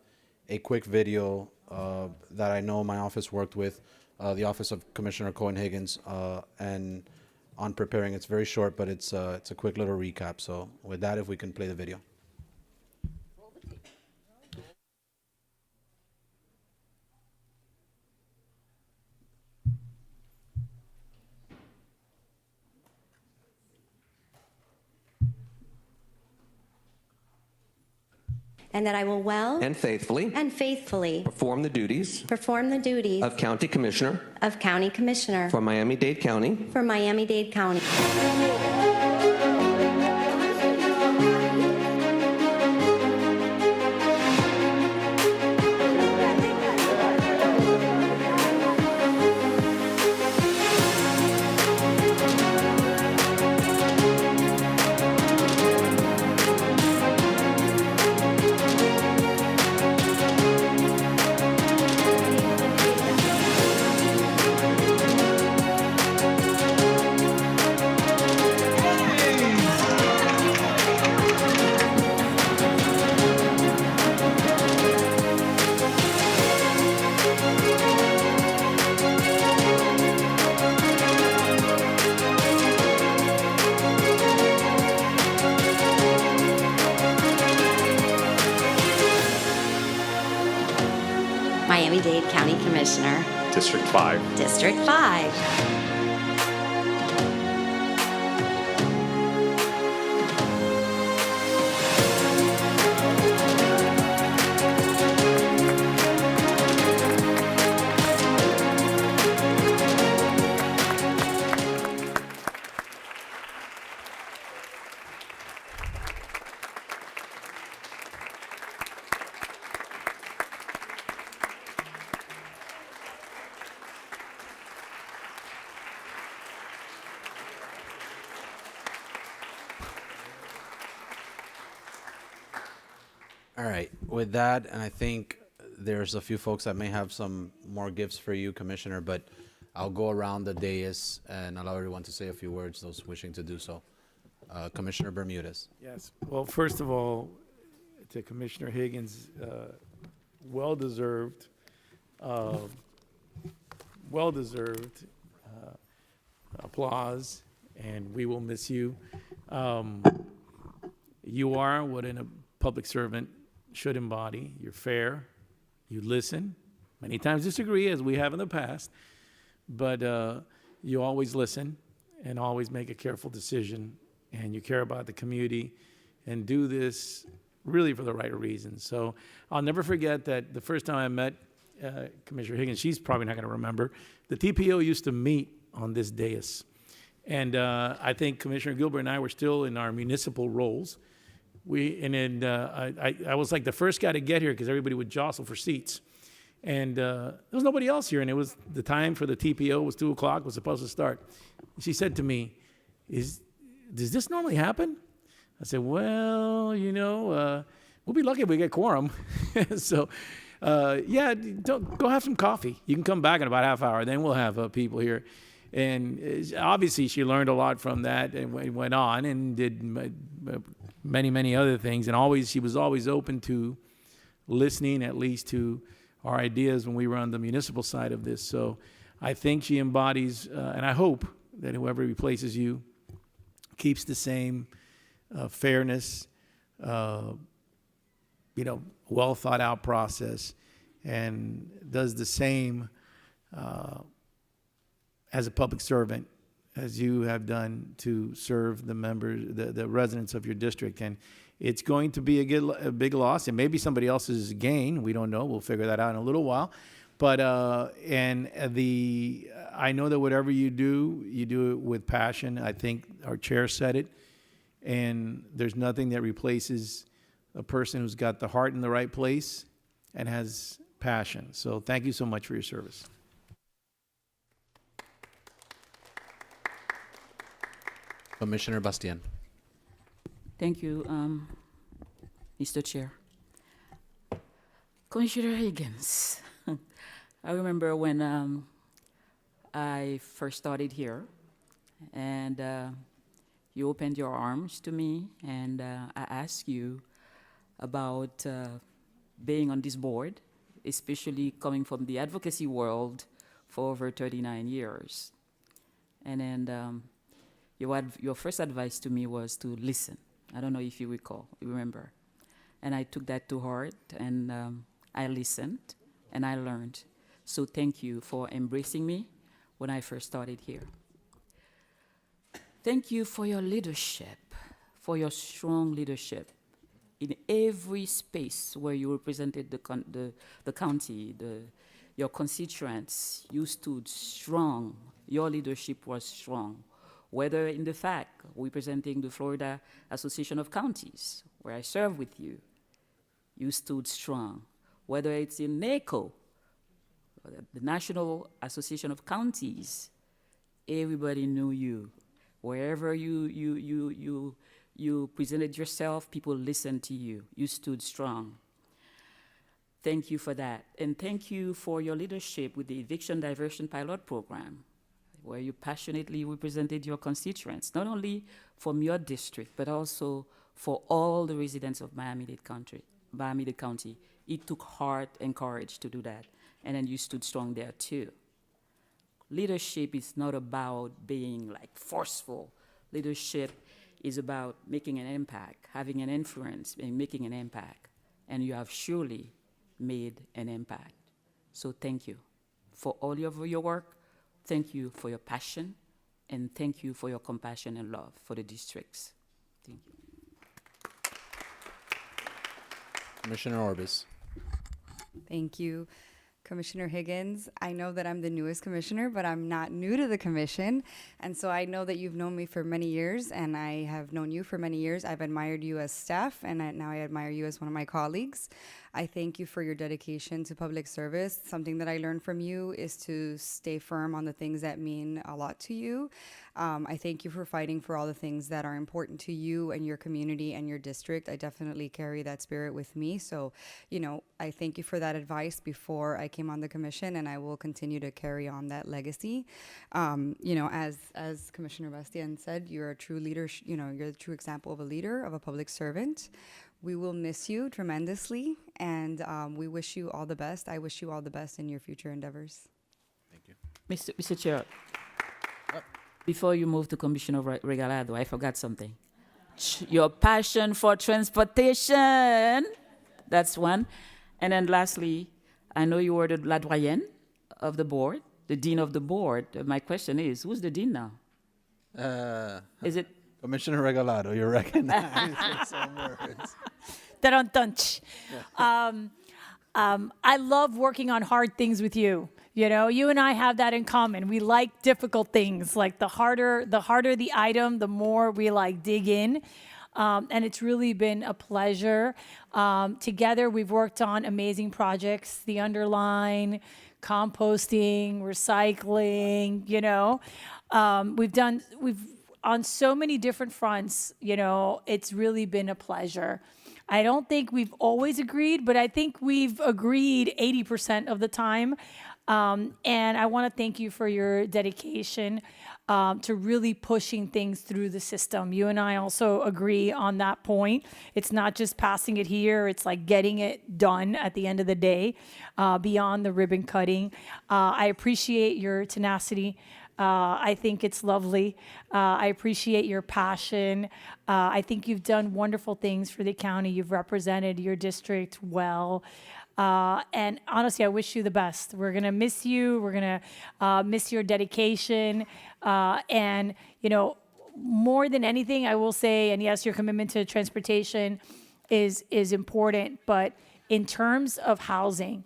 a quick video that I know my office worked with, the office of Commissioner Cohen-Higgins, and on preparing. It's very short, but it's a quick little recap. So with that, if we can play the video. And that I will well and faithfully perform the duties of County Commissioner for Miami-Dade County. Miami-Dade County Commissioner, District 5. District 5. All right, with that, and I think there's a few folks that may have some more gifts for you, Commissioner, but I'll go around the dais and allow everyone to say a few words, those wishing to do so. Commissioner Bermudez. Yes. Well, first of all, to Commissioner Higgins, well-deserved applause, and we will miss you. You are what a public servant should embody. You're fair, you listen, many times disagree, as we have in the past, but you always listen and always make a careful decision, and you care about the community and do this really for the right reasons. So I'll never forget that the first time I met Commissioner Higgins, she's probably not going to remember, the TPO used to meet on this dais. And I think Commissioner Gilbert and I were still in our municipal roles. I was like the first guy to get here because everybody would jostle for seats. And there was nobody else here, and it was the time for the TPO was 2 o'clock, was supposed to start. She said to me, does this normally happen? I said, well, we'll be lucky if we get quorum. So, go have some coffee. You can come back in about half hour, then we'll have people here. And obviously she learned a lot from that and went on and did many, many other things. And she was always open to listening at least to our ideas when we were on the municipal side of this. So I think she embodies, and I hope that whoever replaces you keeps the same fairness, well thought out process, and does the same as a public servant as you have done to serve the members, the residents of your district. And it's going to be a big loss, and maybe somebody else's gain. We don't know. We'll figure that out in a little while. But I know that whatever you do it with passion. I think our chair said it, and there's nothing that replaces a person who's got the heart in the right place and has passion. So thank you so much for your service. Commissioner Bastian. Thank you, Mr. Chair. Commissioner Higgins, I remember when I first started here, and you opened your arms to me, and I asked you about being on this board, especially coming from the advocacy world for over 39 years. And then your first advice to me was to listen. I don't know if you remember. And I took that to heart, and I listened, and I learned. So thank you for embracing me when I first started here. Thank you for your leadership, for your strong leadership. In every space where you represented the county, your constituents, you stood strong. Your leadership was strong. Whether in the FAC, representing the Florida Association of Counties, where I serve with you, you stood strong. Whether it's in NACO, the National Association of Counties, everybody knew you. Wherever you presented yourself, people listened to you. You stood strong. Thank you for that. And thank you for your leadership with the Eviction Diversion Pilot Program, where you passionately represented your constituents, not only from your district, but also for all the residents of Miami-Dade County. It took heart and courage to do that, and then you stood strong there too. Leadership is not about being forceful. Leadership is about making an impact, having an influence, and making an impact, and you have surely made an impact. So thank you for all of your work. Thank you for your passion, and thank you for your compassion and love for the districts. Thank you. Commissioner Orbis. Thank you, Commissioner Higgins. I know that I'm the newest commissioner, but I'm not new to the commission. And so I know that you've known me for many years, and I have known you for many years. I've admired you as staff, and now I admire you as one of my colleagues. I thank you for your dedication to public service. Something that I learned from you is to stay firm on the things that mean a lot to you. I thank you for fighting for all the things that are important to you and your community and your district. I definitely carry that spirit with me. So, I thank you for that advice before I came on the commission, and I will continue to carry on that legacy. As Commissioner Bastian said, you're a true leader. You're a true example of a leader, of a public servant. We will miss you tremendously, and we wish you all the best. I wish you all the best in your future endeavors. Thank you. Mr. Chair, before you move to Commissioner Regalado, I forgot something. Your passion for transportation, that's one. And then lastly, I know you were the la doyenne of the board, the dean of the board. My question is, who's the dean now? Is it? Commissioner Regalado, you're recognized for some words. Dun-dun-dunch. I love working on hard things with you. You and I have that in common. We like difficult things. Like the harder the item, the more we dig in. And it's really been a pleasure. Together, we've worked on amazing projects, the underline, composting, recycling, we've on so many different fronts, it's really been a pleasure. I don't think we've always agreed, but I think we've agreed 80% of the time. And I want to thank you for your dedication to really pushing things through the system. You and I also agree on that point. It's not just passing it here, it's like getting it done at the end of the day, beyond the ribbon cutting. I appreciate your tenacity. I think it's lovely. I appreciate your passion. I think you've done wonderful things for the county. You've represented your district well. And honestly, I wish you the best. We're going to miss you. We're going to miss your dedication. And, more than anything, I will say, and yes, your commitment to transportation is important. But in terms of housing,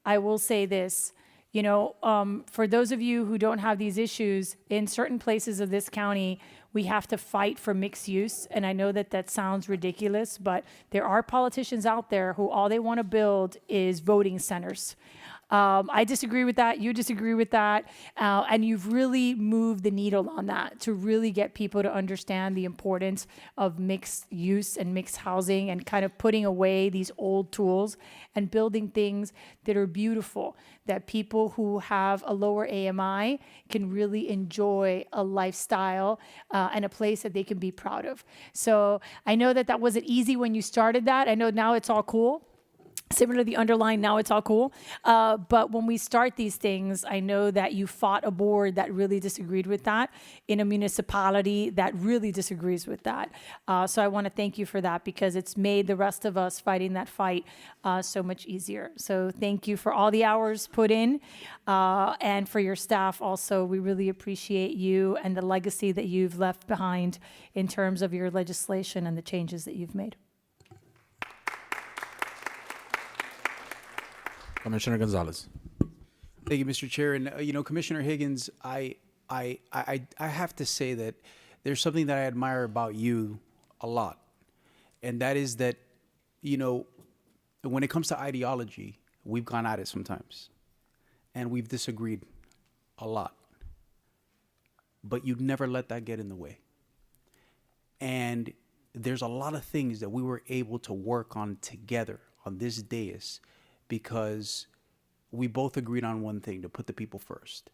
I will say this. For those of you who don't have these issues, in certain places of this county, we have to fight for mixed use. And I know that sounds ridiculous, but there are politicians out there who all they want to build is voting centers. I disagree with that. You disagree with that. And you've really moved the needle on that to really get people to understand the importance of mixed use and mixed housing and kind of putting away these old tools and building things that are beautiful, that people who have a lower AMI can really enjoy a lifestyle and a place that they can be proud of. So I know that wasn't easy when you started that. I know now it's all cool. Similar to the underline, now it's all cool. But when we start these things, I know that you fought a board that really disagreed with that in a municipality that really disagrees with that. So I want to thank you for that because it's made the rest of us fighting that fight so much easier. So thank you for all the hours put in and for your staff also. We really appreciate you and the legacy that you've left behind in terms of your legislation and the changes that you've made. Commissioner Gonzalez. Thank you, Mr. Chair. And, Commissioner Higgins, I have to say that there's something that I admire about you a lot. And that is that, when it comes to ideology, we've gone at it sometimes. And we've disagreed a lot. But you'd never let that get in the way. And there's a lot of things that we were able to work on together on this dais because we both agreed on one thing, to put the people first.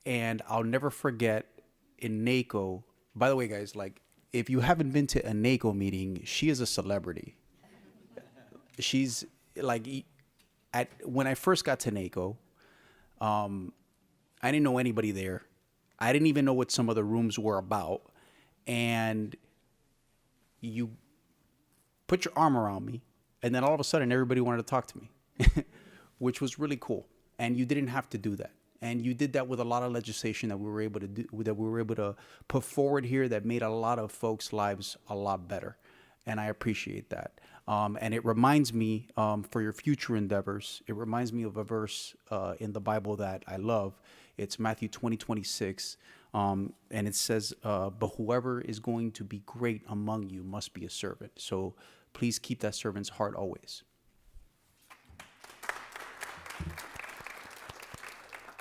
And I'll never forget in NACO, by the way, guys, if you haven't been to a NACO meeting, she is a celebrity. She's when I first got to NACO, I didn't know anybody there. I didn't even know what some of the rooms were about. And you put your arm around me, and then all of a sudden, everybody wanted to talk to me, which was really cool. And you didn't have to do that. And you did that with a lot of legislation that we were able to do, that we were able to put forward here that made a lot of folks' lives a lot better. And I appreciate that. And it reminds me, for your future endeavors, it reminds me of a verse in the Bible that I love. It's Matthew 20:26. And it says, but whoever is going to be great among you must be a servant. So please keep that servant's heart always.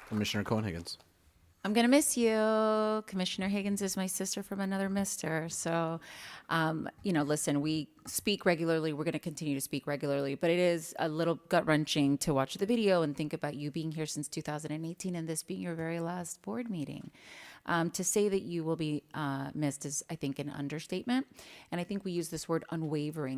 Commissioner Cohen-Higgins. I'm going to miss you. Commissioner Higgins is my sister from another mister. So, listen, we speak regularly. We're going to continue to speak regularly. But it is a little gut-wrenching to watch the video and think about you being here since 2018 and this being your very last board meeting. To say that you will be missed is, I think, an understatement. And I think we use this word unwavering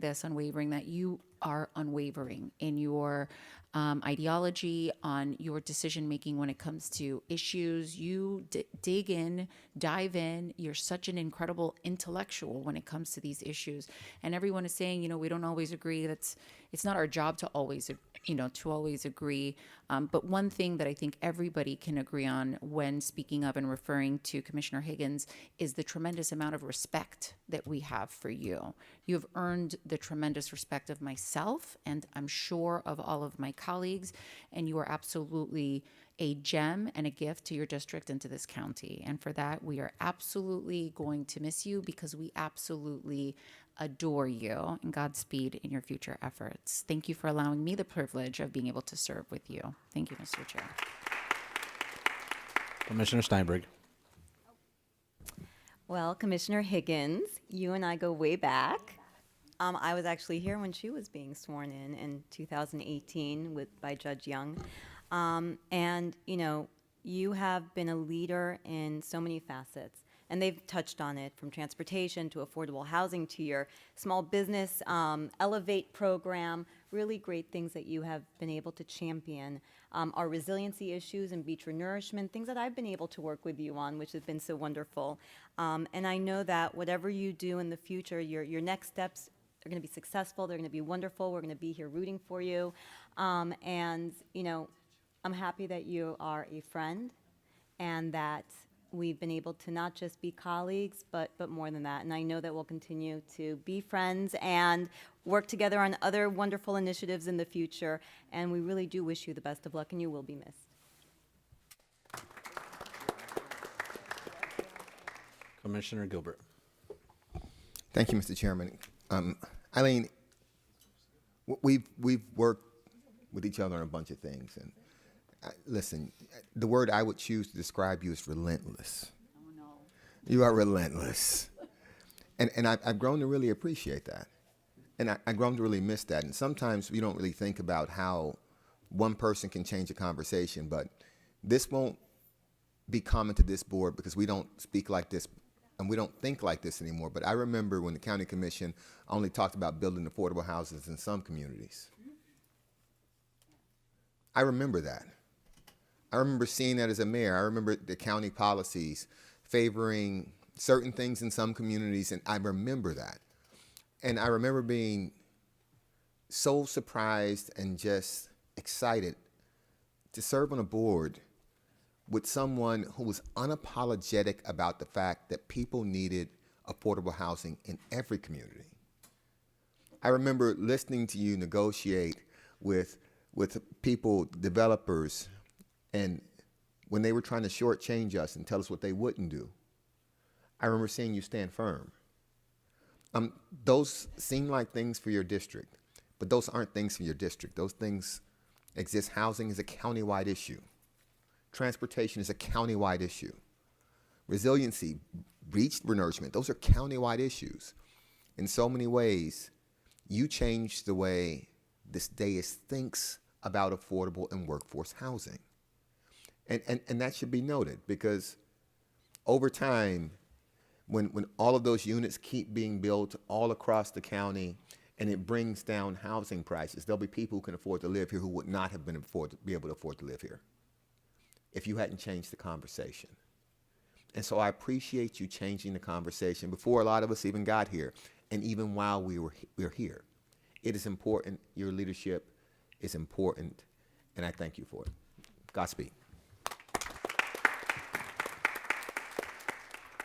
this, unwavering that. You are unwavering in your ideology, on your decision making when it comes to issues. You dig in, dive in. You're such an incredible intellectual when it comes to these issues. And everyone is saying, we don't always agree. It's not our job to always, to always agree. But one thing that I think everybody can agree on when speaking of in referring to Commissioner Higgins is the tremendous amount of respect that we have for you. You have earned the tremendous respect of myself, and I'm sure of all of my colleagues, and you are absolutely a gem and a gift to your district and to this county. And for that, we are absolutely going to miss you, because we absolutely adore you, and Godspeed in your future efforts. Thank you for allowing me the privilege of being able to serve with you. Thank you, Mr. Chair. Commissioner Steinberg. Well, Commissioner Higgins, you and I go way back. I was actually here when she was being sworn in 2018 by Judge Young. And, you know, you have been a leader in so many facets. And they've touched on it, from transportation to affordable housing to your small business Elevate program. Really great things that you have been able to champion. Our resiliency issues and beach renourishment, things that I've been able to work with you on, which has been so wonderful. And I know that whatever you do in the future, your next steps are going to be successful. They're going to be wonderful. We're going to be here rooting for you. And, you know, I'm happy that you are a friend, and that we've been able to not just be colleagues, but more than that. And I know that we'll continue to be friends and work together on other wonderful initiatives in the future. And we really do wish you the best of luck, and you will be missed. Commissioner Gilbert. Thank you, Mr. Chairman. Eileen, we've worked with each other on a bunch of things, and listen, the word I would choose to describe you is relentless. Oh, no. You are relentless. And I've grown to really appreciate that. And I've grown to really miss that. And sometimes we don't really think about how one person can change a conversation, but this won't be common to this board because we don't speak like this and we don't think like this anymore. But I remember when the county commission only talked about building affordable houses in some communities. I remember that. I remember seeing that as a mayor. I remember the county policies favoring certain things in some communities, and I remember that. And I remember being so surprised and just excited to serve on a board with someone who was unapologetic about the fact that people needed affordable housing in every community. I remember listening to you negotiate with people, developers, and when they were trying to shortchange us and tell us what they wouldn't do. I remember seeing you stand firm. Those seem like things for your district, but those aren't things for your district. Those things exist. Housing is a countywide issue. Transportation is a countywide issue. Resiliency, beach renourishment, those are countywide issues. In so many ways, you changed the way this dais thinks about affordable and workforce housing. And that should be noted, because over time, when all of those units keep being built all across the county and it brings down housing prices, there'll be people who can afford to live here who would not have been able to afford to live here if you hadn't changed the conversation. And so I appreciate you changing the conversation before a lot of us even got here, and even while we were here. It is important. Your leadership is important, and I thank you for it. Godspeed.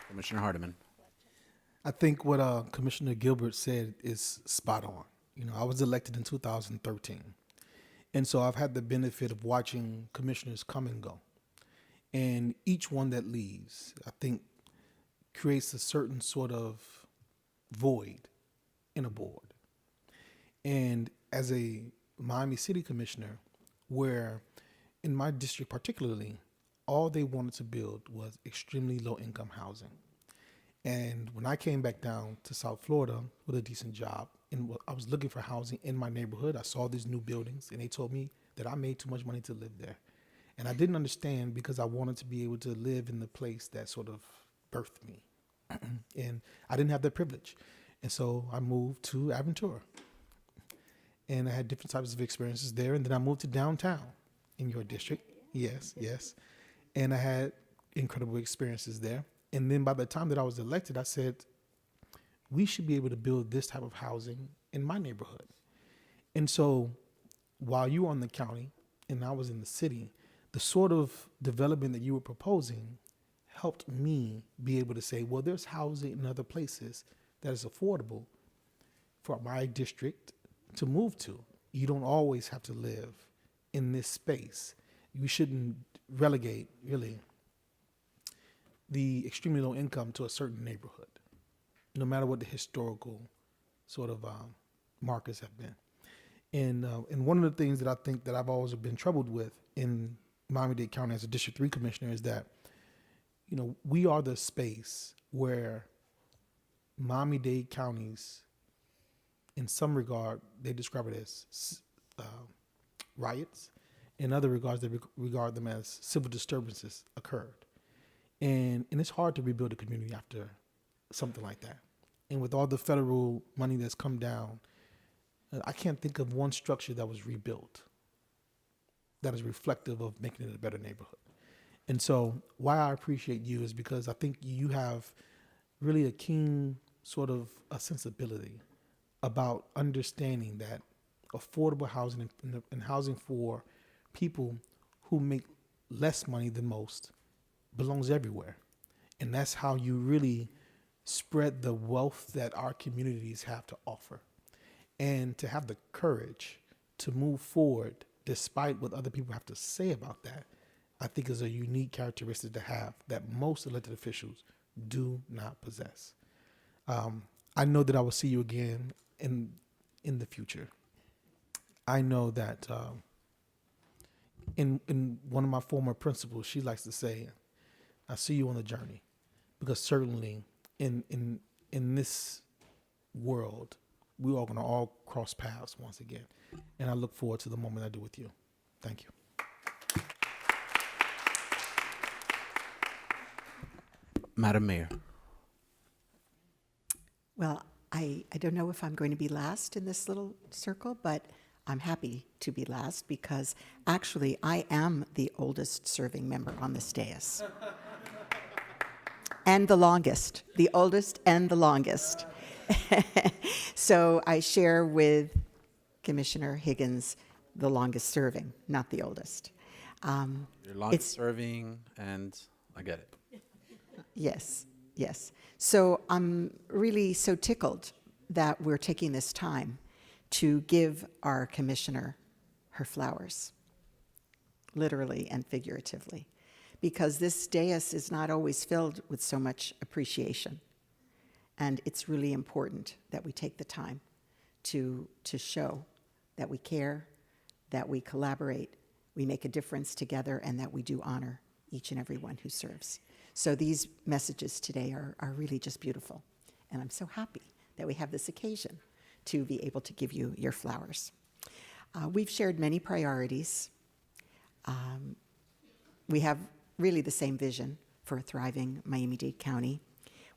Commissioner Hardiman. I think what Commissioner Gilbert said is spot on. You know, I was elected in 2013. And so I've had the benefit of watching commissioners come and go. And each one that leaves, I think, creates a certain sort of void in a board. And as a Miami City Commissioner, where in my district particularly, all they wanted to build was extremely low-income housing. And when I came back down to South Florida with a decent job, and I was looking for housing in my neighborhood, I saw these new buildings, and they told me that I made too much money to live there. And I didn't understand, because I wanted to be able to live in the place that sort of birthed me. And I didn't have that privilege. And so I moved to Aventura. And I had different types of experiences there. And then I moved to downtown in your district. Yes, yes. And I had incredible experiences there. And then by the time that I was elected, I said, we should be able to build this type of housing in my neighborhood. And so while you were on the county and I was in the city, the sort of development that you were proposing helped me be able to say, well, there's housing in other places that is affordable for my district to move to. You don't always have to live in this space. You shouldn't relegate, really, the extremely low income to a certain neighborhood, no matter what the historical sort of markers have been. And one of the things that I think that I've always been troubled with in Miami-Dade County as a District 3 commissioner is that, you know, we are the space where Miami-Dade counties, in some regard, they describe it as riots. In other regards, they regard them as civil disturbances occurred. And it's hard to rebuild a community after something like that. And with all the federal money that's come down, I can't think of one structure that was rebuilt that is reflective of making it a better neighborhood. And so why I appreciate you is because I think you have really a keen sort of a sensibility about understanding that affordable housing and housing for people who make less money than most belongs everywhere. And that's how you really spread the wealth that our communities have to offer. And to have the courage to move forward despite what other people have to say about that, I think is a unique characteristic to have that most elected officials do not possess. I know that I will see you again in the future. I know that in one of my former principals, she likes to say, I see you on the journey. Because certainly in this world, we are going to all cross paths once again. And I look forward to the moment I do with you. Thank you. Madam Mayor. Well, I don't know if I'm going to be last in this little circle, but I'm happy to be last because actually I am the oldest serving member on this dais. And the longest, the oldest and the longest. So I share with Commissioner Higgins the longest serving, not the oldest. You're longest serving, and I get it. Yes, yes. So I'm really so tickled that we're taking this time to give our commissioner her flowers, literally and figuratively, because this dais is not always filled with so much appreciation. And it's really important that we take the time to show that we care, that we collaborate, we make a difference together, and that we do honor each and every one who serves. So these messages today are really just beautiful. And I'm so happy that we have this occasion to be able to give you your flowers. We've shared many priorities. We have really the same vision for a thriving Miami-Dade County.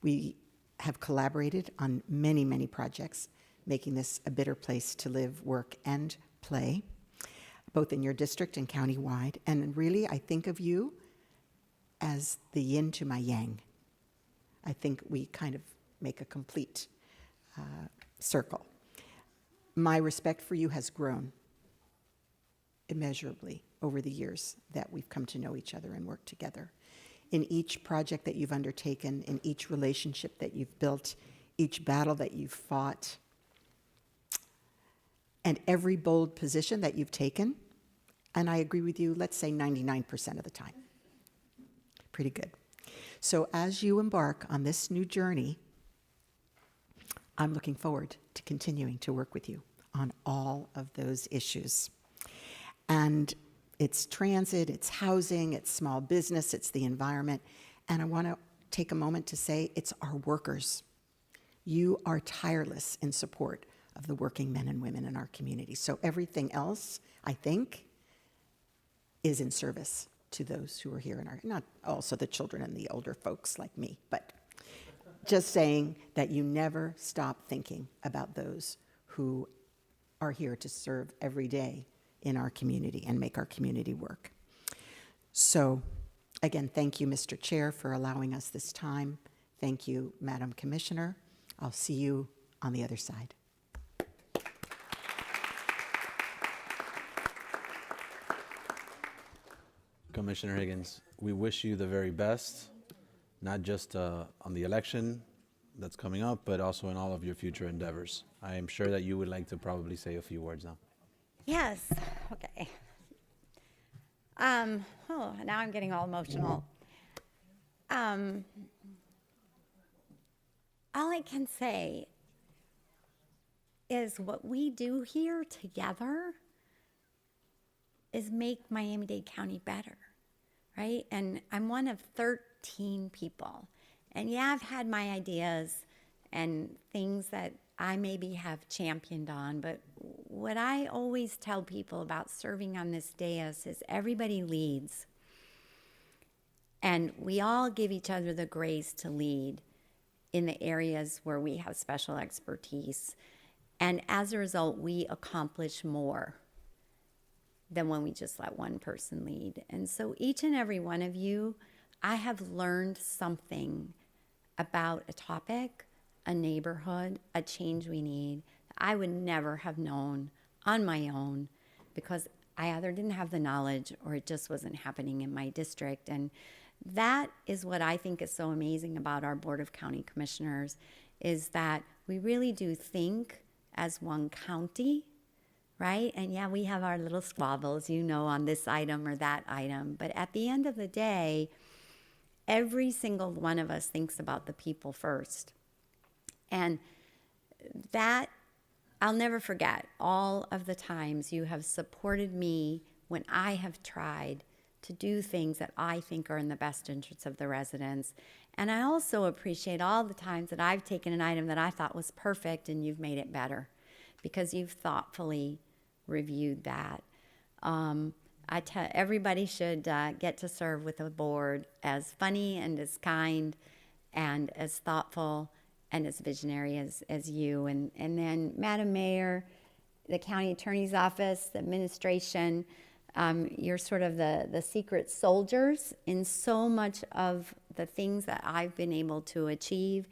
We have collaborated on many, many projects, making this a better place to live, work, and play, both in your district and countywide. And really, I think of you as the yin to my yang. I think we kind of make a complete circle. My respect for you has grown immeasurably over the years that we've come to know each other and work together. In each project that you've undertaken, in each relationship that you've built, each battle that you've fought, and every bold position that you've taken, and I agree with you, let's say 99% of the time. Pretty good. So as you embark on this new journey, I'm looking forward to continuing to work with you on all of those issues. And it's transit, it's housing, it's small business, it's the environment. And I want to take a moment to say it's our workers. You are tireless in support of the working men and women in our community. So everything else, I think, is in service to those who are here in our, not also the children and the older folks like me, but just saying that you never stop thinking about those who are here to serve every day in our community and make our community work. So again, thank you, Mr. Chair, for allowing us this time. Thank you, Madam Commissioner. I'll see you on the other side. Commissioner Higgins, we wish you the very best. not just on the election that's coming up, but also in all of your future endeavors. I am sure that you would like to probably say a few words now. Yes. Okay. Now I'm getting all emotional. All I can say is what we do here together is make Miami-Dade County better, right? And I'm one of 13 people. And yeah, I've had my ideas and things that I maybe have championed on, but what I always tell people about serving on this dais is everybody leads. And we all give each other the grace to lead in the areas where we have special expertise. And as a result, we accomplish more than when we just let one person lead. And so each and every one of you, I have learned something about a topic, a neighborhood, a change we need, I would never have known on my own because I either didn't have the knowledge or it just wasn't happening in my district. And that is what I think is so amazing about our Board of County Commissioners is that we really do think as one county, right? And yeah, we have our little squabbles, on this item or that item. But at the end of the day, every single one of us thinks about the people first. And that, I'll never forget all of the times you have supported me when I have tried to do things that I think are in the best interests of the residents. And I also appreciate all the times that I've taken an item that I thought was perfect and you've made it better because you've thoughtfully reviewed that. Everybody should get to serve with a board as funny and as kind and as thoughtful and as visionary as you. And then Madam Mayor, the County Attorney's Office, the administration, you're sort of the secret soldiers in so much of the things that I've been able to achieve.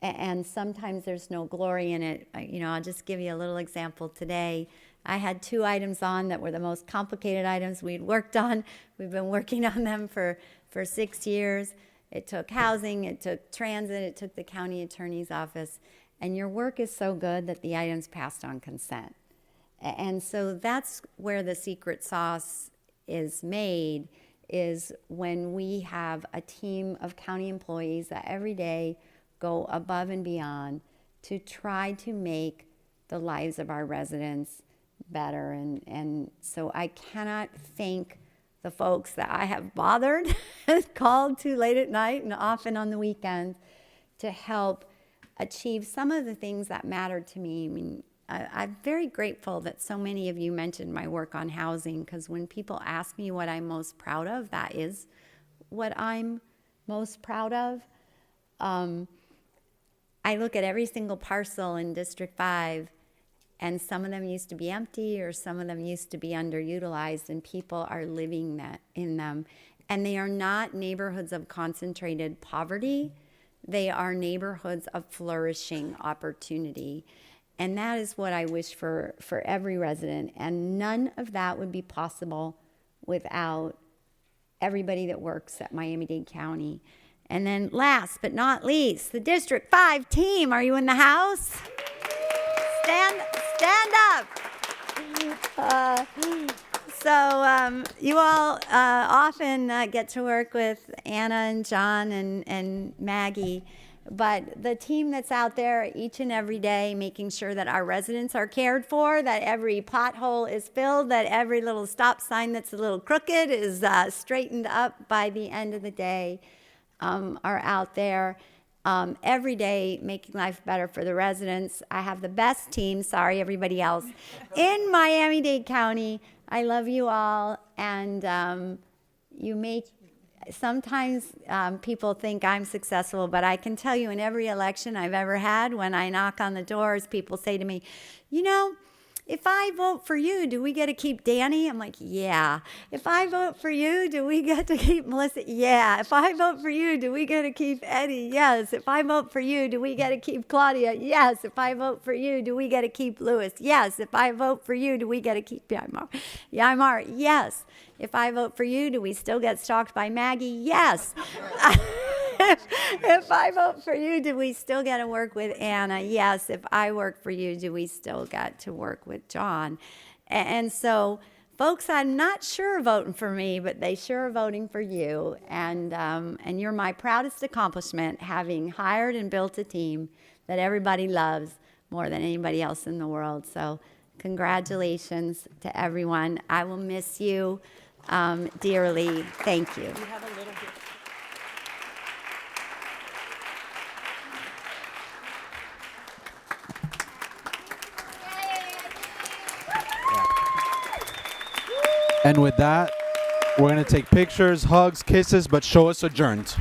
And sometimes there's no glory in it. I'll just give you a little example today. I had 2 items on that were the most complicated items we'd worked on. We've been working on them for 6 years. It took housing, it took transit, it took the county attorney's office. And your work is so good that the items passed on consent. And so that's where the secret sauce is made, is when we have a team of county employees that every day go above and beyond to try to make the lives of our residents better. And so I cannot thank the folks that I have bothered and called to late at night and often on the weekends to help achieve some of the things that matter to me. I mean, I'm very grateful that so many of you mentioned my work on housing, because when people ask me what I'm most proud of, that is what I'm most proud of. I look at every single parcel in District 5, and some of them used to be empty or some of them used to be underutilized, and people are living in them. And they are not neighborhoods of concentrated poverty. They are neighborhoods of flourishing opportunity. And that is what I wish for every resident. And none of that would be possible without everybody that works at Miami-Dade County. And then last but not least, the District 5 team. Are you in the house? Stand up. You all often get to work with Anna and John and Maggie, but the team that's out there each and every day making sure that our residents are cared for, that every pothole is filled, that every little stop sign that's a little crooked is straightened up by the end of the day, are out there. Every day making life better for the residents. I have the best team, sorry everybody else, in Miami-Dade County. I love you all, and sometimes people think I'm successful, but I can tell you in every election I've ever had, when I knock on the doors, people say to me, if I vote for you, do we get to keep Danny? I'm like, yeah. If I vote for you, do we get to keep Melissa? Yeah. If I vote for you, do we get to keep Eddie? Yes. If I vote for you, do we get to keep Claudia? Yes. If I vote for you, do we get to keep Lewis? Yes. If I vote for you, do we get to keep Yaimar? Yes. If I vote for you, do we still get stalked by Maggie? Yes. if I vote for you, do we still get to work with Anna? Yes. If I work for you, do we still get to work with John? And so, folks, I'm not sure voting for me, but they sure are voting for you. And you're my proudest accomplishment, having hired and built a team that everybody loves more than anybody else in the world. So congratulations to everyone. I will miss you dearly. Thank you. And with that, we're going to take pictures, hugs, kisses, but show us adjourned.